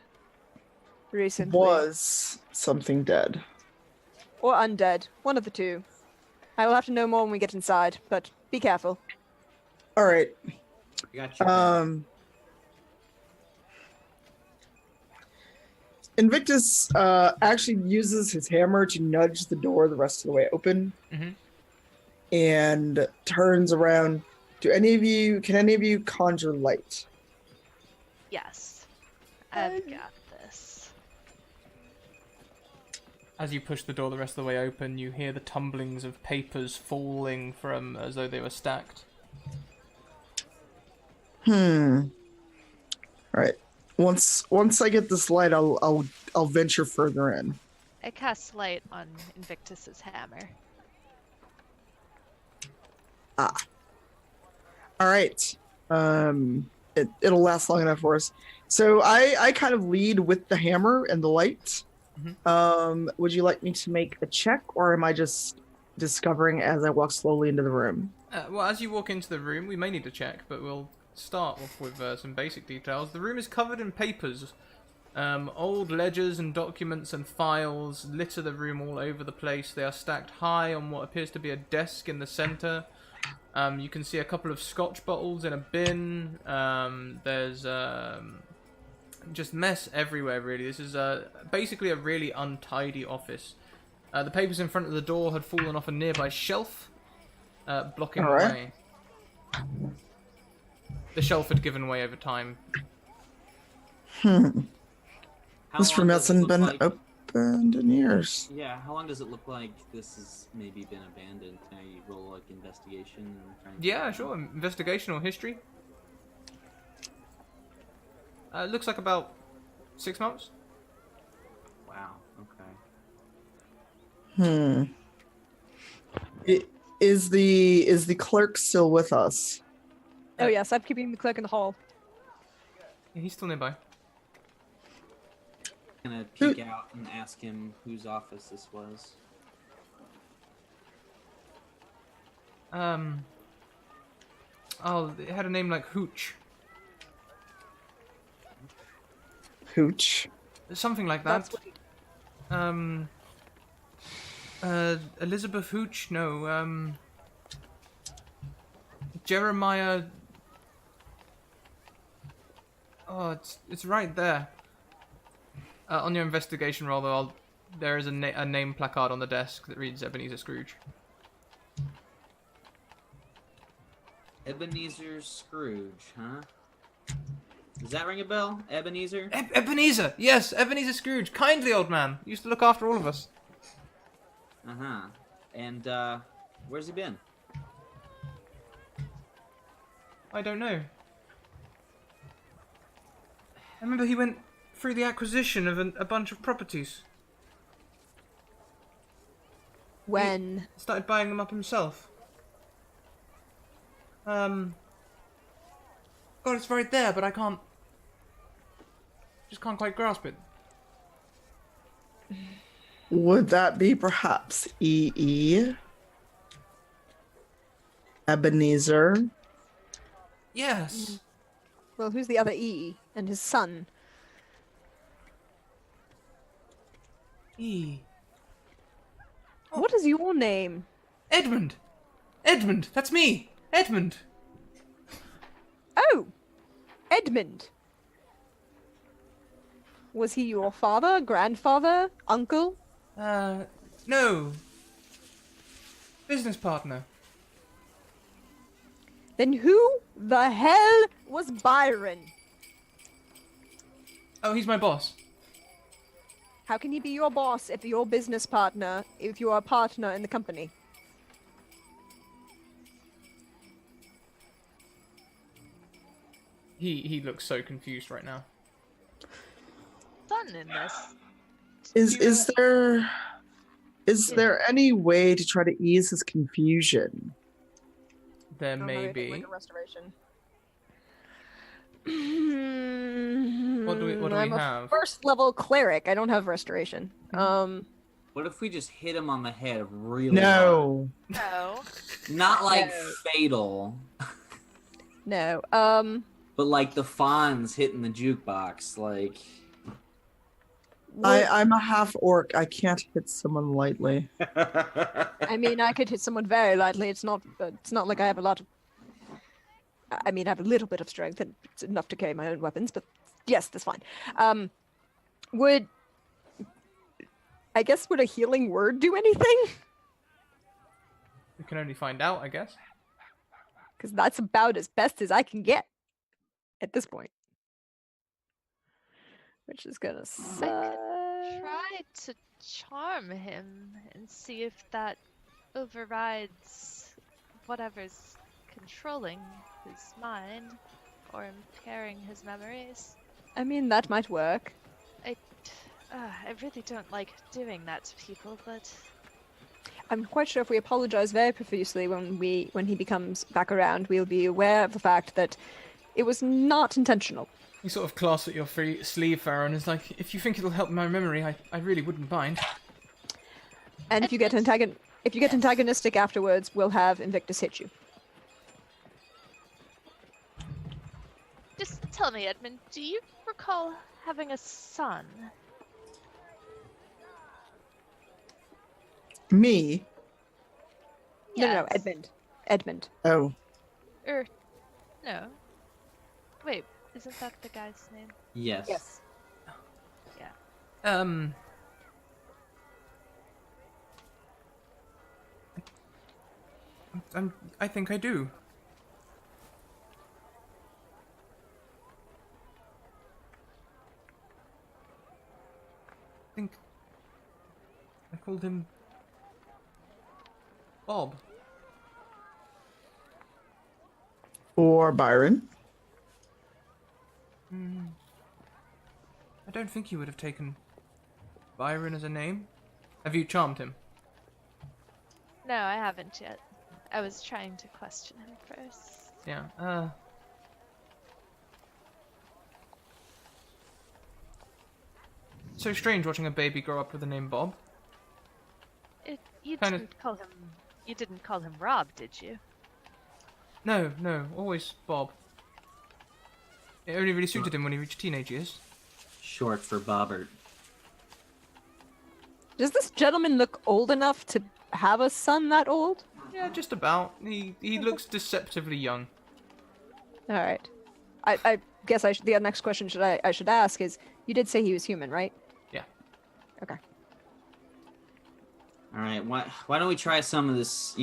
Speaker 6: recently.
Speaker 4: Was something dead?
Speaker 6: Or undead. One of the two. I will have to know more when we get inside, but be careful.
Speaker 4: All right.
Speaker 5: I got you.
Speaker 4: Invictus actually uses his hammer to nudge the door the rest of the way open, and turns around. Can any of you conjure light?
Speaker 3: Yes. I've got this.
Speaker 2: As you push the door the rest of the way open, you hear the tumblings of papers falling from as though they were stacked.
Speaker 4: All right. Once I get this light, I'll venture further in.
Speaker 3: I cast light on Invictus's hammer.
Speaker 4: All right. It'll last long enough for us. So I kind of lead with the hammer and the light. Would you like me to make a check, or am I just discovering as I walk slowly into the room?
Speaker 2: Well, as you walk into the room, we may need to check, but we'll start off with some basic details. The room is covered in papers. Old ledgers and documents and files litter the room all over the place. They are stacked high on what appears to be a desk in the center. You can see a couple of scotch bottles in a bin. There's just mess everywhere, really. This is basically a really untidy office. The papers in front of the door had fallen off a nearby shelf, blocking the way. The shelf had given way over time.
Speaker 4: This room hasn't been opened in years.
Speaker 5: Yeah, how long does it look like this has maybe been abandoned? Can I roll like investigation? And try and
Speaker 2: Yeah, sure. Investigation or history. It looks like about 6 months.
Speaker 5: Wow. Okay.
Speaker 4: Is the clerk still with us?
Speaker 6: Oh yes, I'm keeping the clerk in the hall.
Speaker 2: Yeah, he's still nearby.
Speaker 5: I'm gonna peek out and ask him whose office this was.
Speaker 2: Oh, it had a name like Hooch.
Speaker 4: Hooch.
Speaker 2: Something like that. Elizabeth Hooch? No, Jeremiah... Oh, it's right there. On your investigation roll, though, there is a name placard on the desk that reads Ebenezer Scrooge.
Speaker 5: Ebenezer Scrooge, huh? Does that ring a bell? Ebenezer?
Speaker 2: Ebenezer! Yes, Ebenezer Scrooge. Kindly old man. Used to look after all of us.
Speaker 5: Uh-huh. And, where's he been?
Speaker 2: I don't know. I remember he went through the acquisition of a bunch of properties.
Speaker 6: When?
Speaker 2: Started buying them up himself. God, it's right there, but I can't... Just can't quite grasp it.
Speaker 4: Would that be perhaps E.E.? Ebenezer?
Speaker 2: Yes.
Speaker 6: Well, who's the other E? And his son?
Speaker 2: E.
Speaker 6: What is your name?
Speaker 2: Edmund! Edmund! That's me! Edmund!
Speaker 6: Oh! Edmund. Was he your father, grandfather, uncle?
Speaker 2: No. Business partner.
Speaker 6: Then who the hell was Byron?
Speaker 2: Oh, he's my boss.
Speaker 6: How can he be your boss if you're business partner, if you are a partner in the company?
Speaker 2: He looks so confused right now.
Speaker 3: Fun in this.
Speaker 4: Is there any way to try to ease his confusion?
Speaker 2: There
Speaker 6: I don't
Speaker 2: may
Speaker 6: have anything
Speaker 2: be.
Speaker 6: like a restoration.
Speaker 2: What do we
Speaker 6: I'm
Speaker 2: have?
Speaker 6: a first level cleric. I don't have restoration.
Speaker 5: What if we just hit him on the head really
Speaker 4: No.
Speaker 3: No.
Speaker 5: hard? Not like
Speaker 6: No.
Speaker 5: fatal,
Speaker 6: No.
Speaker 5: but like the Fonz hitting the jukebox, like...
Speaker 4: I'm a half orc. I can't hit someone lightly.
Speaker 6: I mean, I could hit someone very lightly. It's not like I have a lot of. I mean, I have a little bit of strength, and it's enough to carry my own weapons. But yes, that's fine. Would a healing word do anything?
Speaker 2: We can only find out, I guess.
Speaker 6: Because that's about as best as I can get at this point. Which is gonna suck.
Speaker 3: Try to charm him and see if that overrides whatever's controlling his mind or impairing his memories.
Speaker 6: I mean, that might work.
Speaker 3: I really don't like doing that to people, but
Speaker 6: I'm quite sure if we apologize very profusely when he becomes back around, we'll be aware of the fact that it was not intentional.
Speaker 2: He sort of clasps at your sleeve, Farron, and is like, if you think it'll help my memory, I really wouldn't mind.
Speaker 6: And if you get antagonistic afterwards, we'll have Invictus hit you.
Speaker 3: just tell me, Edmund, do you recall having a son?
Speaker 4: Me?
Speaker 6: No,
Speaker 3: Yes.
Speaker 6: Edmund.
Speaker 4: Oh.
Speaker 3: No. Wait, isn't that the guy's name?
Speaker 5: Yes.
Speaker 6: Yes.
Speaker 2: I think I do. I think I called him Bob.
Speaker 4: Or Byron?
Speaker 2: I don't think you would have taken Byron as a name. Have you charmed him?
Speaker 3: No, I haven't yet. I was trying to question him first.
Speaker 2: Yeah, so strange watching a baby grow up with the name Bob.
Speaker 3: You
Speaker 2: Kinda-
Speaker 3: didn't call him Rob, did you?
Speaker 2: No, always Bob. It only really suited him when he reached teenage years.
Speaker 5: Short for Bobbert.
Speaker 6: Does this gentleman look old enough to have a son that old?
Speaker 2: Yeah, just about. He looks deceptively young.
Speaker 6: All right. I guess the next question I should ask is, you did say he was human, right?
Speaker 2: Yeah.
Speaker 6: Okay.
Speaker 5: All right, why don't we try some of this,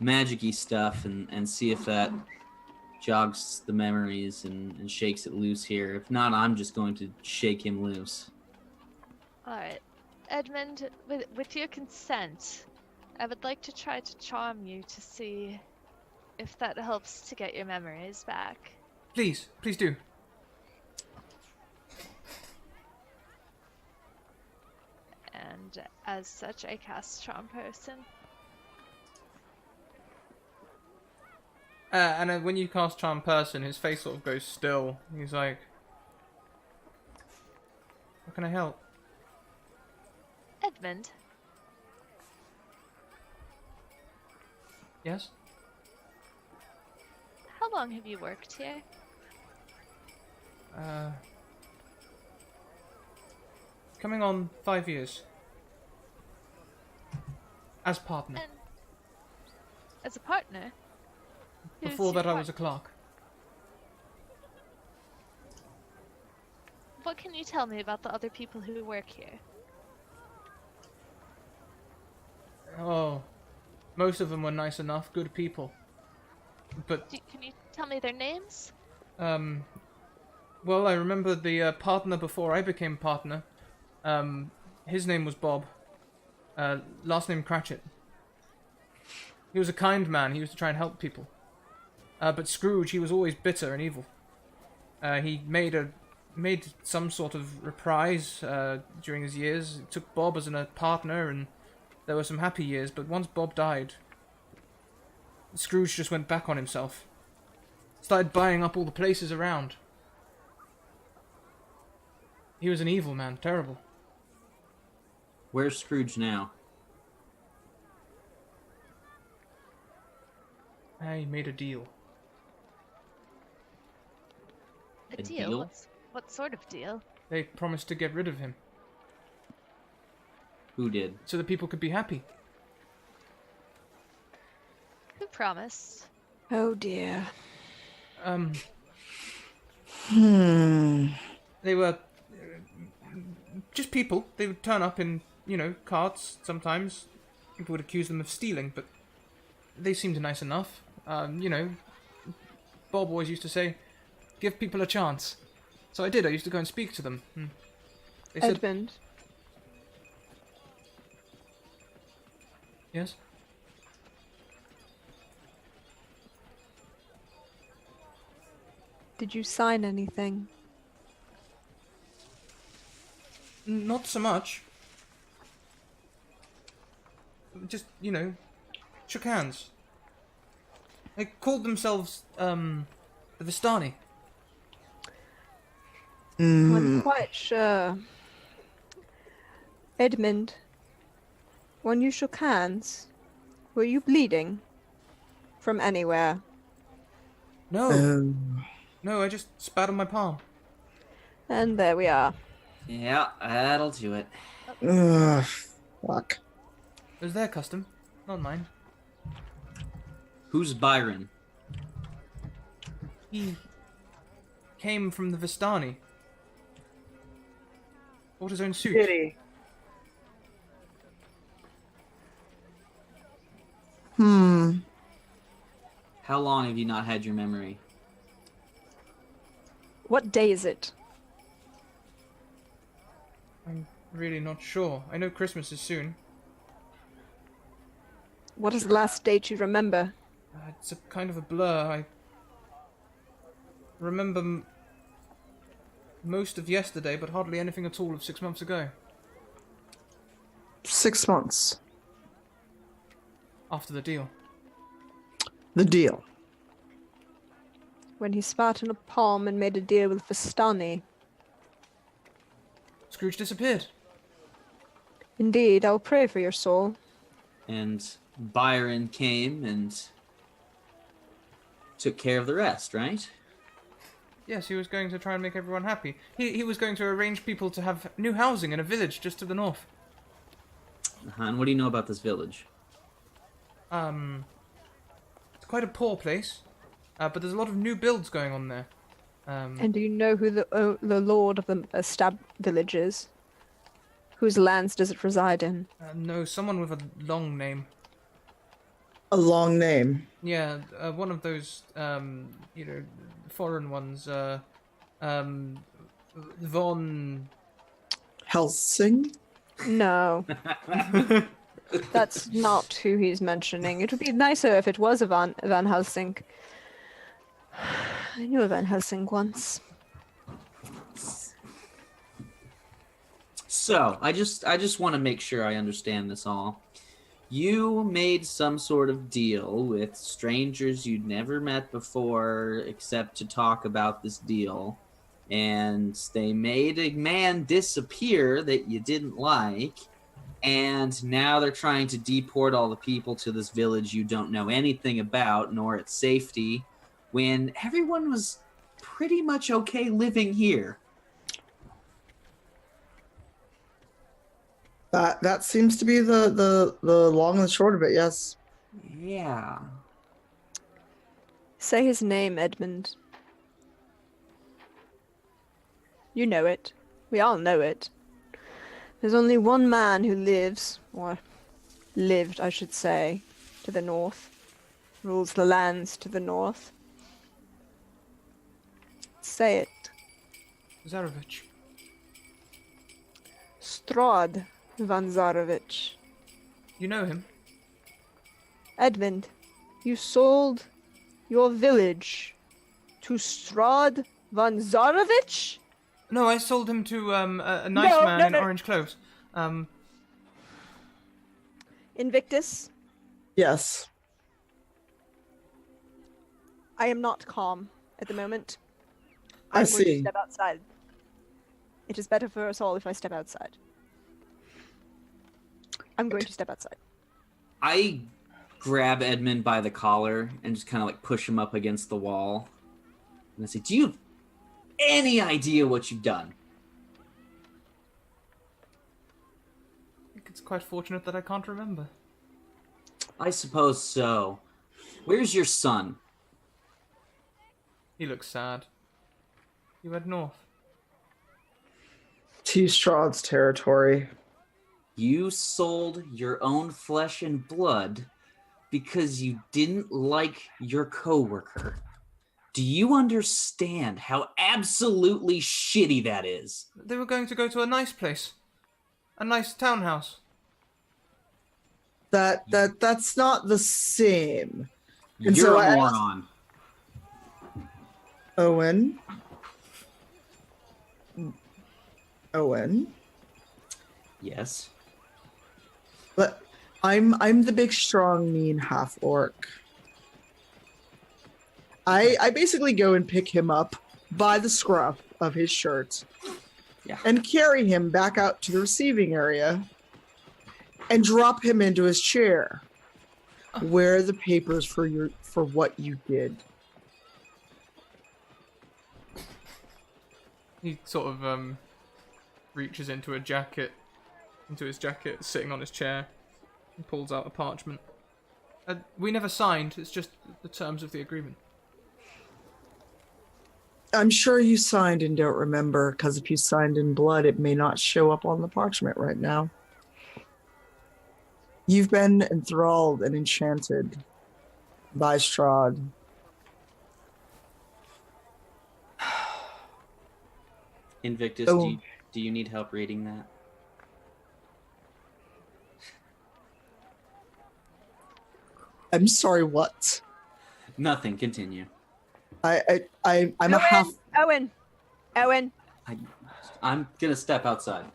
Speaker 5: magic-y stuff and see if that jogs the memories and shakes it loose here. If not, I'm just going to shake him loose.
Speaker 3: Alright. Edmund, with your consent, I would like to try to charm you to see if that helps to get your memories back.
Speaker 2: Please do.
Speaker 3: And as such, I cast Charm Person.
Speaker 2: And then when you cast Charm Person, his face sort of goes still. He's like, "How can I help?"
Speaker 3: Edmund,
Speaker 2: Yes?
Speaker 3: how long have you worked here?
Speaker 2: Coming on 5 years. As partner.
Speaker 3: And as a partner? Who's
Speaker 2: Before that,
Speaker 3: your
Speaker 2: I was a clerk.
Speaker 3: What can you tell me about the other people who work here?
Speaker 2: Oh, most of them were nice enough, good people. But,
Speaker 3: Can you tell me their names?
Speaker 2: well, I remember the partner before I became partner. His name was Bob. Last name Cratchit. He was a kind man. He used to try and help people. But Scrooge, he was always bitter and evil. He made some sort of reprise during his years. He took Bob as a partner, and there were some happy years. But once Bob died, Scrooge just went back on himself. Started buying up all the places around. He was an evil man, terrible.
Speaker 5: Where's Scrooge now?
Speaker 2: He made a deal.
Speaker 3: A
Speaker 5: A
Speaker 3: deal?
Speaker 5: deal?
Speaker 3: What sort of deal?
Speaker 2: They promised to get rid of him.
Speaker 5: Who did?
Speaker 2: so that people could be happy.
Speaker 3: Who promised?
Speaker 6: Oh dear.
Speaker 2: They were just people. They would turn up in, carts sometimes. People would accuse them of stealing, but they seemed nice enough. Bob always used to say, give people a chance. So I did. I used to go and speak to them. They said,
Speaker 6: Edmund,
Speaker 2: yes?
Speaker 6: did you sign anything?
Speaker 2: Not so much. Just, shook hands. They called themselves, the Vistani.
Speaker 6: I'm quite sure. Edmund, when you shook hands, were you bleeding? From anywhere?
Speaker 2: No, no, I just spat on my palm.
Speaker 6: And there we are.
Speaker 5: Yeah, that'll do it.
Speaker 4: Fuck.
Speaker 2: It was their custom, not mine.
Speaker 5: Who's Byron?
Speaker 2: He came from the Vistani. Bought his own suit.
Speaker 4: Kitty.
Speaker 5: How long have you not had your memory?
Speaker 6: What day is it?
Speaker 2: I'm really not sure. I know Christmas is soon.
Speaker 6: What is the last date you remember?
Speaker 2: It's a kind of a blur. I remember most of yesterday, but hardly anything at all of 6 months ago.
Speaker 4: 6 months.
Speaker 2: After the deal.
Speaker 4: The deal.
Speaker 6: When he spat on a palm and made a deal with Vistani.
Speaker 2: Scrooge disappeared.
Speaker 6: Indeed, I'll pray for your soul.
Speaker 5: And Byron came and took care of the rest, right?
Speaker 2: Yes, he was going to try and make everyone happy. He was going to arrange people to have new housing in a village just to the north.
Speaker 5: And what do you know about this village?
Speaker 2: It's quite a poor place, but there's a lot of new builds going on there.
Speaker 6: And do you know who the lord of the Stab village is? Whose lands does it reside in?
Speaker 2: No, someone with a long name.
Speaker 4: A long name.
Speaker 2: Yeah, one of those, foreign ones. Von...
Speaker 4: Helsing?
Speaker 6: No. That's not who he's mentioning. It would be nicer if it was a Van Helsing. I knew a Van Helsing once.
Speaker 5: So, I just want to make sure I understand this all. You made some sort of deal with strangers you'd never met before except to talk about this deal. And they made a man disappear that you didn't like. And now they're trying to deport all the people to this village you don't know anything about, nor its safety, when everyone was pretty much okay living here.
Speaker 4: That seems to be the long and short of it, yes.
Speaker 5: Yeah.
Speaker 6: Say his name, Edmund. You know it. We all know it. There's only one man who lives, or lived, I should say, to the north. Rules the lands to the north. Say it.
Speaker 2: Zarovich.
Speaker 6: Strahd van Zarovich.
Speaker 2: You know him?
Speaker 6: Edmund, you sold your village to Strahd van Zarovich?
Speaker 2: No, I sold him to a nice
Speaker 6: No,
Speaker 2: man
Speaker 6: no,
Speaker 2: in
Speaker 6: no.
Speaker 2: orange clothes.
Speaker 6: Invictus,
Speaker 4: Yes.
Speaker 6: I am not calm at the moment.
Speaker 4: I
Speaker 6: I'm going to
Speaker 4: see.
Speaker 6: step outside. It is better for us all if I step outside. I'm going to step outside.
Speaker 5: I grab Edmund by the collar and just kind of like push him up against the wall. And I say, do you have any idea what you've done?
Speaker 2: it's quite fortunate that I can't remember.
Speaker 5: I suppose so. Where's your son?
Speaker 2: He looks sad. He went north.
Speaker 4: T Strahd's territory.
Speaker 5: You sold your own flesh and blood because you didn't like your coworker. Do you understand how absolutely shitty that is?
Speaker 2: They were going to go to a nice place. A nice townhouse.
Speaker 4: That's not the same. And
Speaker 5: You're
Speaker 4: so
Speaker 5: a
Speaker 4: I
Speaker 5: moron.
Speaker 4: Owen.
Speaker 5: Yes.
Speaker 4: But I'm the big, strong, mean half orc. I basically go and pick him up by the scruff of his shirt and carry him back out to the receiving area and drop him into his chair. Where are the papers for what you did?
Speaker 2: He sort of reaches into his jacket, sitting on his chair, and pulls out a parchment. We never signed. It's just the terms of the agreement.
Speaker 4: I'm sure you signed and don't remember, because if you signed in blood, it may not show up on the parchment right now. You've been enthralled and enchanted by Strahd.
Speaker 5: Invictus, do you need help reading that?
Speaker 4: I'm sorry, what?
Speaker 5: Nothing, continue.
Speaker 4: I'm a half...
Speaker 6: Owen!
Speaker 5: I'm gonna step outside.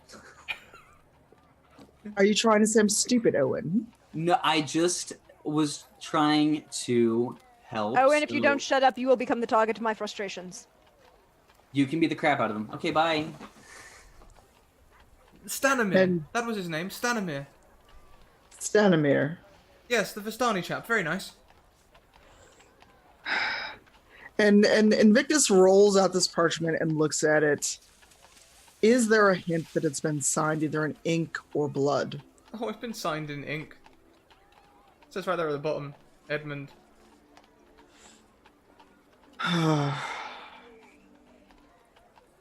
Speaker 4: Are you trying to say I'm stupid, Owen?
Speaker 5: No, I just was trying to help.
Speaker 6: Owen, if you
Speaker 5: so
Speaker 6: don't shut up, you will become the target of my frustrations.
Speaker 5: You can be the crap out of them. Okay, bye.
Speaker 2: Stanimir. That was his name, Stanimir.
Speaker 4: Stanimir.
Speaker 2: Yes, the Vistani chap. Very nice.
Speaker 4: And Invictus rolls out this parchment and looks at it. Is there a hint that it's been signed either in ink or blood?
Speaker 2: Oh, it's been signed in ink. It says right there at the bottom, Edmund.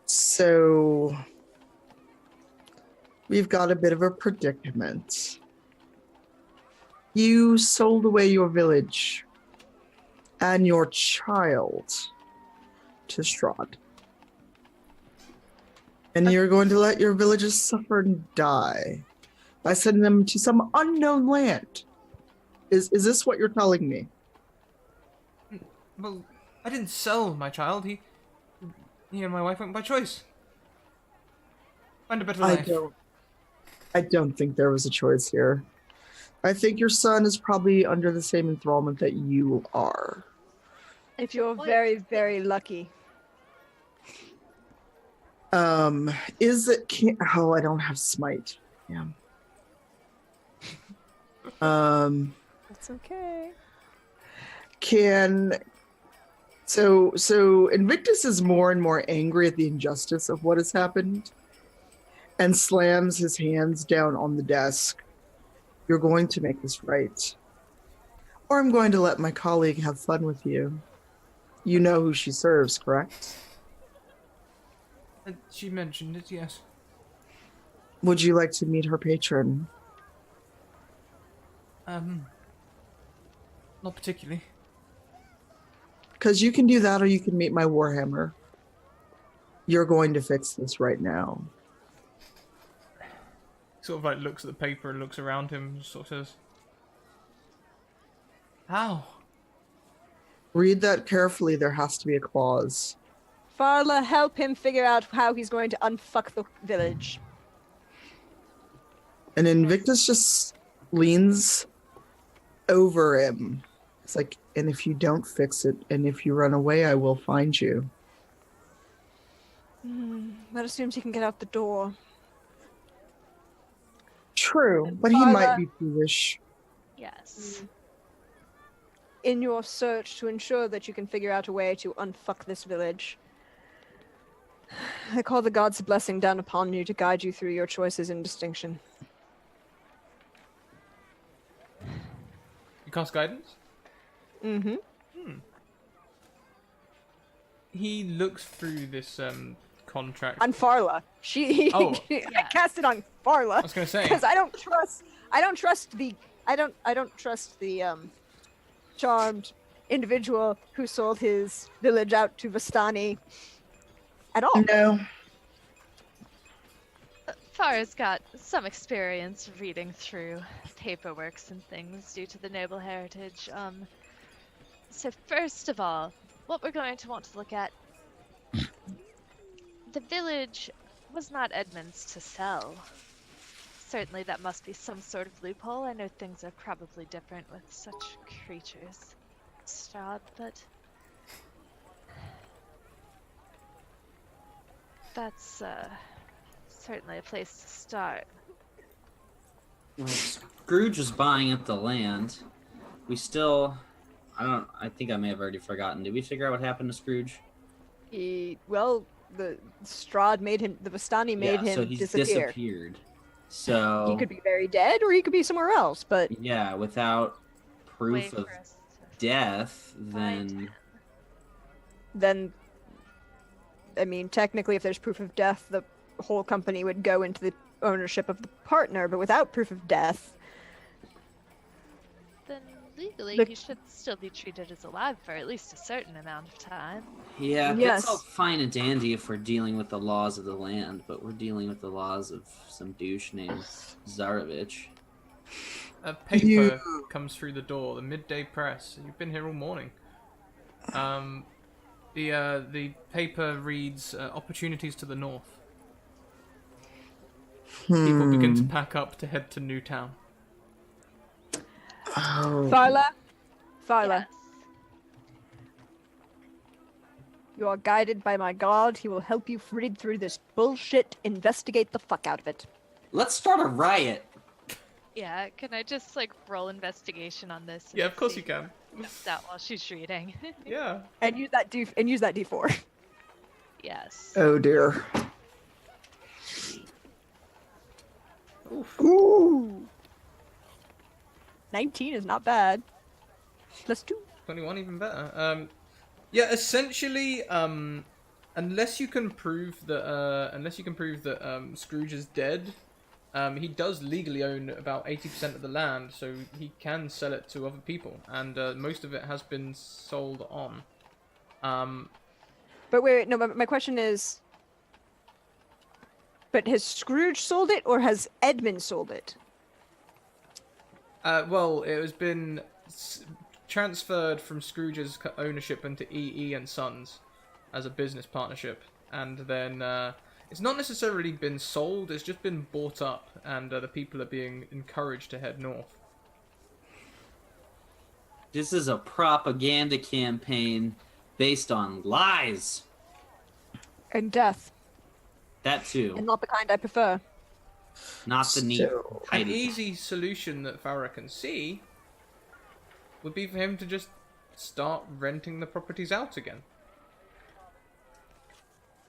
Speaker 4: So, we've got a bit of a predicament. You sold away your village and your child to Strahd. And you're going to let your villagers suffer and die by sending them to some unknown land. Is this what you're telling me?
Speaker 2: Well, I didn't sell my child. He and my wife went by choice. Find a better life.
Speaker 4: I don't think there was a choice here. I think your son is probably under the same enthrallment that you are.
Speaker 6: If you're very, very lucky.
Speaker 4: Is it oh, I don't have smite. Yeah.
Speaker 6: That's okay.
Speaker 4: So Invictus is more and more angry at the injustice of what has happened and slams his hands down on the desk. You're going to make this right. Or I'm going to let my colleague have fun with you. You know who she serves, correct?
Speaker 2: She mentioned it, yes.
Speaker 4: Would you like to meet her patron?
Speaker 2: Not particularly.
Speaker 4: Because you can do that or you can meet my Warhammer. You're going to fix this right now.
Speaker 2: Sort of like looks at the paper and looks around him and sort of says, how?
Speaker 4: Read that carefully. There has to be a clause.
Speaker 6: Farla, help him figure out how he's going to unfuck the village.
Speaker 4: And Invictus just leans over him. It's like, and if you don't fix it, and if you run away, I will find you.
Speaker 6: That assumes he can get out the door.
Speaker 4: True, but he might be foolish.
Speaker 3: Yes.
Speaker 6: In your search to ensure that you can figure out a way to unfuck this village, I call the gods' blessing down upon you to guide you through your choices in distinction.
Speaker 2: You cast guidance?
Speaker 6: Mm-hmm.
Speaker 2: He looks through this contract.
Speaker 6: On Farla. She.
Speaker 2: Oh.
Speaker 6: I cast it on Farla.
Speaker 2: I was gonna say.
Speaker 6: Because I don't trust the charmed individual who sold his village out to Vistani at all.
Speaker 4: No.
Speaker 3: Farah's got some experience reading through paperworks and things due to the noble heritage. So first of all, what we're going to want to look at, the village was not Edmund's to sell. Certainly that must be some sort of loophole. I know things are probably different with such creatures. Strahd, but that's certainly a place to start.
Speaker 5: Well, Scrooge was buying up the land. We still... I think I may have already forgotten. Did we figure out what happened to Scrooge?
Speaker 6: The Strahd made him, the Vistani made him
Speaker 5: so he's
Speaker 6: disappear.
Speaker 5: disappeared. So...
Speaker 6: He could be very dead, or he could be somewhere else, but...
Speaker 5: Yeah, without proof
Speaker 3: Wait
Speaker 5: of
Speaker 3: for us to
Speaker 5: death,
Speaker 3: find
Speaker 5: then...
Speaker 3: him.
Speaker 6: Then, I mean, technically, if there's proof of death, the whole company would go into the ownership of the partner, but without proof of death,
Speaker 3: Then legally,
Speaker 6: The-
Speaker 3: he should still be treated as alive for at least a certain amount of time.
Speaker 5: Yeah,
Speaker 6: Yes.
Speaker 5: that's all fine and dandy if we're dealing with the laws of the land, but we're dealing with the laws of some douche named Zarovich.
Speaker 2: A paper
Speaker 4: You-
Speaker 2: comes through the door. The midday press. You've been here all morning. The paper reads opportunities to the north. People begin to pack up to head to Newtown.
Speaker 4: Oh.
Speaker 6: Farla,
Speaker 3: Yes.
Speaker 6: you are guided by my god. He will help you read through this bullshit, investigate the fuck out of it.
Speaker 5: Let's start a riot!
Speaker 3: Yeah, can I just like roll investigation on this?
Speaker 2: Yeah,
Speaker 3: and
Speaker 2: of course
Speaker 3: see
Speaker 2: you can.
Speaker 3: what's that while she's reading?
Speaker 2: Yeah.
Speaker 6: And use that D4.
Speaker 3: Yes.
Speaker 4: Oh dear.
Speaker 2: Oof.
Speaker 6: Ooh. 19 is not bad. Plus 2.
Speaker 2: 21 even better. Yeah, essentially, unless you can prove that Scrooge is dead, he does legally own about 80% of the land, so he can sell it to other people, and most of it has been sold on.
Speaker 6: But wait, no, my question is... But has Scrooge sold it, or has Edmund sold it?
Speaker 2: Well, it has been transferred from Scrooge's ownership into EE and Sons as a business partnership, and then it's not necessarily been sold, it's just been bought up, and the people are being encouraged to head north.
Speaker 5: This is a propaganda campaign based on lies!
Speaker 6: And death.
Speaker 5: That too.
Speaker 6: And not the kind I prefer.
Speaker 5: Not the neat,
Speaker 4: So-
Speaker 2: An
Speaker 5: tidy.
Speaker 2: easy solution that Farah can see would be for him to just start renting the properties out again.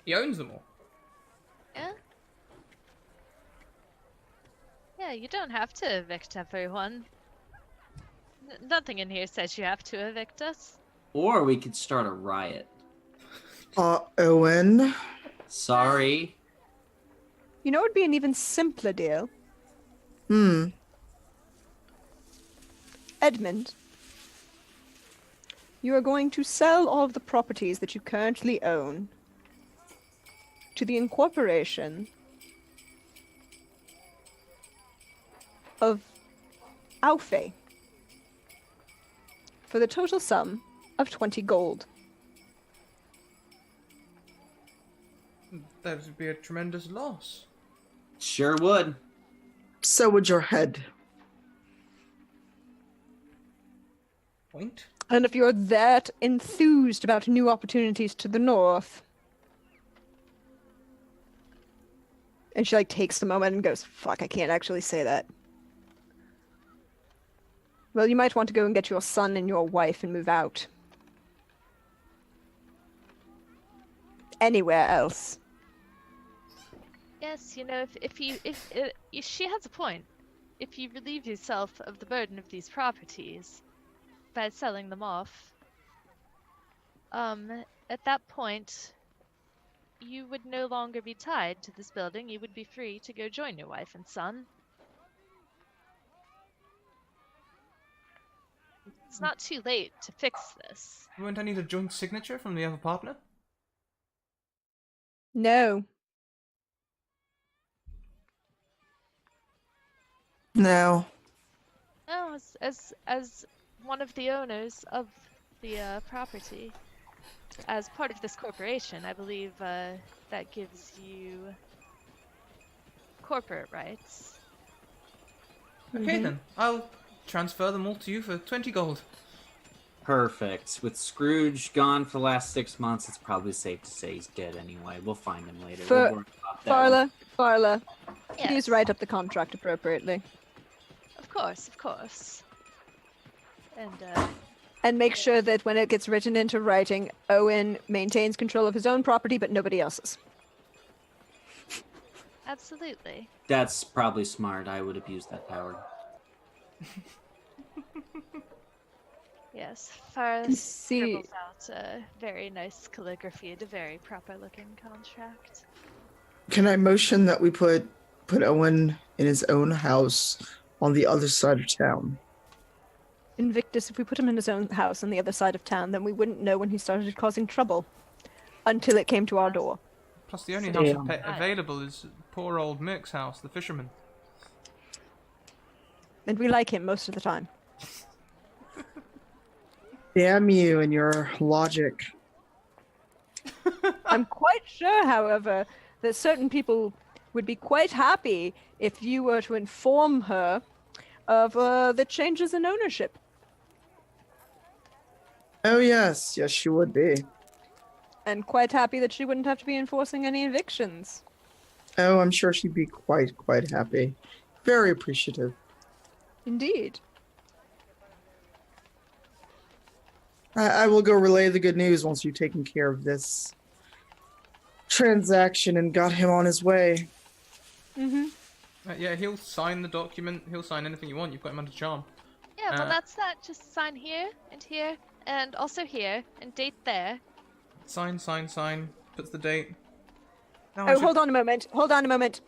Speaker 2: He owns them all.
Speaker 3: Yeah. Yeah, you don't have to evict everyone. Nothing in here says you have to evict us.
Speaker 5: Or we could start a riot.
Speaker 4: Owen.
Speaker 5: Sorry.
Speaker 6: You know what would be an even simpler deal? Edmund, you are going to sell all of the properties that you currently own to the incorporation of Alfei for the total sum of 20 gold.
Speaker 2: That would be a tremendous loss.
Speaker 5: Sure would.
Speaker 4: So would your head.
Speaker 2: Point?
Speaker 6: And if you're that enthused about new opportunities to the north... And she, like, takes the moment and goes, fuck, I can't actually say that. Well, you might want to go and get your son and your wife and move out. Anywhere else.
Speaker 3: Yes, you know, if she has a point. If you relieve yourself of the burden of these properties, by selling them off. At that point, you would no longer be tied to this building. You would be free to go join your wife and son. It's not too late to fix this.
Speaker 2: Won't I need a joint signature from the other partner?
Speaker 6: No.
Speaker 4: No.
Speaker 3: Oh, as one of the owners of the property, as part of this corporation, I believe that gives you corporate rights.
Speaker 2: Okay then, I'll transfer them all to you for 20 gold.
Speaker 5: Perfect. With Scrooge gone for the last 6 months, it's probably safe to say he's dead anyway. We'll find him later. We'll worry about that.
Speaker 6: Farla,
Speaker 3: Yes,
Speaker 6: please write up the contract appropriately.
Speaker 3: of course. And
Speaker 6: And make sure that when it gets written into writing, Owen maintains control of his own property, but nobody else's.
Speaker 3: absolutely.
Speaker 5: That's probably smart. I would abuse that power.
Speaker 3: Yes, Farah
Speaker 6: See-
Speaker 3: scribbles out a very nice calligraphy and a very proper-looking contract.
Speaker 4: Can I motion that we put Owen in his own house on the other side of town?
Speaker 6: Invictus, if we put him in his own house on the other side of town, then we wouldn't know when he started causing trouble. Until it came to our door.
Speaker 2: Plus the only
Speaker 4: Damn.
Speaker 2: house available is poor old Mick's house, the fisherman.
Speaker 6: And we like him most of the time.
Speaker 4: Damn you and your logic.
Speaker 6: I'm quite sure, however, that certain people would be quite happy if you were to inform her of the changes in ownership.
Speaker 4: Oh yes, yes she would be.
Speaker 6: And quite happy that she wouldn't have to be enforcing any evictions.
Speaker 4: Oh, I'm sure she'd be quite happy. Very appreciative.
Speaker 6: Indeed.
Speaker 4: I will go relay the good news once you've taken care of this transaction and got him on his way.
Speaker 6: Mm-hmm.
Speaker 2: Yeah, he'll sign the document. He'll sign anything you want. You've got him under charm.
Speaker 3: Yeah, well,
Speaker 2: Uh,
Speaker 3: that's that. Just sign here, and also here, and date there.
Speaker 2: Sign. Puts the date. Now
Speaker 6: Oh, hold on a moment.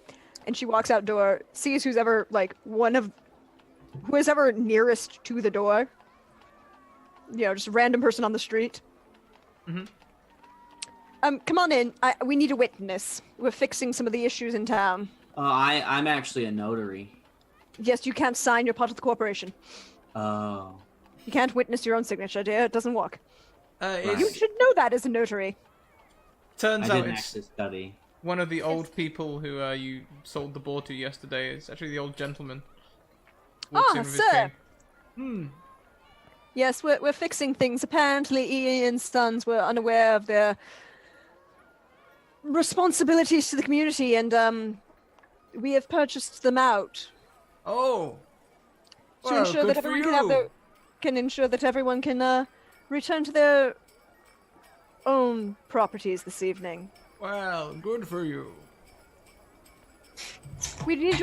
Speaker 6: And she walks outdoor, sees who's ever, who is ever nearest to the door. You know, just a random person on the street.
Speaker 2: Mhm.
Speaker 6: Come on in. We need a witness. We're fixing some of the issues in town.
Speaker 5: I'm actually a notary.
Speaker 6: Yes, you can't sign. You're part of the corporation.
Speaker 5: Oh.
Speaker 6: You can't witness your own signature, dear. It doesn't work.
Speaker 2: It
Speaker 6: You should know that as a notary.
Speaker 2: turns
Speaker 5: I
Speaker 2: out
Speaker 5: didn't
Speaker 2: it's
Speaker 5: actually study.
Speaker 2: one of the old people who you sold the boar to yesterday. It's actually the old gentleman. Walks in with his
Speaker 6: sir.
Speaker 2: cane.
Speaker 6: Yes, we're fixing things. Apparently, Ian's sons were unaware of their responsibilities to the community, and we have purchased them out
Speaker 2: Oh.
Speaker 6: to
Speaker 2: Well,
Speaker 6: ensure
Speaker 2: good
Speaker 6: that
Speaker 2: for
Speaker 6: everyone
Speaker 2: you.
Speaker 6: can ensure that everyone can return to their own properties this evening.
Speaker 2: Well, good for you.
Speaker 6: We need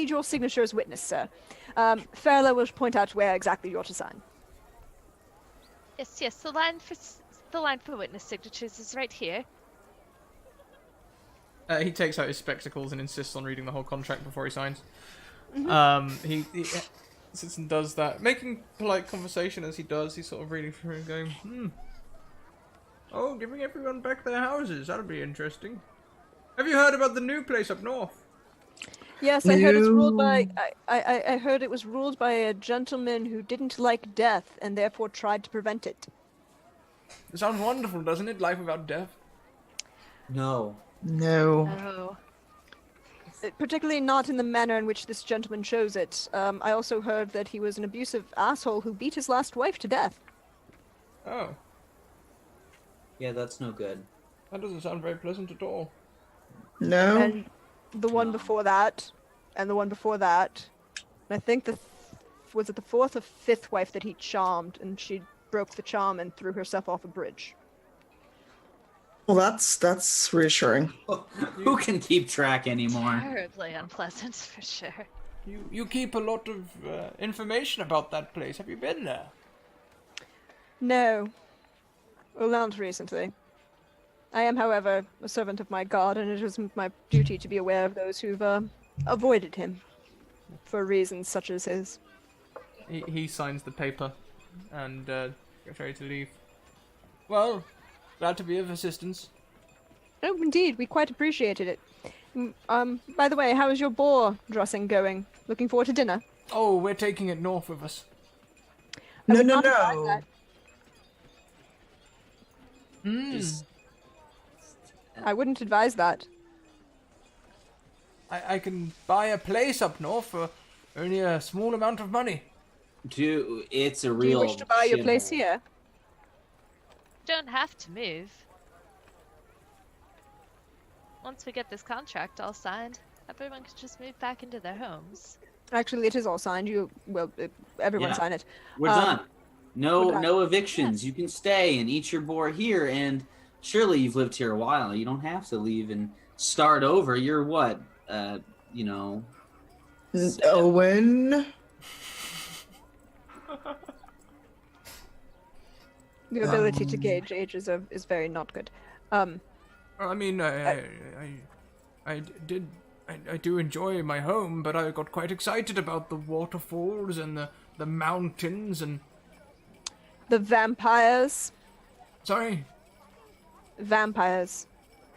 Speaker 6: your signature as witness, sir. Fairla will point out where exactly you're to sign.
Speaker 3: Yes. The line for witness signatures is right here.
Speaker 2: He takes out his spectacles and insists on reading the whole contract before he signs. He sits and does that, making polite conversation as he does. He's sort of reading through and going, Oh, giving everyone back their houses. That'll be interesting. Have you heard about the new place up north?
Speaker 6: Yes, I heard it's ruled
Speaker 4: No.
Speaker 6: by. I heard it was ruled by a gentleman who didn't like death and therefore tried to prevent it.
Speaker 2: It sounds wonderful, doesn't it? Life without death.
Speaker 5: No.
Speaker 4: No.
Speaker 3: Oh.
Speaker 6: Particularly not in the manner in which this gentleman chose it. I also heard that he was an abusive asshole who beat his last wife to death.
Speaker 2: Oh,
Speaker 5: Yeah, that's no good.
Speaker 2: that doesn't sound very pleasant at all.
Speaker 4: No.
Speaker 6: And the one before that, and the one before that. And I think was it the fourth or fifth wife that he charmed, and she broke the charm and threw herself off a bridge.
Speaker 4: Well, that's reassuring.
Speaker 5: Who can keep track anymore?
Speaker 3: Terribly unpleasant, for sure.
Speaker 2: You keep a lot of information about that place. Have you been there?
Speaker 6: No. Well, not recently. I am, however, a servant of my god, and it is my duty to be aware of those who've avoided him for reasons such as his.
Speaker 2: He signs the paper and gets ready to leave. Well, glad to be of assistance.
Speaker 6: Oh, indeed, we quite appreciated it. By the way, how is your boar dressing going? Looking forward to dinner?
Speaker 2: Oh, we're taking it north with us.
Speaker 6: I
Speaker 4: No,
Speaker 6: would
Speaker 4: no,
Speaker 6: not advise
Speaker 4: no.
Speaker 6: that.
Speaker 5: Just
Speaker 6: I wouldn't advise that.
Speaker 2: I can buy a place up north for only a small amount of money.
Speaker 5: it's a
Speaker 6: Do
Speaker 5: real.
Speaker 6: you wish to buy your place
Speaker 5: shithole.
Speaker 6: here?
Speaker 3: Don't have to move. Once we get this contract all signed, everyone can just move back into their homes.
Speaker 6: Actually, it is all signed. Everyone
Speaker 5: Yeah.
Speaker 6: sign it.
Speaker 5: We're
Speaker 6: Um,
Speaker 5: done. No,
Speaker 6: we're done.
Speaker 5: no evictions. You can stay and eat your boar here, and surely you've lived here a while. You don't have to leave and start over. You're what? You know.
Speaker 4: Owen.
Speaker 6: The ability to gauge age is very not good.
Speaker 2: I mean, I do enjoy my home, but I got quite excited about the waterfalls and the mountains and...
Speaker 6: The vampires.
Speaker 2: Sorry?
Speaker 6: Vampires.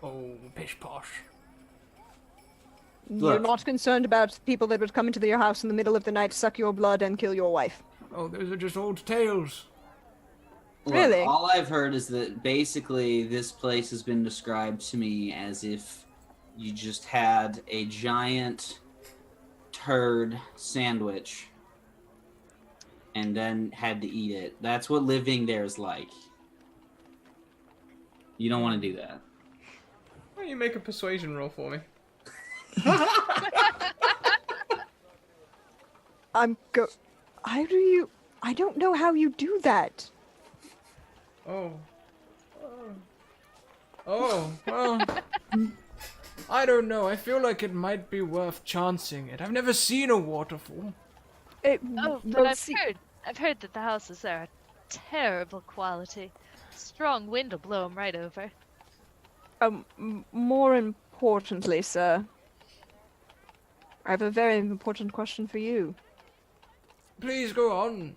Speaker 2: Oh, pish posh.
Speaker 6: You're
Speaker 5: Look.
Speaker 6: not concerned about people that would come into your house in the middle of the night, suck your blood, and kill your wife.
Speaker 2: Oh, those are just old tales.
Speaker 5: Look,
Speaker 6: Really?
Speaker 5: all I've heard is that basically this place has been described to me as if you just had a giant turd sandwich and then had to eat it. That's what living there is like. You don't want to do that.
Speaker 2: Why don't you make a persuasion roll for me?
Speaker 6: I don't know how you do that.
Speaker 2: Oh, well, I don't know. I feel like it might be worth chancing it. I've never seen a waterfall.
Speaker 3: Oh, but I've heard that the houses there are terrible quality. Strong wind will blow them right over.
Speaker 6: More importantly, sir, I have a very important question for you.
Speaker 2: Please go on.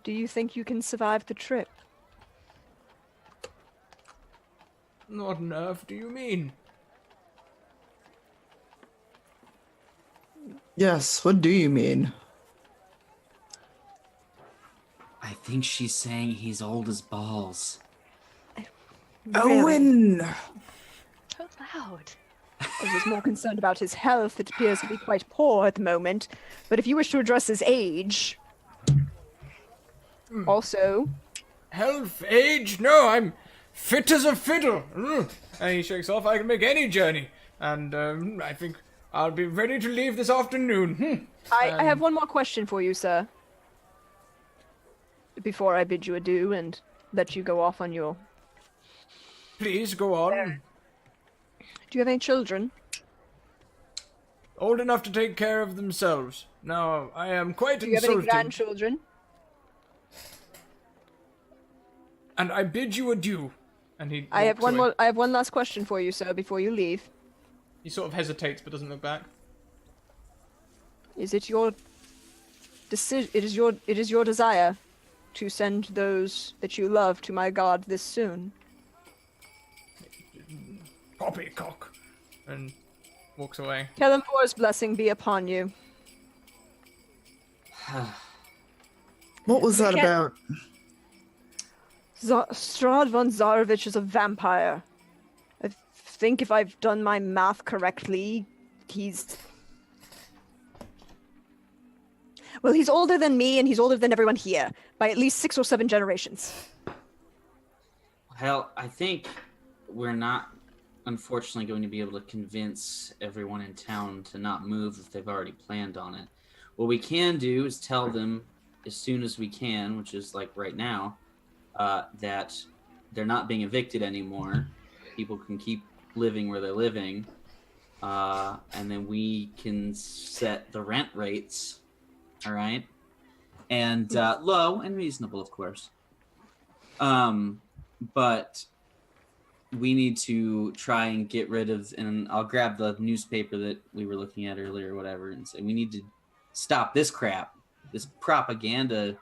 Speaker 6: Do you think you can survive the trip?
Speaker 2: What on earth do you mean?
Speaker 4: Yes, what do you mean?
Speaker 5: I think she's saying he's old as balls.
Speaker 6: Really?
Speaker 4: Owen!
Speaker 3: So loud.
Speaker 6: I was more concerned about his health. It appears to be quite poor at the moment. But if you wish to address his age... Also,
Speaker 2: Health, age? No, I'm fit as a fiddle. And he shakes off. I can make any journey. And I think I'll be ready to leave this afternoon.
Speaker 6: I have one more question for you, sir. Before I bid you adieu and let you go off on your...
Speaker 2: Please go on.
Speaker 6: Do you have any children?
Speaker 2: Old enough to take care of themselves. Now, I am quite
Speaker 6: Do you have any
Speaker 2: insulted.
Speaker 6: grandchildren?
Speaker 2: And I bid you adieu. And he
Speaker 6: I have
Speaker 2: walks
Speaker 6: one
Speaker 2: away.
Speaker 6: more. I have one last question for you, sir, before you leave.
Speaker 2: He sort of hesitates but doesn't look back.
Speaker 6: Is it your decision? It is your desire to send those that you love to my god this soon.
Speaker 2: Poppycock. And walks away.
Speaker 6: Kellenbor's blessing be upon you.
Speaker 4: What was that
Speaker 6: can't-
Speaker 4: about?
Speaker 6: Strahd von Zarovich is a vampire. I think if I've done my math correctly, he's... Well, he's older than me, and he's older than everyone here, by at least 6 or 7 generations.
Speaker 5: Hell, I think we're not, unfortunately, going to be able to convince everyone in town to not move if they've already planned on it. What we can do is tell them as soon as we can, which is like right now, that they're not being evicted anymore. People can keep living where they're living, and then we can set the rent rates. All right. and low and reasonable, of course. But we need to try and get rid of, and I'll grab the newspaper that we were looking at earlier or whatever and say, we need to stop this crap, this propaganda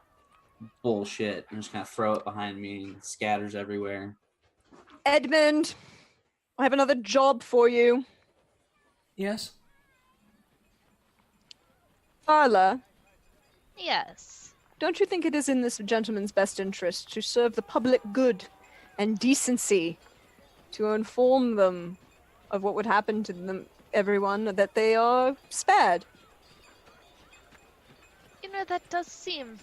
Speaker 5: bullshit, and just kind of throw it behind me and scatters everywhere.
Speaker 6: Edmund, I have another job for you.
Speaker 2: Yes?
Speaker 6: Arla,
Speaker 3: Yes.
Speaker 6: don't you think it is in this gentleman's best interest to serve the public good and decency, to inform them of what would happen to them, everyone, that they are spared?
Speaker 3: You know, that does seem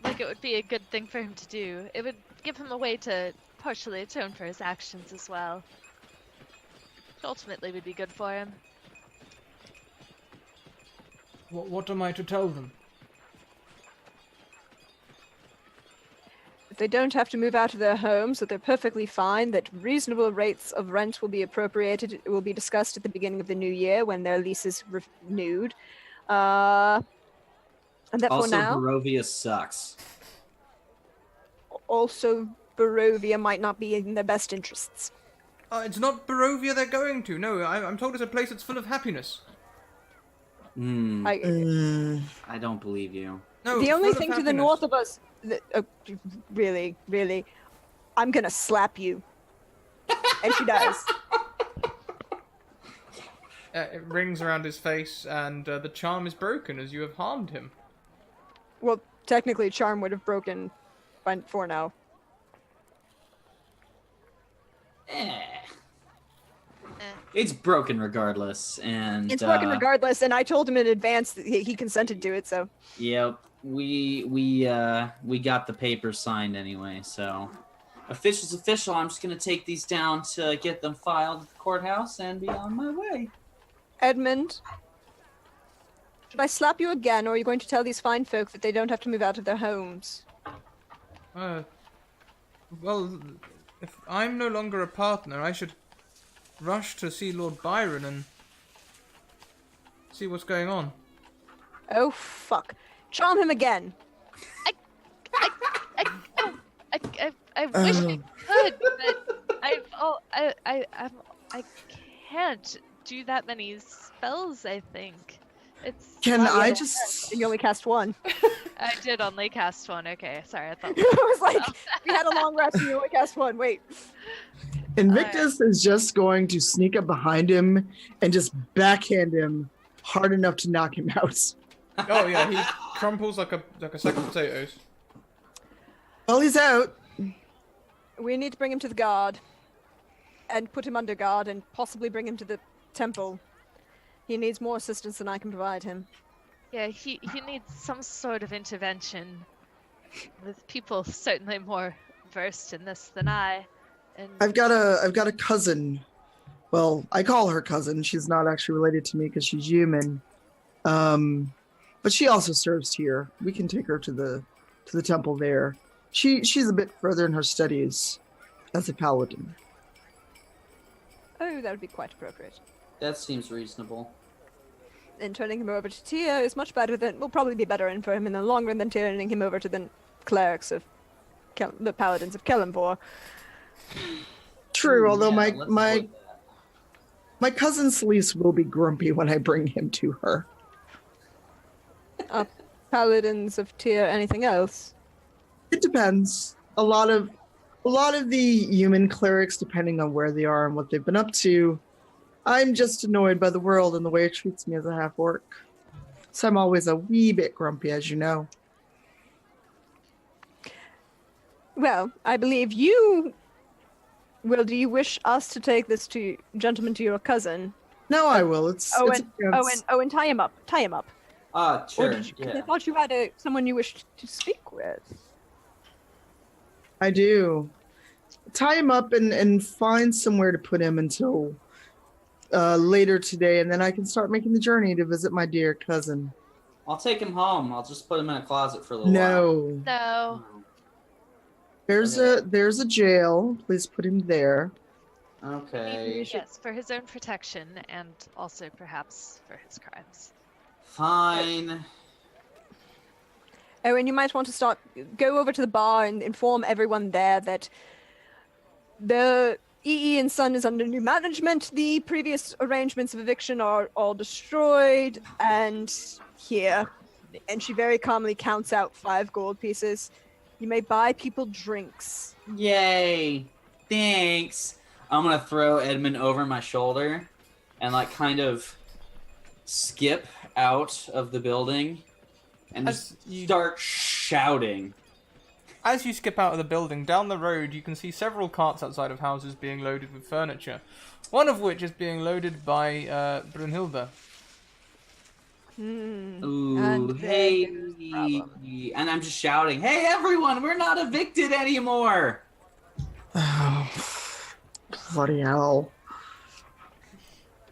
Speaker 3: like it would be a good thing for him to do. It would give him a way to partially atone for his actions as well. Which ultimately would be good for him.
Speaker 2: What am I to tell them?
Speaker 6: They don't have to move out of their homes, that they're perfectly fine, that reasonable rates of rent will be appropriated. It will be discussed at the beginning of the new year when their lease is renewed. And that
Speaker 5: Also,
Speaker 6: for now,
Speaker 5: Barovia sucks.
Speaker 6: also Barovia might not be in their best interests.
Speaker 2: It's not Barovia they're going to. No, I'm told it's a place that's full of happiness.
Speaker 6: I,
Speaker 5: I don't believe you.
Speaker 2: No,
Speaker 6: the only
Speaker 2: full of
Speaker 6: thing to the
Speaker 2: happiness.
Speaker 6: north of us, really, I'm gonna slap you. And she does.
Speaker 2: It rings around his face, and the charm is broken as you have harmed him.
Speaker 6: Well, technically, charm would have broken for now.
Speaker 5: It's broken regardless, and
Speaker 6: It's broken regardless, and I told him in advance that he consented to it, so.
Speaker 5: Yep, we got the papers signed anyway, so official's official. I'm just gonna take these down to get them filed at the courthouse and be on my way.
Speaker 6: Edmund, should I slap you again, or are you going to tell these fine folk that they don't have to move out of their homes?
Speaker 2: Well, if I'm no longer a partner, I should rush to see Lord Byron and see what's going on.
Speaker 6: Oh, fuck. Charm him again.
Speaker 3: I wish I could, but I can't do that many spells, I think. It's
Speaker 4: Can
Speaker 6: Not
Speaker 4: I
Speaker 6: yet.
Speaker 4: just?
Speaker 6: You only cast one.
Speaker 3: I did only cast one. Okay, sorry, I thought.
Speaker 6: I was like, we had a long rest and you only cast one. Wait.
Speaker 4: Invictus is just going to sneak up behind him and just backhand him hard enough to knock him out.
Speaker 2: Oh yeah, he crumples like a sack of potatoes.
Speaker 4: Well, he's out.
Speaker 6: We need to bring him to the guard. And put him under guard and possibly bring him to the temple. He needs more assistance than I can provide him.
Speaker 3: Yeah, he needs some sort of intervention. With people certainly more versed in this than I. And
Speaker 4: I've got a cousin. Well, I call her cousin. She's not actually related to me because she's human. But she also serves here. We can take her to the temple there. She's a bit further in her studies as a paladin.
Speaker 6: Oh, that would be quite appropriate.
Speaker 5: That seems reasonable.
Speaker 6: And turning him over to Tia is much better than, will probably be better for him in the long run than turning him over to the clerics of the paladins of Kellenvor.
Speaker 4: True,
Speaker 5: Ooh,
Speaker 4: although
Speaker 5: yeah, let's avoid that.
Speaker 4: my cousin Celise will be grumpy when I bring him to her.
Speaker 6: Paladins of Tia, anything else?
Speaker 4: It depends. A lot of the human clerics, depending on where they are and what they've been up to, I'm just annoyed by the world and the way it treats me as a half-orc. So I'm always a wee bit grumpy, as you know.
Speaker 6: Well, I believe you... Well, do you wish us to take this gentleman to your cousin?
Speaker 4: No, I will. It's a chance.
Speaker 6: Owen, tie him up. Tie him up.
Speaker 5: Sure,
Speaker 6: Or did you, 'cause
Speaker 5: yeah.
Speaker 6: I thought you had someone you wished to speak with.
Speaker 4: I do. Tie him up and find somewhere to put him until later today, and then I can start making the journey to visit my dear cousin.
Speaker 5: I'll take him home. I'll just put him in a closet for a little while.
Speaker 4: No.
Speaker 3: no.
Speaker 4: There's a jail. Please put him there.
Speaker 5: Okay.
Speaker 3: Yes, for his own protection and also perhaps for his crimes.
Speaker 5: Fine.
Speaker 6: Owen, you might want to go over to the bar and inform everyone there that the EE and Son is under new management. The previous arrangements of eviction are all destroyed, and here. And she very calmly counts out 5 gold pieces. You may buy people drinks.
Speaker 5: Yay! Thanks. I'm gonna throw Edmund over my shoulder and like kind of skip out of the building and just start shouting.
Speaker 2: As you skip out of the building, down the road you can see several carts outside of houses being loaded with furniture. One of which is being loaded by Brunhilde.
Speaker 5: Ooh, hey! And I'm just shouting, "Hey everyone, we're not evicted anymore!"
Speaker 4: Oh, bloody hell.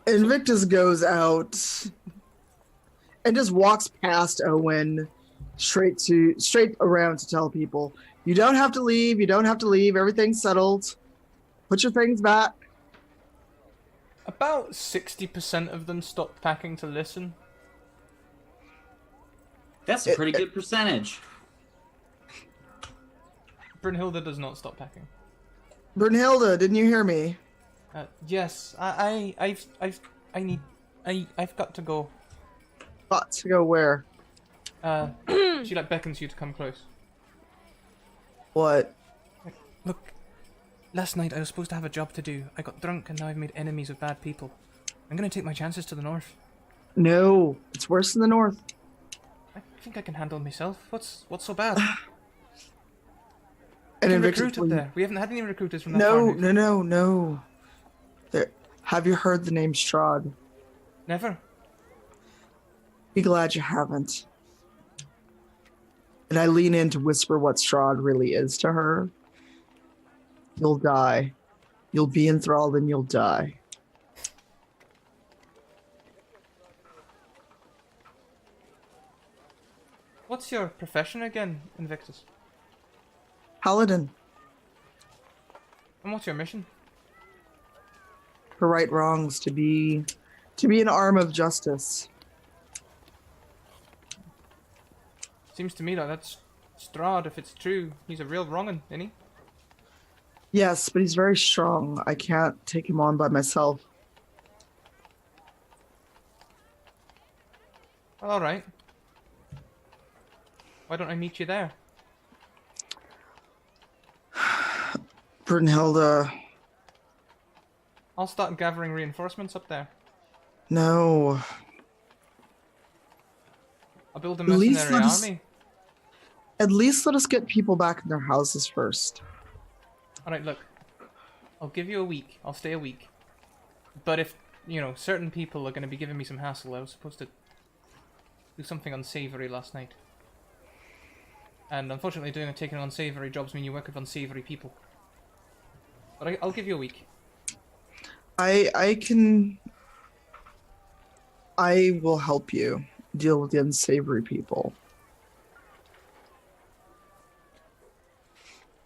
Speaker 4: Invictus goes out and just walks past Owen straight around to tell people, you don't have to leave, everything's settled. Put your things back.
Speaker 2: About 60% of them stopped packing to listen.
Speaker 5: That's a pretty good percentage.
Speaker 2: Brunhilde does not stop packing.
Speaker 4: Brunhilde, didn't you hear me?
Speaker 2: Yes, I've got to go.
Speaker 4: Got to go where?
Speaker 2: She like beckons you to come close.
Speaker 4: What?
Speaker 2: Look, last night I was supposed to have a job to do. I got drunk and now I've made enemies with bad people. I'm gonna take my chances to the north.
Speaker 4: No, it's worse in the north.
Speaker 2: I think I can handle myself. What's so bad?
Speaker 4: And
Speaker 2: You
Speaker 4: Invictus,
Speaker 2: recruit up there. We haven't had any recruiters from that
Speaker 4: no,
Speaker 2: farmhouse.
Speaker 4: no. There. Have you heard the name Strahd?
Speaker 2: Never.
Speaker 4: Be glad you haven't. And I lean in to whisper what Strahd really is to her. You'll die. You'll be enthralled and you'll die.
Speaker 2: What's your profession again, Invictus?
Speaker 4: Paladin,
Speaker 2: And what's your mission?
Speaker 4: to right wrongs, to be an arm of justice.
Speaker 2: Seems to me like that's Strahd, if it's true. He's a real wrong'un, isn't he?
Speaker 4: Yes, but he's very strong. I can't take him on by myself.
Speaker 2: Well, alright. Why don't I meet you there?
Speaker 4: Brunhilde,
Speaker 2: I'll start gathering reinforcements up there.
Speaker 4: no.
Speaker 2: I'll build a
Speaker 4: At least
Speaker 2: mercenary
Speaker 4: let us-
Speaker 2: army.
Speaker 4: At least let us get people back in their houses first.
Speaker 2: Alright, look. I'll give you a week. I'll stay a week. But if, certain people are going to be giving me some hassle, I was supposed to do something unsavory last night. And unfortunately, taking unsavory jobs mean you work with unsavory people. But I'll give you a week.
Speaker 4: I will help you deal with the unsavory people.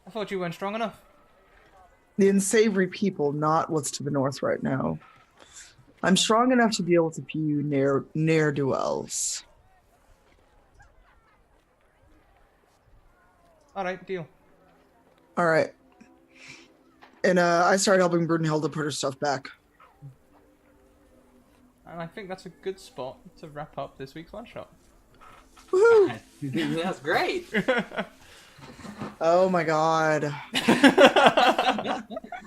Speaker 2: I thought you weren't strong enough.
Speaker 4: The unsavory people, not what's to the north right now. I'm strong enough to deal with a few ne'er-do-wells.
Speaker 2: Alright, deal.
Speaker 4: All right. And I started helping Brunhilde put her stuff back.
Speaker 2: And I think that's a good spot to wrap up this week's one-shot.
Speaker 4: Woohoo!
Speaker 5: That's great.
Speaker 4: Oh my god.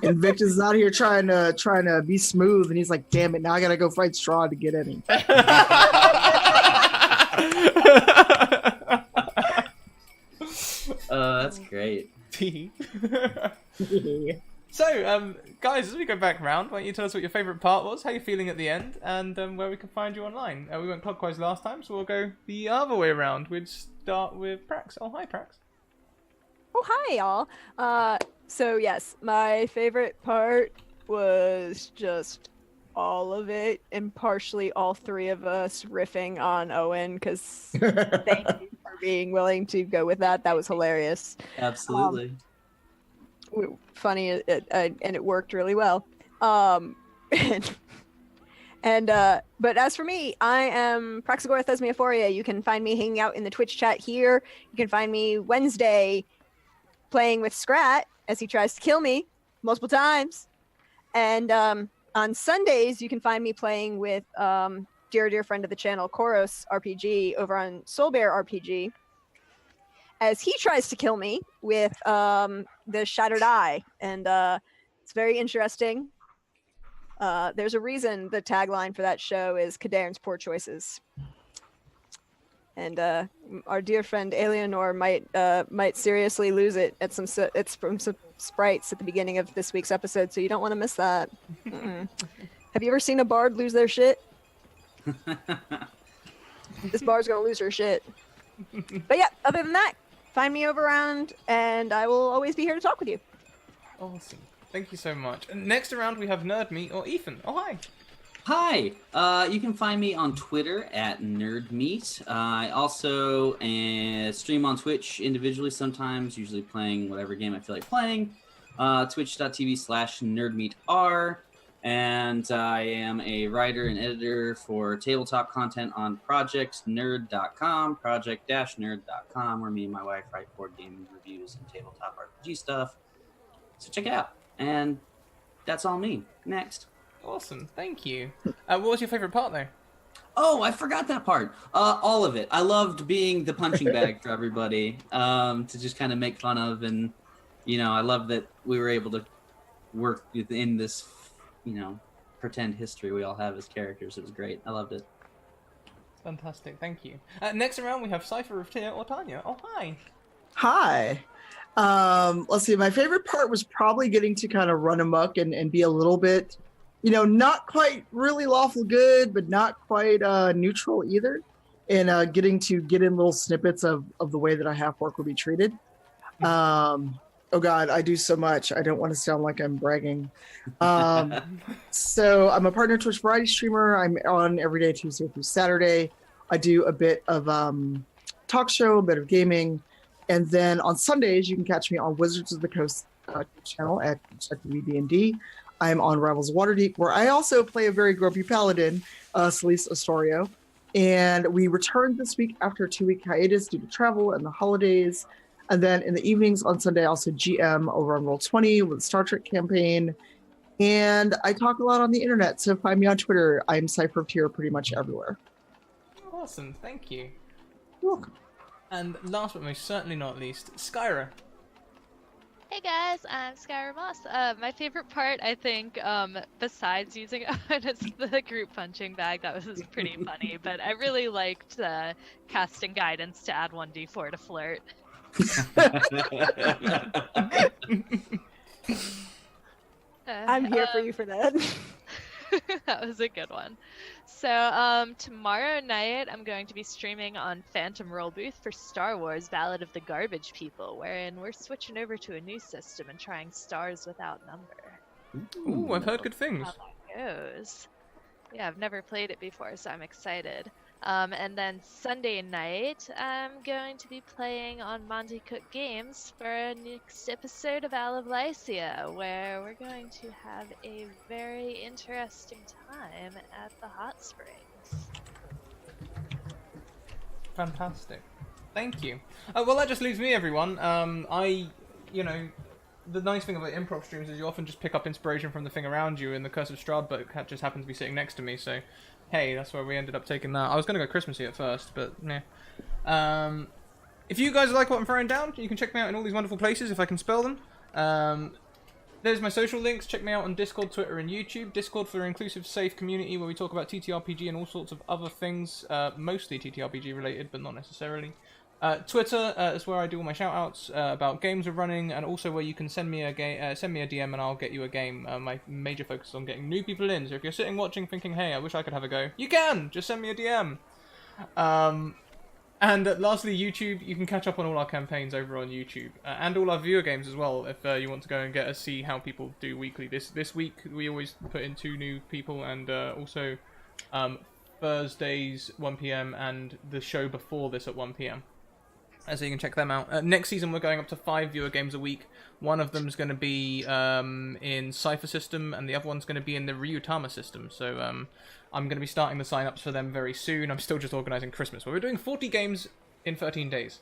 Speaker 4: Invictus is out here trying to be smooth, and he's like, damn it, now I gotta go fight Strahd to get any.
Speaker 5: That's great.
Speaker 2: So, guys, as we go back round, why don't you tell us what your favourite part was, how you're feeling at the end, and where we can find you online. We went clockwise last time, so we'll go the other way around. We'd start with Prax. Oh, hi, Prax.
Speaker 6: Oh, hi, y'all. So yes, my favorite part was just all of it, and partially all 3 of us riffing on Owen, because thank you for being willing to go with that. That was hilarious.
Speaker 5: Absolutely.
Speaker 6: Funny, and it worked really well. And And but as for me, I am Praxagora Thesmiophoria. You can find me hanging out in the Twitch chat here. You can find me Wednesday playing with Scrat as he tries to kill me multiple times. And on Sundays, you can find me playing with dear friend of the channel, Koros RPG, over on Soul Bear RPG, as he tries to kill me with the Shattered Eye. And it's very interesting. There's a reason the tagline for that show is Kadairn's Poor Choices. And our dear friend Eleanor might seriously lose it at it's from some sprites at the beginning of this week's episode, so you don't want to miss that. Have you ever seen a bard lose their shit? This bard's gonna lose her shit. But yeah, other than that, find me over around, and I will always be here to talk with you.
Speaker 2: Awesome. Thank you so much. And next around we have Nerdmeat or Ethan. Oh, hi.
Speaker 5: Hi. You can find me on Twitter at NerdMeat. I also stream on Twitch individually sometimes, usually playing whatever game I feel like playing. Twitch.tv/NerdMeatR. And I am a writer and editor for tabletop content on projectnerd.com, project-nerd.com, where me and my wife write board game reviews and tabletop RPG stuff. So check it out. And that's all me. Next.
Speaker 2: Awesome. Thank you. What was your favorite part, though?
Speaker 5: Oh, I forgot that part. All of it. I loved being the punching bag for everybody, to just kind of make fun of. And, I love that we were able to work within this, pretend history we all have as characters. It was great. I loved it.
Speaker 2: Fantastic. Thank you. Next around we have Cypher of Tia or Tanya. Oh, hi.
Speaker 4: Hi. Let's see. My favorite part was probably getting to kind of run amok and be a little bit, not quite really lawful good, but not quite neutral either. And getting to get in little snippets of the way that a half-orc would be treated. Oh God, I do so much. I don't want to sound like I'm bragging. So I'm a partner Twitch variety streamer. I'm on every day, Tuesday through Saturday. I do a bit of talk show, a bit of gaming. And then on Sundays, you can catch me on Wizards of the Coast channel at WDND. I'm on Rivals of Waterdeep, where I also play a very grumpy paladin, Celeste Astorio. And we returned this week after a 2-week hiatus due to travel and the holidays. And then in the evenings on Sunday, I also GM over on Roll20 with the Star Trek campaign. And I talk a lot on the internet, so find me on Twitter. I'm Cypher of Tier pretty much everywhere.
Speaker 2: Awesome. Thank you.
Speaker 4: You're welcome.
Speaker 2: And last but most certainly not least, Skyra.
Speaker 3: Hey guys, I'm Skyra Moss. My favorite part, I think, besides using it as the group punching bag, that was pretty funny, but I really liked casting guidance to add 1d4 to flirt.
Speaker 6: I'm here for you for that.
Speaker 3: That was a good one. So tomorrow night I'm going to be streaming on Phantom Roll Booth for Star Wars Ballad of the Garbage People, wherein we're switching over to a new system and trying stars without number.
Speaker 2: Ooh, I've heard good things.
Speaker 3: How that goes. Yeah, I've never played it before, so I'm excited. And then Sunday night, I'm going to be playing on Monty Cook Games for a next episode of Isle of Lycia, where we're going to have a very interesting time at the hot springs.
Speaker 2: Fantastic. Thank you. Well, that just leaves me, everyone. The nice thing about improv streams is you often just pick up inspiration from the thing around you, and the Curse of Strahd book just happens to be sitting next to me, so hey, that's where we ended up taking that. I was going to go Christmassy at first, but yeah. If you guys like what I'm throwing down, you can check me out in all these wonderful places, if I can spell them. There's my social links. Check me out on Discord, Twitter, and YouTube. Discord for an inclusive, safe community where we talk about TTRPG and all sorts of other things, mostly TTRPG related, but not necessarily. Twitter is where I do all my shout-outs about games we're running, and also where you can send me a DM and I'll get you a game. My major focus is on getting new people in, so if you're sitting watching thinking, hey, I wish I could have a go, you can! Just send me a DM! And lastly, YouTube. You can catch up on all our campaigns over on YouTube, and all our viewer games as well, if you want to go and see how people do weekly. This week, we always put in 2 new people, and also Thursdays 1 PM and the show before this at 1 PM. So you can check them out. Next season, we're going up to 5 viewer games a week. One of them's going to be in Cypher system, and the other one's going to be in the Ryutama system. So I'm going to be starting the sign-ups for them very soon. I'm still just organising Christmas. Well, we're doing 40 games in 13 days.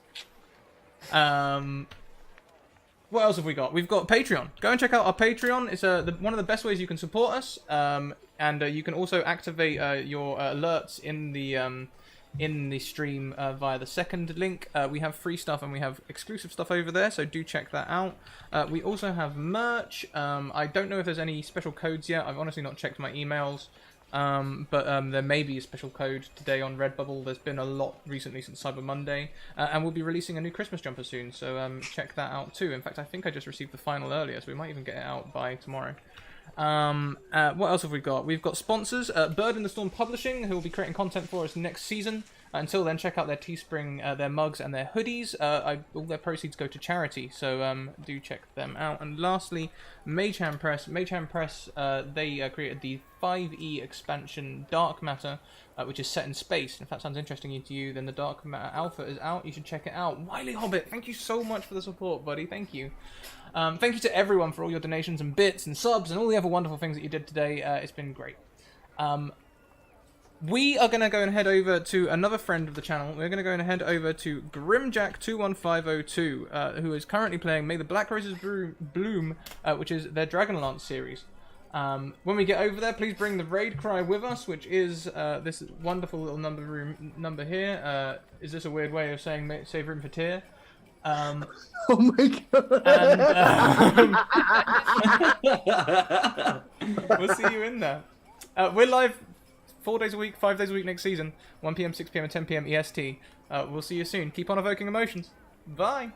Speaker 2: What else have we got? We've got Patreon. Go and check out our Patreon. It's one of the best ways you can support us. And you can also activate your alerts in the stream via the second link. We have free stuff and we have exclusive stuff over there, so do check that out. We also have merch. I don't know if there's any special codes yet. I've honestly not checked my emails. But there may be a special code today on Redbubble. There's been a lot recently since Cyber Monday. And we'll be releasing a new Christmas jumper soon, so check that out too. In fact, I think I just received the final earlier, so we might even get it out by tomorrow. What else have we got? We've got sponsors. Bird in the Storm Publishing, who will be creating content for us next season. Until then, check out their Teespring, their mugs and their hoodies. All their proceeds go to charity, so do check them out. And lastly, Magehand Press. Magehand Press, they created the 5e expansion Dark Matter, which is set in space. And if that sounds interesting to you, then the Dark Matter Alpha is out. You should check it out. Wiley Hobbit, thank you so much for the support, buddy. Thank you. Thank you to everyone for all your donations and bits and subs and all the other wonderful things that you did today. It's been great. We are going to go and head over to another friend of the channel. We're going to go and head over to Grimjack21502, who is currently playing May the Black Roses Bloom, which is their Dragonlance series. When we get over there, please bring the raid cry with us, which is this wonderful little number here. Is this a weird way of saying save room for Tyr?
Speaker 4: Oh my god.
Speaker 2: And, we'll see you in there. We're live 4 days a week, 5 days a week next season. 1 PM, 6 PM, and 10 PM EST. We'll see you soon. Keep on evoking emotions. Bye.